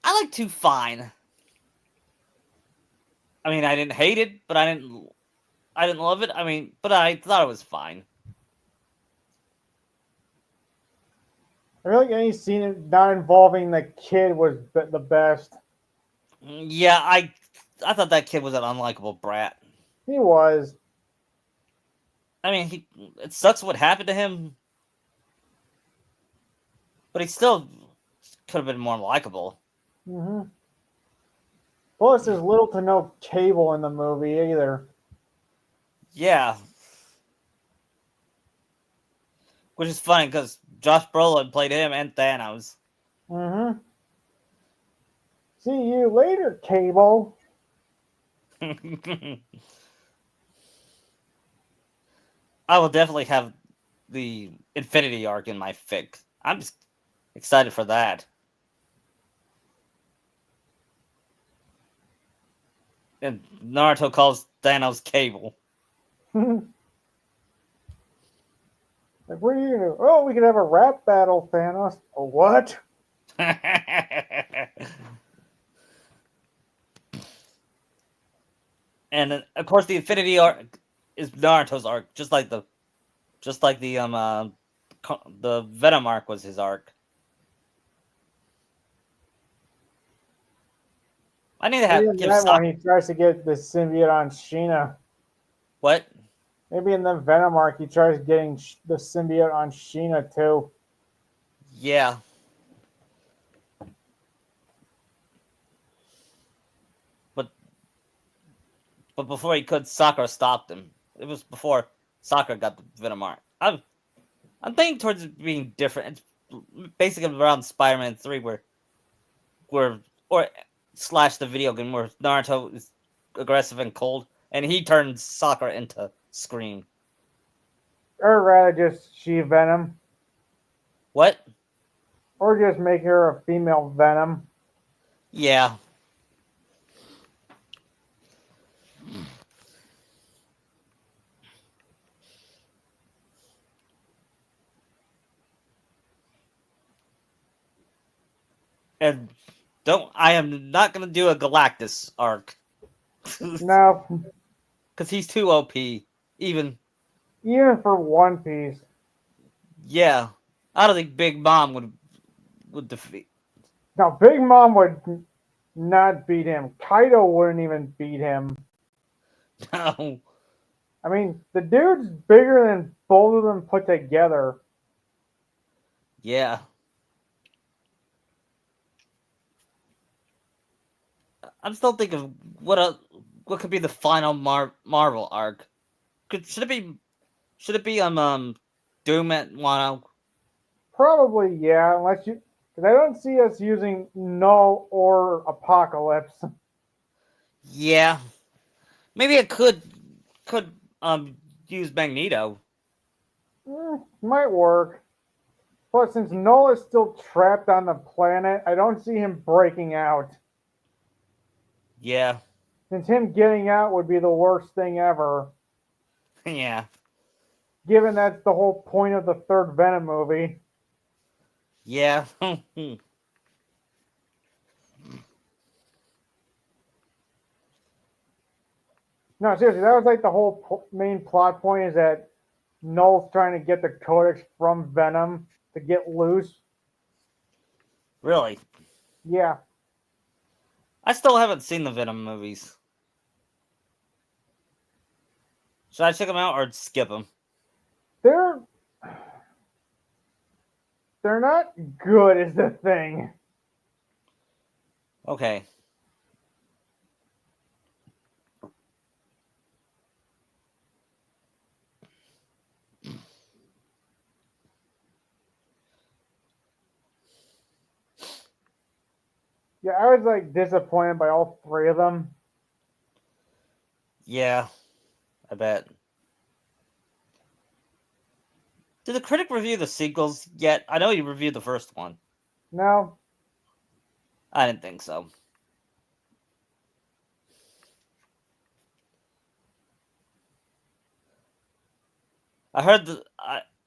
I like two fine. I mean, I didn't hate it, but I didn't love it. I mean, but I thought it was fine. I feel like any scene not involving the kid was the best. Yeah, I thought that kid was an unlikable brat. He was. I mean, it sucks what happened to him, but he still could have been more likable. Hmm. Plus, there's little to no cable in the movie either. Yeah, which is funny because Josh Brolin played him and Thanos. Hmm. See you later, Cable. I will definitely have the Infinity arc in my fic. I'm just excited for that. And Naruto calls Thanos Cable. Like, what are you gonna do? Oh, we could have a rap battle, Thanos. A what? And of course, the Infinity arc is Naruto's arc, just like the Venom arc was his arc. I need to Maybe have in give that one Sock he tries to get the symbiote on Sheena. what? Maybe in the Venom arc he tries getting the symbiote on Sheena too. Yeah, but before he could, Sakura stopped him. It was before Sakura got the Venom arc. I'm thinking towards it being different. It's basically around Spider-Man 3 where or slash the video game where Naruto is aggressive and cold, and he turns Sakura into Scream. Or rather just she Venom. What? Or just make her a female Venom. Yeah. And don't I am not gonna do a Galactus arc because No, he's too OP. Even even for One Piece. yeah, I don't think Big Mom would defeat. Now Big Mom would not beat him. Kaido wouldn't even beat him. No. I mean, the dude's bigger than both of them put together. Yeah. I'm still thinking what could be the final Marvel arc. Should it be Doom at Wano? Probably, yeah, unless you. Because I don't see us using Null or Apocalypse. Yeah. Maybe it could use Magneto. Might work. Plus, since Null is still trapped on the planet, I don't see him breaking out. Yeah. Since him getting out would be the worst thing ever, Yeah. given that's the whole point of the third Venom movie. Yeah. No, seriously, that was like the whole main plot point is that Null's trying to get the Codex from Venom to get loose. Really. Yeah, I still haven't seen the Venom movies. Should I check them out or skip them? they're they're not good, is the thing. Okay. Yeah, I was like disappointed by all three of them. Yeah, I bet. Did the critic review the sequels yet? I know you reviewed the first one. No, I didn't think so. I heard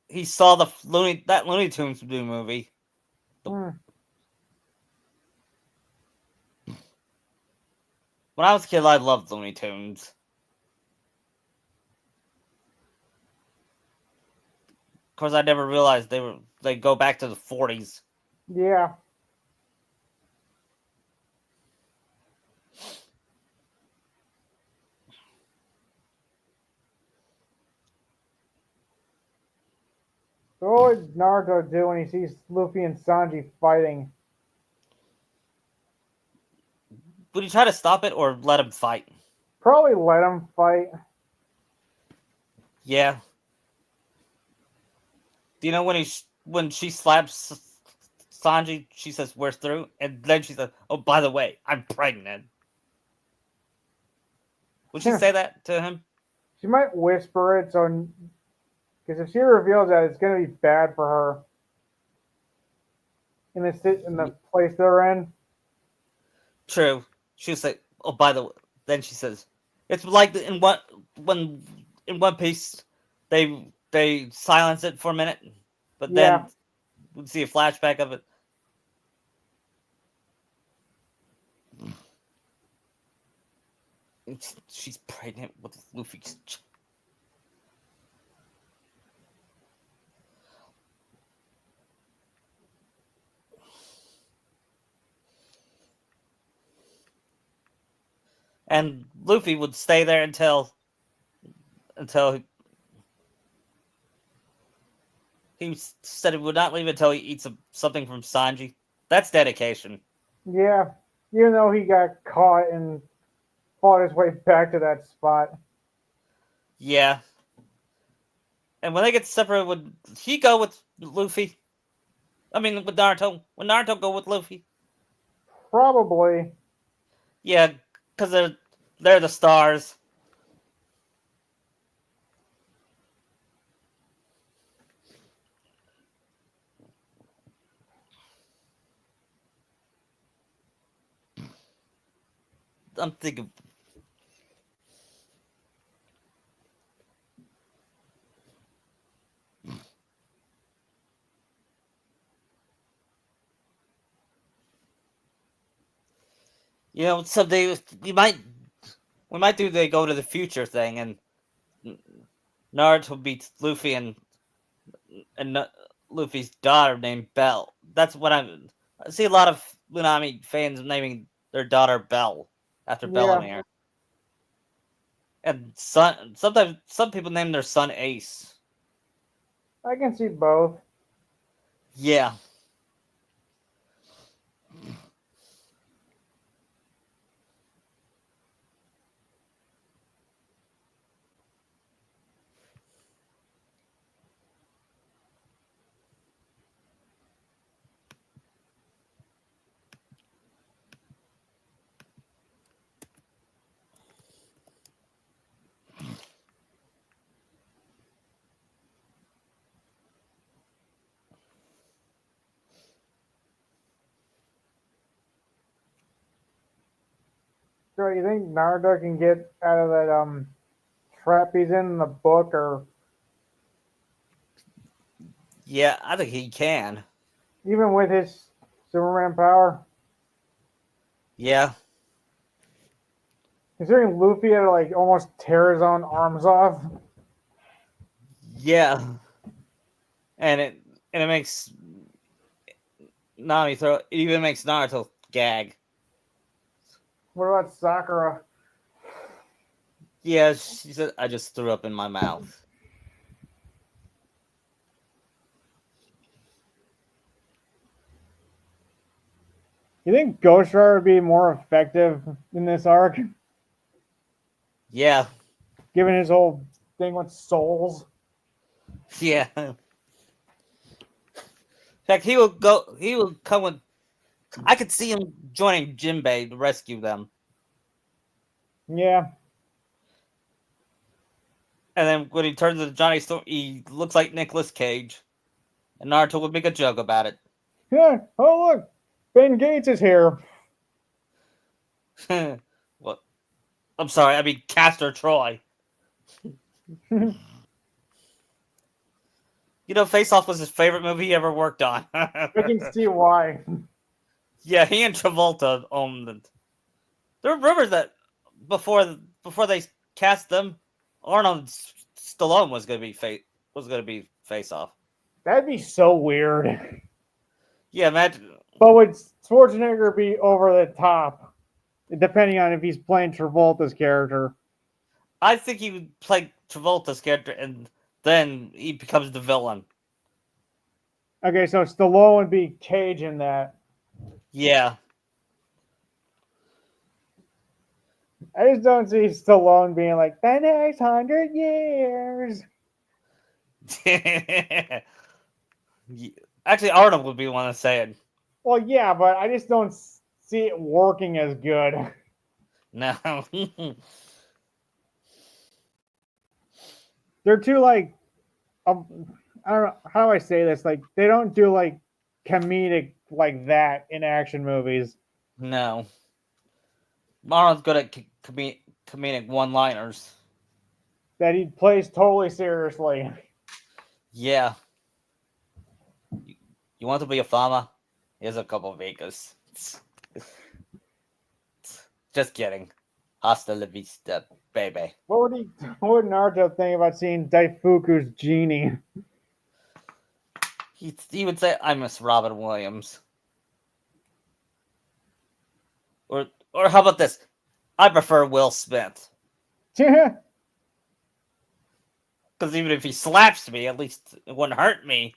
he saw that Looney Tunes movie. hmm. When I was a kid, I loved Looney Tunes. Of course, I never realized they go back to the 40s. Yeah. So what would Naruto do when he sees Luffy and Sanji fighting? Would you try to stop it or let him fight? Probably let him fight. Yeah. Do you know when she slaps Sanji, she says we're through, and then she says, "Oh, by the way, I'm pregnant." Would she say that to him? She might whisper it, so because if she reveals that, it's gonna be bad for her in the place they're in. True. She'll say, "Oh, by the way." Then she says, "It's like when in One Piece they silence it for a minute, but Yeah, then we see a flashback of it." She's pregnant with Luffy's. And Luffy would stay there until he said he would not leave until he eats something from Sanji. That's dedication. yeah. Even though he got caught and fought his way back to that spot. Yeah. And when they get separated, would he go with Luffy? I mean, with Naruto. Would Naruto go with Luffy? Probably. Yeah, because they're the stars. I'm thinking. You know, someday we might do the go to the future thing, and Naruto beats Luffy and Luffy's daughter named Belle. That's what I see a lot of Lunami fans naming their daughter Belle after Yeah, Bellamere, and sometimes some people name their son Ace. I can see both. Yeah, So you think Naruto can get out of that trap he's in the book, or yeah, I think he can. even with his Superman power? Yeah, Considering Luffy had to like almost tear his own arms off. yeah, and it makes Nami throw. It even makes Naruto gag. What about Sakura? Yeah, she said I just threw up in my mouth. You think Ghost Rider would be more effective in this arc, Yeah, given his whole thing with souls? yeah. In fact, he will go. He will come with I could see him joining Jinbei to rescue them. Yeah. And then when he turns into Johnny Storm, he looks like Nicolas Cage. And Naruto would make a joke about it. Yeah. Oh, look. Ben Gates is here. What? I'm sorry, I mean Castor Troy. You know, Face Off was his favorite movie he ever worked on. I can see why. Yeah, he and Travolta owned it. There were rumors that before they cast them, Arnold Stallone was going to be Face Off. That'd be so weird. Yeah, imagine. But would Schwarzenegger be over the top? Depending on if he's playing Travolta's character. I think he would play Travolta's character, and then he becomes the villain. Okay, so Stallone would be Cage in that. Yeah. I just don't see Stallone being like, the next 100 years. Actually, Arnold would be the one to say it. Well, yeah, but I just don't see it working as good. No. They're too like, I don't know how do I say this. Like they don't do like comedic like that in action movies. No. Arnold's good at comedic one-liners. That he plays totally seriously. Yeah. You want to be a farmer? Here's a couple of acres. Just kidding. Hasta la vista, baby. What would Naruto think about seeing Daifuku's genie? He would say, I miss Robin Williams. Or how about this? I prefer Will Smith. Yeah. Because even if he slaps me, at least it wouldn't hurt me.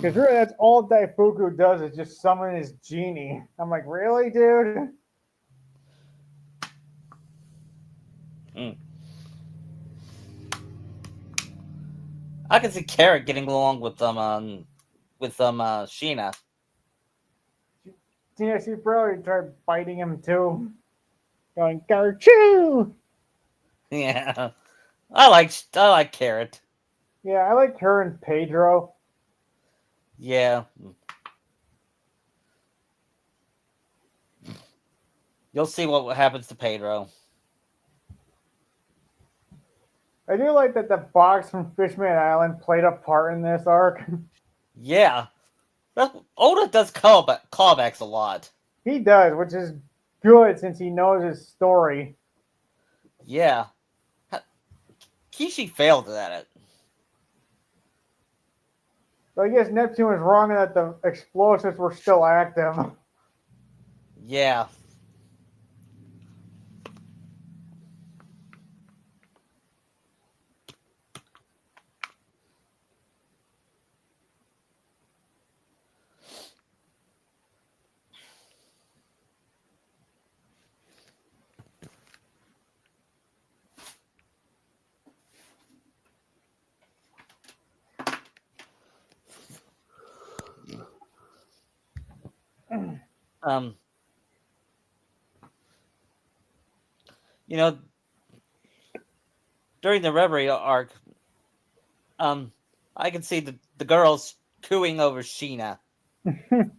Because really, that's all Daifuku does is just summon his genie. I'm like, really, dude? I can see Carrot getting along with Sheena. Yeah, she probably tried biting him too. Going, Garchoo! Yeah. I like Carrot. Yeah, I like her and Pedro. Yeah. You'll see what happens to Pedro. I do like that the box from Fishman Island played a part in this arc. Yeah. Oda does callbacks a lot. He does, which is good since he knows his story. Yeah. Kishi failed at it. So I guess Neptune was wrong in that the explosives were still active. Yeah. You know, during the Reverie arc, I can see the girls cooing over Sheena. Even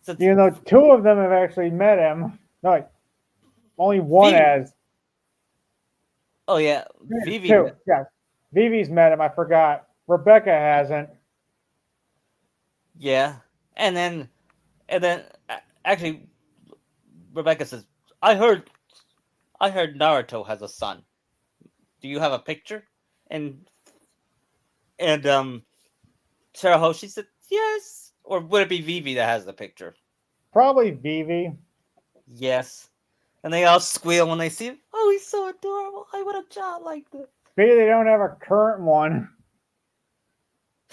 though two of them have actually met him. No, wait, only one Vivi. has. Oh yeah, Vivi. Two, yeah. Vivi's met him, I forgot. Rebecca hasn't. Yeah, and then actually, Rebecca says, "I heard Naruto has a son. Do you have a picture?" And Sarah Hoshi said, "Yes." Or would it be Vivi that has the picture? Probably Vivi. Yes. And they all squeal when they see him. Oh, he's so adorable. I want a child like this. Maybe they don't have a current one.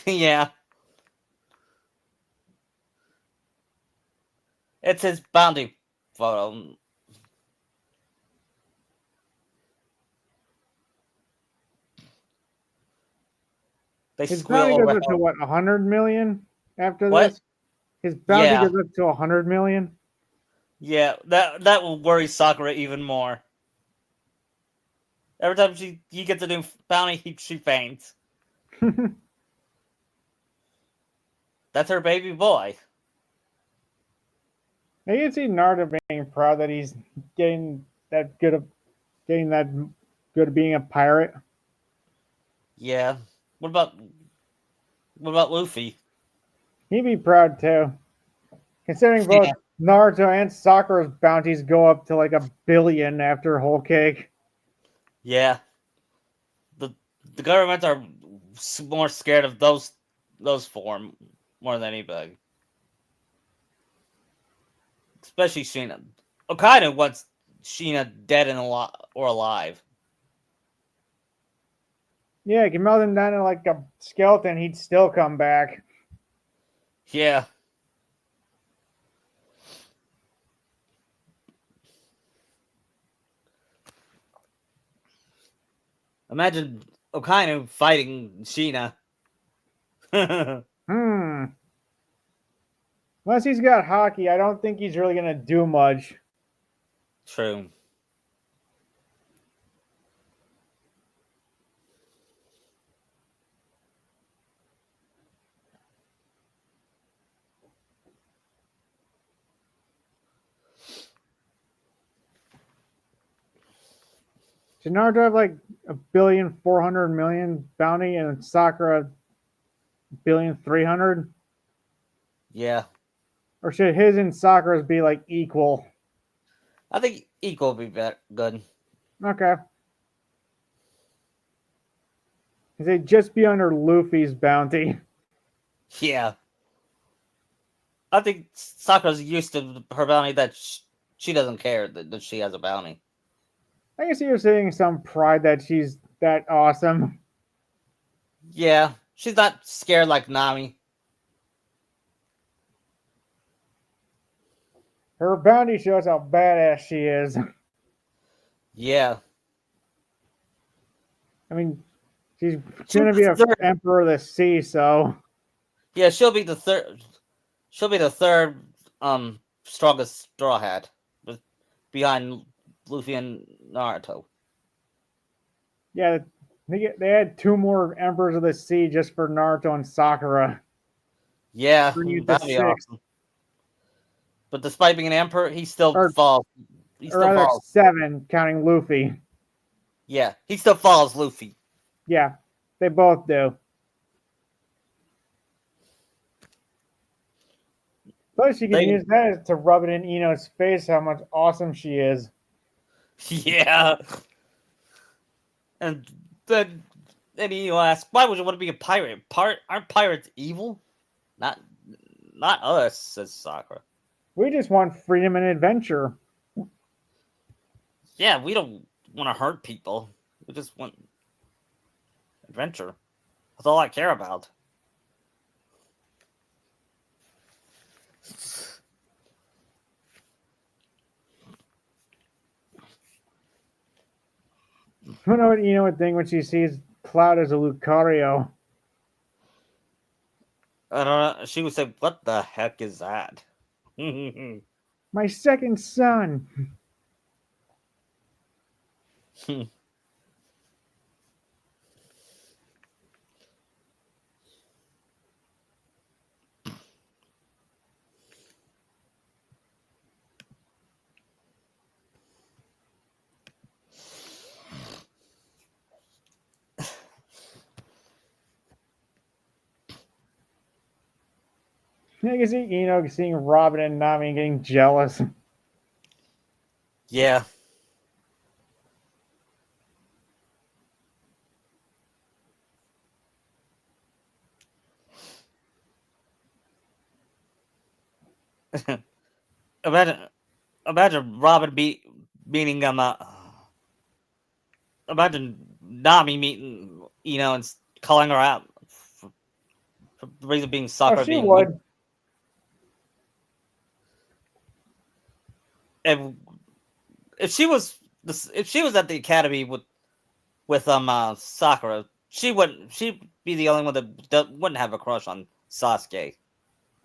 Yeah. It's his bounty photo. They His squeal bounty goes up to overhead. what, 100 million after What? this? His bounty Yeah, goes up to 100 million. yeah. That will worry Sakura even more. Every time he gets a new bounty, she faints. That's her baby boy. I can see Naruto being proud that he's getting that good of getting that good at being a pirate. Yeah. What about what about Luffy? He'd be proud too, considering both Yeah, Naruto and Sakura's bounties go up to like 1 billion after Whole Cake. yeah. The the government are more scared of those four more than anybody. Especially Sheena. Okaida wants Sheena dead and alive. Yeah, you can melt him down to like a skeleton, he'd still come back. Yeah. Imagine Okainu fighting Sheena. Hmm. Unless he's got hockey, I don't think he's really gonna do much. True. Should Naruto have like 1,400,000,000 bounty and Sakura 1,300,000,000? Yeah. Or should his and Sakura's be like equal? I think equal would be better, good. Okay. They'd just be under Luffy's bounty. Yeah. I think Sakura's used to her bounty that she doesn't care that she has a bounty. I guess you're saying some pride that she's that awesome. Yeah. She's not scared like Nami. Her bounty shows how badass she is. Yeah. I mean, she's She'll gonna be be the a third. emperor of the sea, so Yeah, she'll be the third. She'll be the third strongest Straw Hat, behind Luffy and Naruto. yeah, they had 2 more emperors of the sea just for Naruto and Sakura, Yeah, bringing it to that'd be 6, awesome. But despite being an emperor, he still or falls. He or still rather falls. 7, counting Luffy. Yeah, he still follows Luffy. Yeah, they both do. Plus, you can They, use that to rub it in Ino's face how much awesome she is. yeah, and then you ask, why would you want to be a pirate? Aren't pirates evil? Not, not us, says Sakura. We just want freedom and adventure. Yeah, we don't want to hurt people. We just want adventure. That's all I care about. I don't know what Ino would think when she sees Cloud as a Lucario. I don't know. She would say, "What the heck is that?" My second son. I can see Ino seeing Robin and Nami and getting jealous. Yeah. imagine, imagine Robin meeting imagine Nami meeting and calling her out for the reason being Oh, Sakura she being weak. would. And if she was at the academy with Sakura, she wouldn't. She'd be the only one that wouldn't have a crush on Sasuke.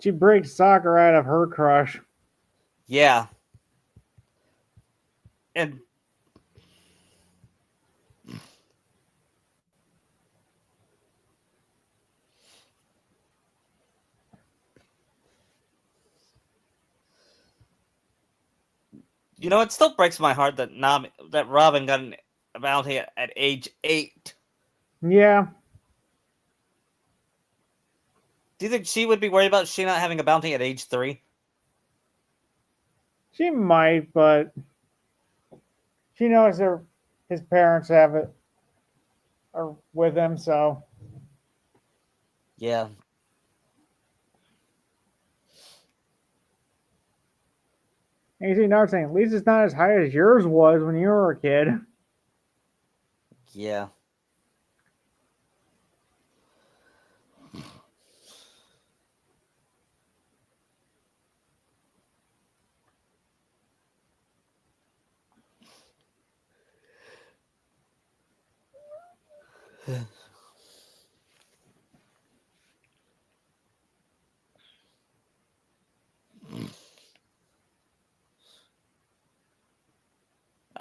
She breaks Sakura out of her crush. Yeah, and it still breaks my heart that Robin got a bounty at age 8. Yeah. Do you think she would be worried about she not having a bounty at age 3? She might, but she knows his parents have it are with him, so Yeah. and you see another thing, at least it's not as high as yours was when you were a kid. Yeah.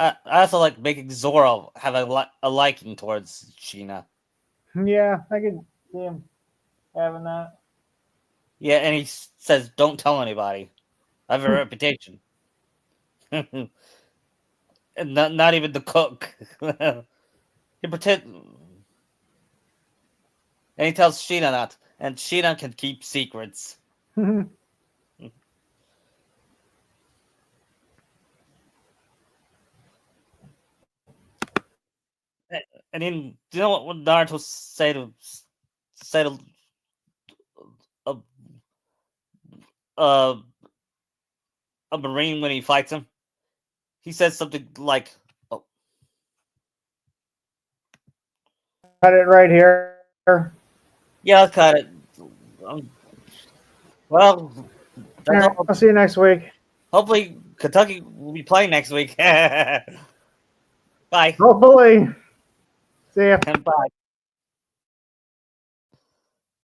I also like making Zoro have a liking towards Sheena. Yeah, I could see him having that. Yeah, and he says, "Don't tell anybody. I have a reputation." And not even the cook. He pretend, and he tells Sheena not, and Sheena can keep secrets. And then, do you know what Naruto say to a, a a marine when he fights him? He says something like, "Oh, Cut it right here. yeah, I'll cut it." Um, well, All that's right, all. I'll see you next week. Hopefully, Kentucky will be playing next week. Bye. Hopefully. See ya. And bye.